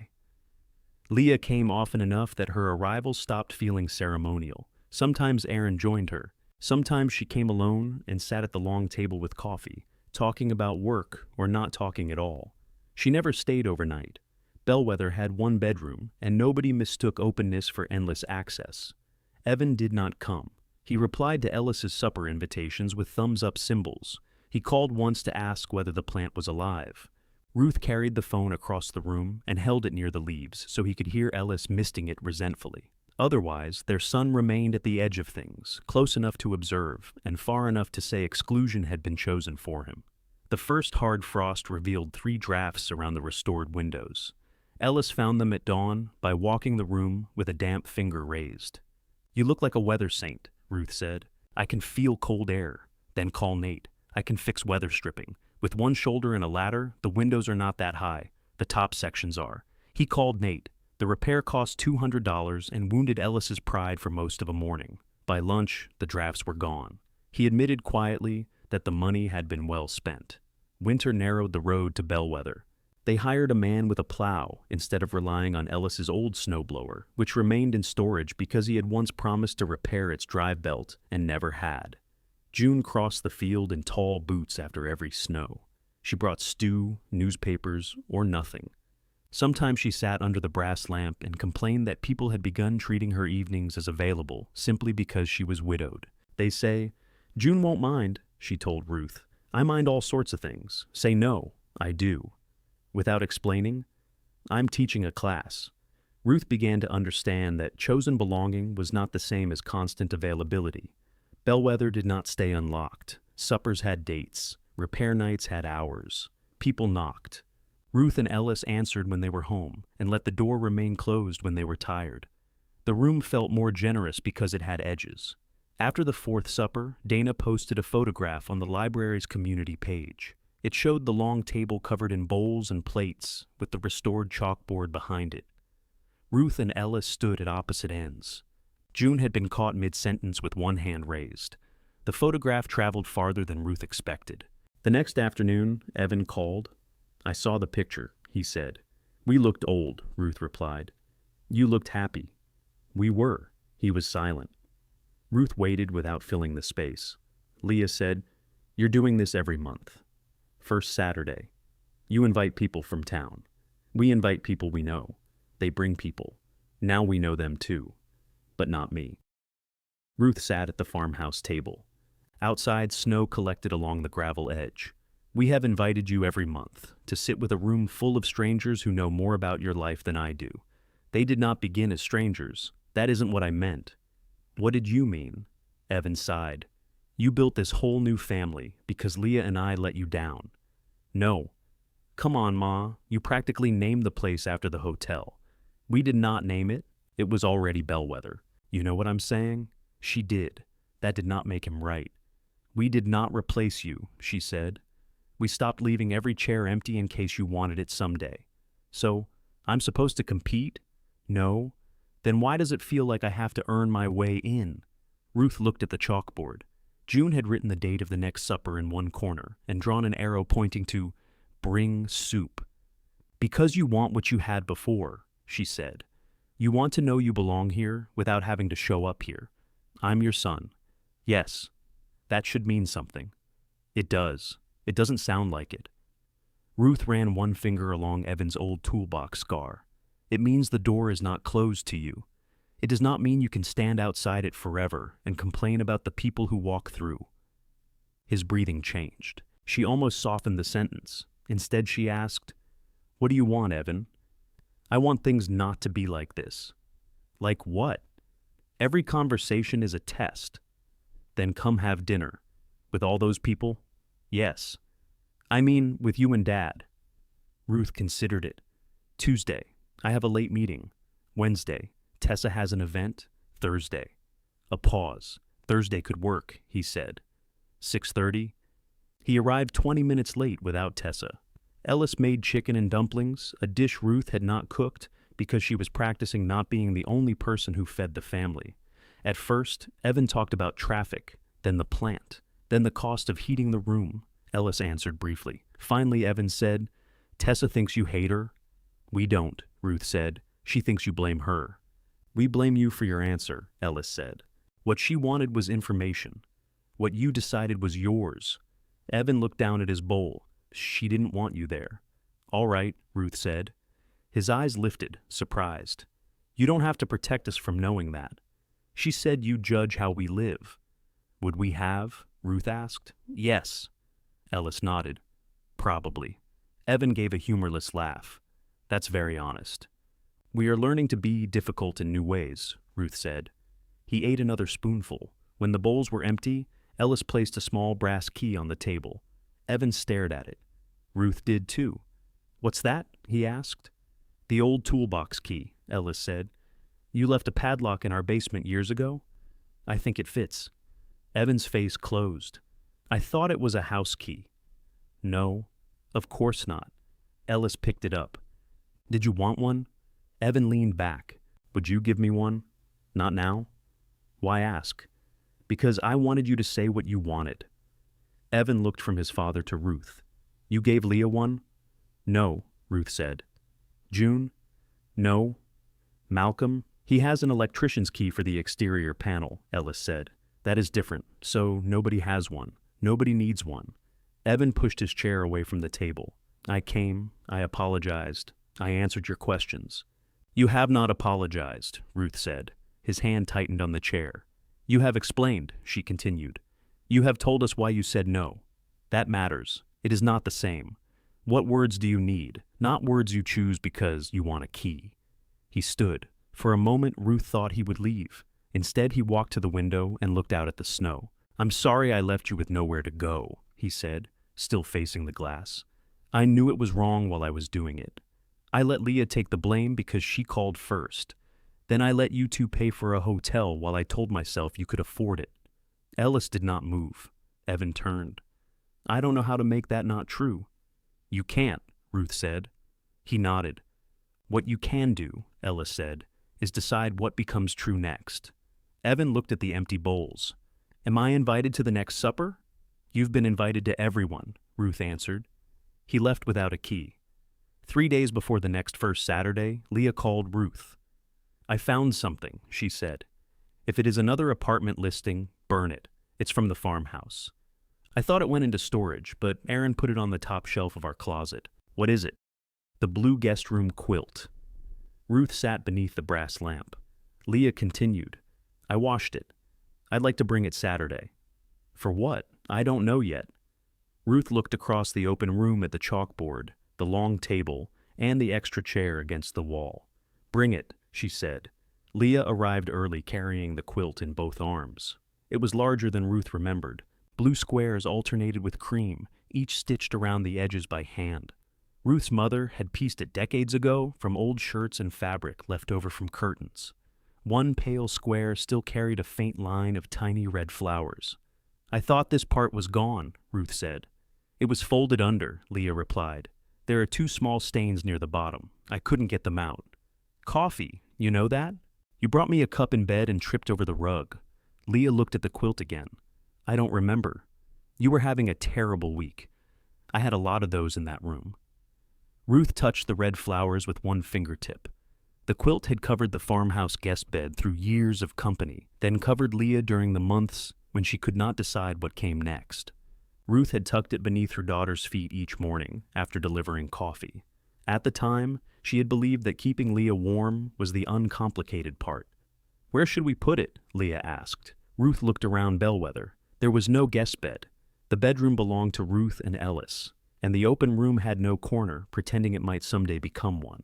Speaker 1: Leah came often enough that her arrival stopped feeling ceremonial. Sometimes Aaron joined her. Sometimes she came alone and sat at the long table with coffee, talking about work or not talking at all. She never stayed overnight. Bellwether had one bedroom, and nobody mistook openness for endless access. Evan did not come. He replied to Ellis's supper invitations with thumbs-up symbols. He called once to ask whether the plant was alive. Ruth carried the phone across the room and held it near the leaves so he could hear Ellis misting it resentfully. Otherwise, their son remained at the edge of things, close enough to observe and far enough to say exclusion had been chosen for him. The first hard frost revealed 3 drafts around the restored windows. Ellis found them at dawn by walking the room with a damp finger raised. You look like a weather saint, Ruth said. I can feel cold air. Then call Nate. I can fix weather stripping. With one shoulder and a ladder, the windows are not that high. The top sections are. He called Nate. The repair cost $200 and wounded Ellis's pride for most of a morning. By lunch, the drafts were gone. He admitted quietly that the money had been well spent. Winter narrowed the road to Bellwether. They hired a man with a plow instead of relying on Ellis's old snowblower, which remained in storage because he had once promised to repair its drive belt and never had. June crossed the field in tall boots after every snow. She brought stew, newspapers, or nothing. Sometimes she sat under the brass lamp and complained that people had begun treating her evenings as available simply because she was widowed. They say, June won't mind, she told Ruth. I mind all sorts of things. Say no, I do. Without explaining, I'm teaching a class. Ruth began to understand that chosen belonging was not the same as constant availability. Bellwether did not stay unlocked. Suppers had dates. Repair nights had hours. People knocked. Ruth and Ellis answered when they were home and let the door remain closed when they were tired. The room felt more generous because it had edges. After the 4th supper, Dana posted a photograph on the library's community page. It showed the long table covered in bowls and plates with the restored chalkboard behind it. Ruth and Ellis stood at opposite ends. June had been caught mid-sentence with one hand raised. The photograph traveled farther than Ruth expected. The next afternoon, Evan called. I saw the picture, he said. We looked old, Ruth replied. You looked happy. We were. He was silent. Ruth waited without filling the space. Leah said, You're doing this every month. First Saturday. You invite people from town. We invite people we know. They bring people. Now we know them too. But not me. Ruth sat at the farmhouse table. Outside, snow collected along the gravel edge. We have invited you every month to sit with a room full of strangers who know more about your life than I do. They did not begin as strangers. That isn't what I meant. What did you mean? Evan sighed. You built this whole new family because Leah and I let you down. No. Come on, Ma. You practically named the place after the hotel. We did not name it. It was already Bellwether. You know what I'm saying? She did. That did not make him right. We did not replace you, she said. We stopped leaving every chair empty in case you wanted it someday. So, I'm supposed to compete? No. Then why does it feel like I have to earn my way in? Ruth looked at the chalkboard. June had written the date of the next supper in one corner and drawn an arrow pointing to bring soup. Because you want what you had before, she said. You want to know you belong here without having to show up here. I'm your son. Yes, that should mean something. It does. It doesn't sound like it. Ruth ran one finger along Evan's old toolbox scar. It means the door is not closed to you. It does not mean you can stand outside it forever and complain about the people who walk through. His breathing changed. She almost softened the sentence. Instead, she asked, What do you want, Evan? I want things not to be like this. Like what? Every conversation is a test. Then come have dinner. With all those people? Yes. I mean, with you and Dad. Ruth considered it. Tuesday, I have a late meeting. Wednesday, Tessa has an event. Thursday. A pause. Thursday could work, he said. 6:30. He arrived 20 minutes late without Tessa. Ellis made chicken and dumplings, a dish Ruth had not cooked because she was practicing not being the only person who fed the family. At first, Evan talked about traffic, then the plant, then the cost of heating the room, Ellis answered briefly. Finally, Evan said, "Tessa thinks you hate her." "We don't," Ruth said. "She thinks you blame her." "We blame you for your answer," Ellis said. "What she wanted was information. What you decided was yours." Evan looked down at his bowl. "She didn't want you there." "All right," Ruth said. His eyes lifted, surprised. "You don't have to protect us from knowing that. She said you judge how we live." "Would we have?" Ruth asked. "Yes." Ellis nodded. "Probably." Evan gave a humorless laugh. "That's very honest." "We are learning to be difficult in new ways," Ruth said. He ate another spoonful. When the bowls were empty, Ellis placed a small brass key on the table. Evan stared at it. Ruth did too. "What's that?" he asked. "The old toolbox key," Ellis said. "You left a padlock in our basement years ago?" "I think it fits." Evan's face closed. "I thought it was a house key." "No, of course not." Ellis picked it up. "Did you want one?" Evan leaned back. "Would you give me one?" "Not now." "Why ask?" "Because I wanted you to say what you wanted." Evan looked from his father to Ruth. "You gave Leah one?" "No," Ruth said. "June?" "No." "Malcolm?" "He has an electrician's key for the exterior panel," Ellis said. "That is different, so nobody has one. Nobody needs one." Evan pushed his chair away from the table. "I came, I apologized, I answered your questions." "You have not apologized," Ruth said. His hand tightened on the chair. "You have explained," she continued. "You have told us why you said no. That matters. It is not the same. What words do you need? Not words you choose because you want a key." He stood. For a moment, Ruth thought he would leave. Instead, he walked to the window and looked out at the snow. "I'm sorry I left you with nowhere to go," he said, still facing the glass. "I knew it was wrong while I was doing it. I let Leah take the blame because she called first. Then I let you two pay for a hotel while I told myself you could afford it." Ellis did not move. Evan turned. "I don't know how to make that not true." "You can't," Ruth said. He nodded. "What you can do," Ellis said, "is decide what becomes true next." Evan looked at the empty bowls. "Am I invited to the next supper?" "You've been invited to everyone," Ruth answered. He left without a key. 3 days before the next first Saturday, Leah called Ruth. "I found something," she said. "If it is another apartment listing, burn it. It's from the farmhouse." "I thought it went into storage, but Aaron put it on the top shelf of our closet." "What is it?" "The blue guest room quilt." Ruth sat beneath the brass lamp. Leah continued. "I washed it. I'd like to bring it Saturday." "For what? I don't know yet." Ruth looked across the open room at the chalkboard, the long table, and the extra chair against the wall. "Bring it," she said. Leah arrived early carrying the quilt in both arms. It was larger than Ruth remembered. Blue squares alternated with cream, each stitched around the edges by hand. Ruth's mother had pieced it decades ago from old shirts and fabric left over from curtains. One pale square still carried a faint line of tiny red flowers. "I thought this part was gone," Ruth said. "It was folded under," Leah replied. "There are 2 small stains near the bottom. I couldn't get them out." "Coffee, you know that? You brought me a cup in bed and tripped over the rug." Leah looked at the quilt again. "I don't remember. You were having a terrible week. I had a lot of those in that room." Ruth touched the red flowers with one fingertip. The quilt had covered the farmhouse guest bed through years of company, then covered Leah during the months when she could not decide what came next. Ruth had tucked it beneath her daughter's feet each morning after delivering coffee. At the time, she had believed that keeping Leah warm was the uncomplicated part. "Where should we put it?" Leah asked. Ruth looked around Bellwether. There was no guest bed. The bedroom belonged to Ruth and Ellis, and the open room had no corner, pretending it might someday become one.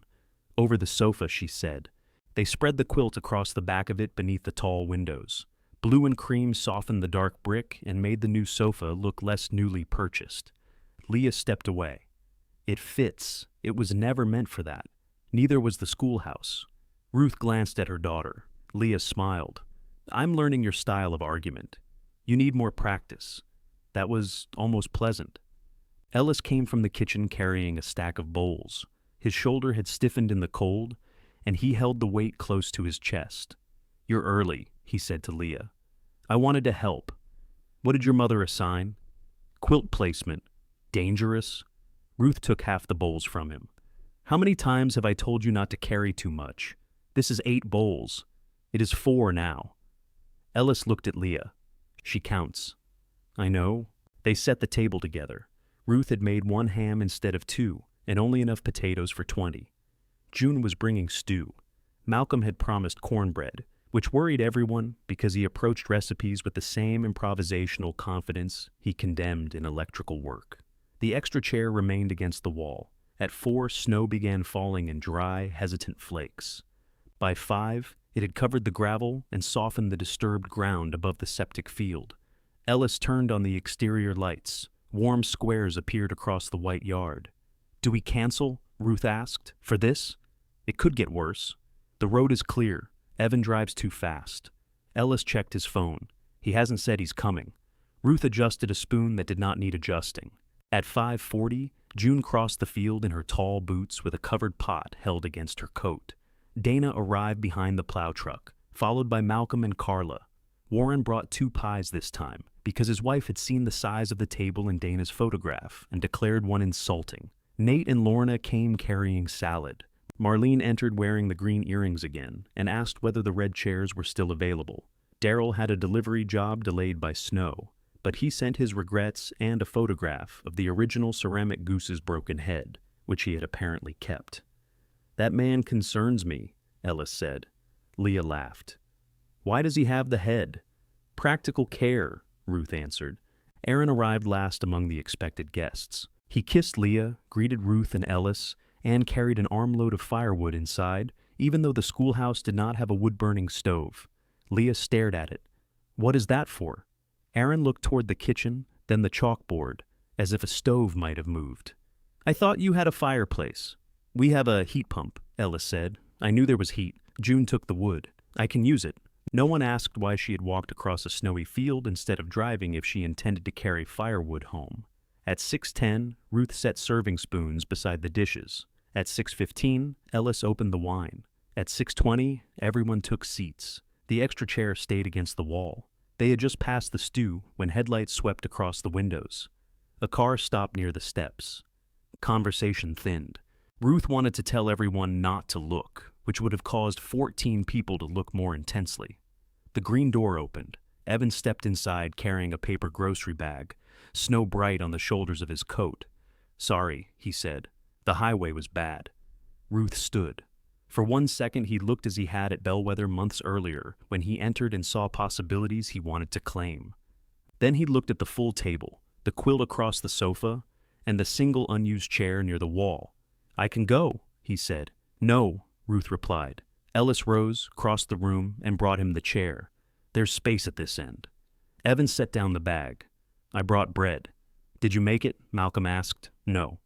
Speaker 1: "Over the sofa," she said. They spread the quilt across the back of it beneath the tall windows. Blue and cream softened the dark brick and made the new sofa look less newly purchased. Leah stepped away. "It fits. It was never meant for that. Neither was the schoolhouse." Ruth glanced at her daughter. Leah smiled. "I'm learning your style of argument. You need more practice." That was almost pleasant. Ellis came from the kitchen carrying a stack of bowls. His shoulder had stiffened in the cold, and he held the weight close to his chest. "You're early," he said to Leah. I wanted to help. What did your mother assign? Quilt placement. Dangerous? Ruth took half the bowls from him. How many times have I told you not to carry too much? This is 8 bowls. It is 4 now. Ellis looked at Leah. She counts. I know. They set the table together. Ruth had made 1 ham instead of 2, and only enough potatoes for 20. June was bringing stew. Malcolm had promised cornbread, which worried everyone because he approached recipes with the same improvisational confidence he condemned in electrical work. The extra chair remained against the wall. At 4, snow began falling in dry, hesitant flakes. By 5, it had covered the gravel and softened the disturbed ground above the septic field. Ellis turned on the exterior lights. Warm squares appeared across the white yard. Do we cancel? Ruth asked. For this? It could get worse. The road is clear. Evan drives too fast. Ellis checked his phone. He hasn't said he's coming. Ruth adjusted a spoon that did not need adjusting. At 5:40, June crossed the field in her tall boots with a covered pot held against her coat. Dana arrived behind the plow truck, followed by Malcolm and Carla. Warren brought 2 pies this time because his wife had seen the size of the table in Dana's photograph and declared one insulting. Nate and Lorna came carrying salad. Marlene entered wearing the green earrings again and asked whether the red chairs were still available. Daryl had a delivery job delayed by snow, but he sent his regrets and a photograph of the original ceramic goose's broken head, which he had apparently kept. That man concerns me, Ellis said. Leah laughed. Why does he have the head? Practical care, Ruth answered. Aaron arrived last among the expected guests. He kissed Leah, greeted Ruth and Ellis, and carried an armload of firewood inside, even though the schoolhouse did not have a wood-burning stove. Leah stared at it. What is that for? Aaron looked toward the kitchen, then the chalkboard, as if a stove might have moved. I thought you had a fireplace. We have a heat pump, Ellis said. I knew there was heat. June took the wood. I can use it. No one asked why she had walked across a snowy field instead of driving if she intended to carry firewood home. At 6:10, Ruth set serving spoons beside the dishes. At 6:15, Ellis opened the wine. At 6:20, everyone took seats. The extra chair stayed against the wall. They had just passed the stew when headlights swept across the windows. A car stopped near the steps. Conversation thinned. Ruth wanted to tell everyone not to look, which would have caused 14 people to look more intensely. The green door opened. Evan stepped inside carrying a paper grocery bag, snow bright on the shoulders of his coat. Sorry, he said. The highway was bad. Ruth stood. For 1 second he looked as he had at Bellwether months earlier when he entered and saw possibilities he wanted to claim. Then he looked at the full table, the quilt across the sofa, and the single unused chair near the wall. I can go, he said. No, Ruth replied. Ellis rose, crossed the room, and brought him the chair. There's space at this end. Evan set down the bag. I brought bread. Did you make it? Malcolm asked. No.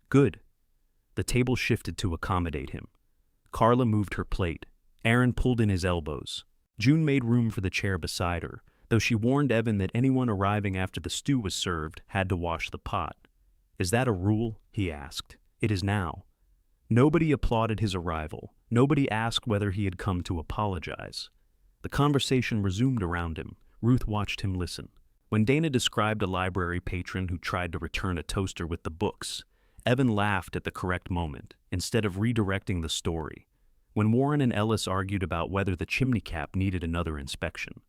Speaker 1: Good. The table shifted to accommodate him. Carla moved her plate. Aaron pulled in his elbows. June made room for the chair beside her, though she warned Evan that anyone arriving after the stew was served had to wash the pot. Is that a rule? He asked. It is now. Nobody applauded his arrival. Nobody asked whether he had come to apologize. The conversation resumed around him. Ruth watched him listen. When Dana described a library patron who tried to return a toaster with the books, Evan laughed at the correct moment, instead of redirecting the story. When Warren and Ellis argued about whether the chimney cap needed another inspection.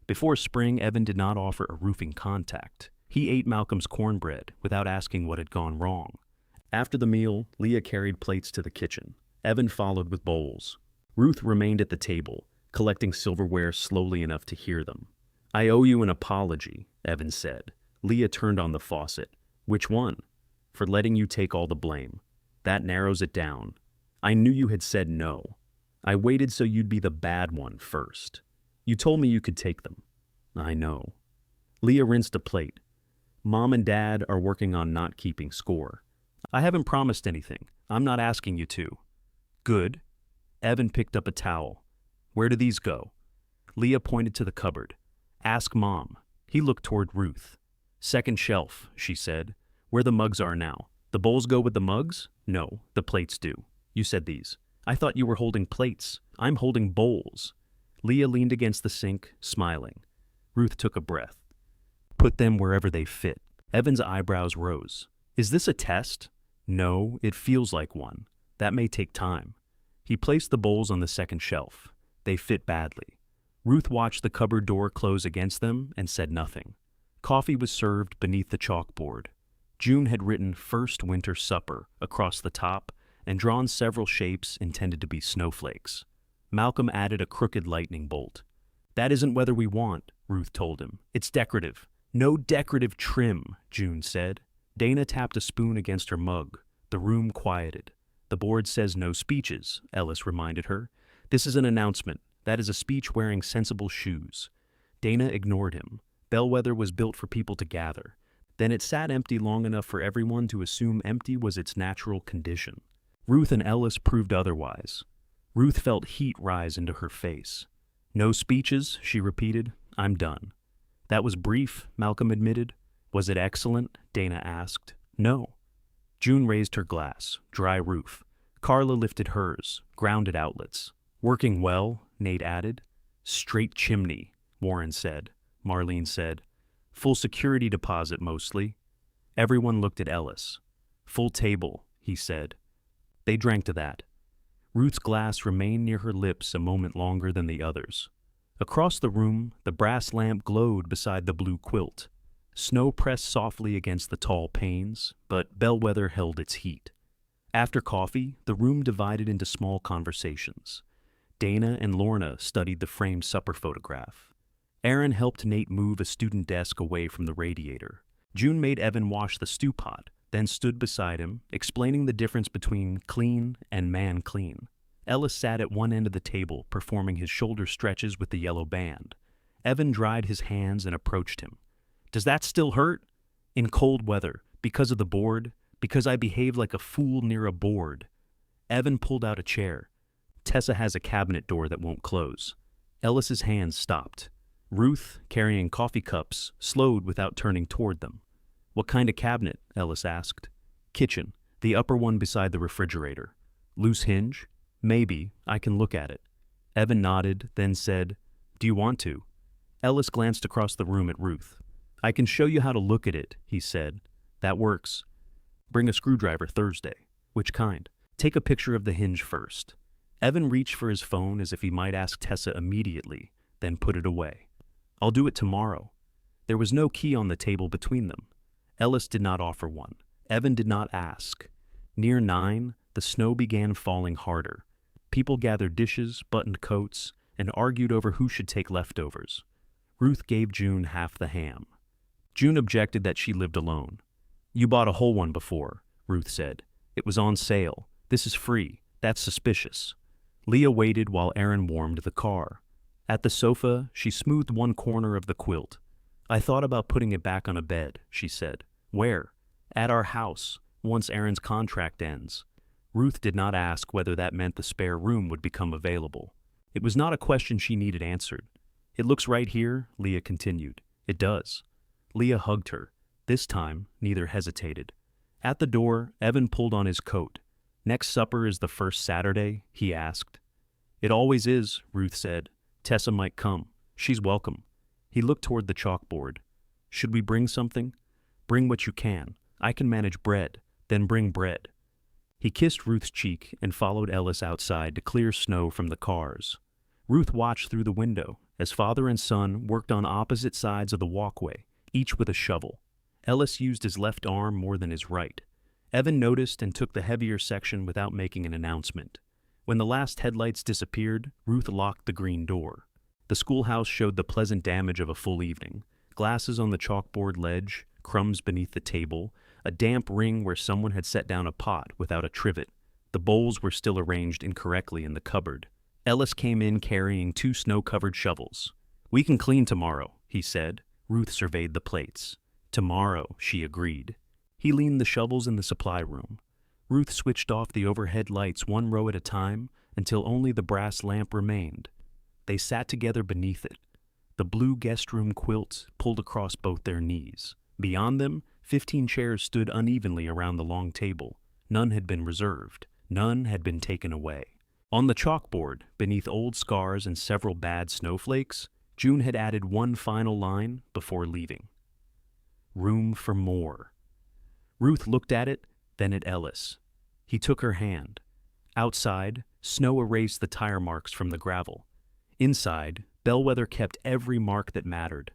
Speaker 1: Before spring, Evan did not offer a roofing contact. He ate Malcolm's cornbread without asking what had gone wrong. After the meal, Leah carried plates to the kitchen. Evan followed with bowls. Ruth remained at the table, collecting silverware slowly enough to hear them. I owe you an apology, Evan said. Leah turned on the faucet. Which one? For letting you take all the blame. That narrows it down. I knew you had said no. I waited so you'd be the bad one first. You told me you could take them. I know. Leah rinsed a plate. Mom and Dad are working on not keeping score. I haven't promised anything. I'm not asking you to. Good. Evan picked up a towel. Where do these go? Leah pointed to the cupboard. Ask Mom. He looked toward Ruth. Second shelf, she said. Where the mugs are now. The bowls go with the mugs? No, the plates do. You said these. I thought you were holding plates. I'm holding bowls. Leah leaned against the sink, smiling. Ruth took a breath. Put them wherever they fit. Evan's eyebrows rose. Is this a test? No, it feels like one. That may take time. He placed the bowls on the second shelf. They fit badly. Ruth watched the cupboard door close against them and said nothing. Coffee was served beneath the chalkboard. June had written "First Winter Supper" across the top and drawn several shapes intended to be snowflakes. Malcolm added a crooked lightning bolt. That isn't weather we want, Ruth told him. It's decorative. No decorative trim, June said. Dana tapped a spoon against her mug. The room quieted. The board says no speeches, Ellis reminded her. This is an announcement. That is a speech wearing sensible shoes. Dana ignored him. Bellwether was built for people to gather. Then it sat empty long enough for everyone to assume empty was its natural condition. Ruth and Ellis proved otherwise. Ruth felt heat rise into her face. No speeches, she repeated. I'm done. That was brief, Malcolm admitted. Was it excellent? Dana asked. No. June raised her glass, dry roof. Carla lifted hers, grounded outlets. Working well, Nate added. Straight chimney, Warren said. Marlene said. Full security deposit mostly. Everyone looked at Ellis. Full table, he said. They drank to that. Ruth's glass remained near her lips a moment longer than the others. Across the room, the brass lamp glowed beside the blue quilt. Snow pressed softly against the tall panes, but Bellwether held its heat. After coffee, the room divided into small conversations. Dana and Lorna studied the framed supper photograph. Aaron helped Nate move a student desk away from the radiator. June made Evan wash the stew pot, then stood beside him, explaining the difference between clean and man clean. Ellis sat at one end of the table, performing his shoulder stretches with the yellow band. Evan dried his hands and approached him. Does that still hurt? In cold weather, because of the board, because I behaved like a fool near a board. Evan pulled out a chair. Tessa has a cabinet door that won't close. Ellis's hands stopped. Ruth, carrying coffee cups, slowed without turning toward them. What kind of cabinet? Ellis asked. Kitchen, the upper one beside the refrigerator. Loose hinge? Maybe, I can look at it. Evan nodded, then said, Do you want to? Ellis glanced across the room at Ruth. I can show you how to look at it, he said. That works. Bring a screwdriver Thursday. Which kind? Take a picture of the hinge first. Evan reached for his phone as if he might ask Tessa immediately, then put it away. I'll do it tomorrow. There was no key on the table between them. Ellis did not offer one. Evan did not ask. Near 9, the snow began falling harder. People gathered dishes, buttoned coats, and argued over who should take leftovers. Ruth gave June half the ham. June objected that she lived alone. You bought a whole one before, Ruth said. It was on sale. This is free. That's suspicious. Leah waited while Aaron warmed the car. At the sofa, she smoothed one corner of the quilt. I thought about putting it back on a bed, she said. Where? At our house, once Aaron's contract ends. Ruth did not ask whether that meant the spare room would become available. It was not a question she needed answered. It looks right here, Leah continued. It does. Leah hugged her. This time, neither hesitated. At the door, Evan pulled on his coat. Next supper is the first Saturday, he asked. It always is, Ruth said. Tessa might come. She's welcome. He looked toward the chalkboard. Should we bring something? Bring what you can. I can manage bread. Then bring bread. He kissed Ruth's cheek and followed Ellis outside to clear snow from the cars. Ruth watched through the window as father and son worked on opposite sides of the walkway, each with a shovel. Ellis used his left arm more than his right. Evan noticed and took the heavier section without making an announcement. When the last headlights disappeared, Ruth locked the green door. The schoolhouse showed the pleasant damage of a full evening. Glasses on the chalkboard ledge, crumbs beneath the table, a damp ring where someone had set down a pot without a trivet. The bowls were still arranged incorrectly in the cupboard. Ellis came in carrying 2 snow-covered shovels. We can clean tomorrow, he said. Ruth surveyed the plates. Tomorrow, she agreed. He leaned the shovels in the supply room. Ruth switched off the overhead lights one row at a time until only the brass lamp remained. They sat together beneath it. The blue guest room quilt pulled across both their knees. Beyond them, 15 chairs stood unevenly around the long table. None had been reserved. None had been taken away. On the chalkboard, beneath old scars and several bad snowflakes, June had added one final line before leaving. Room for more. Ruth looked at it, then at Ellis. He took her hand. Outside, snow erased the tire marks from the gravel. Inside, Bellwether kept every mark that mattered.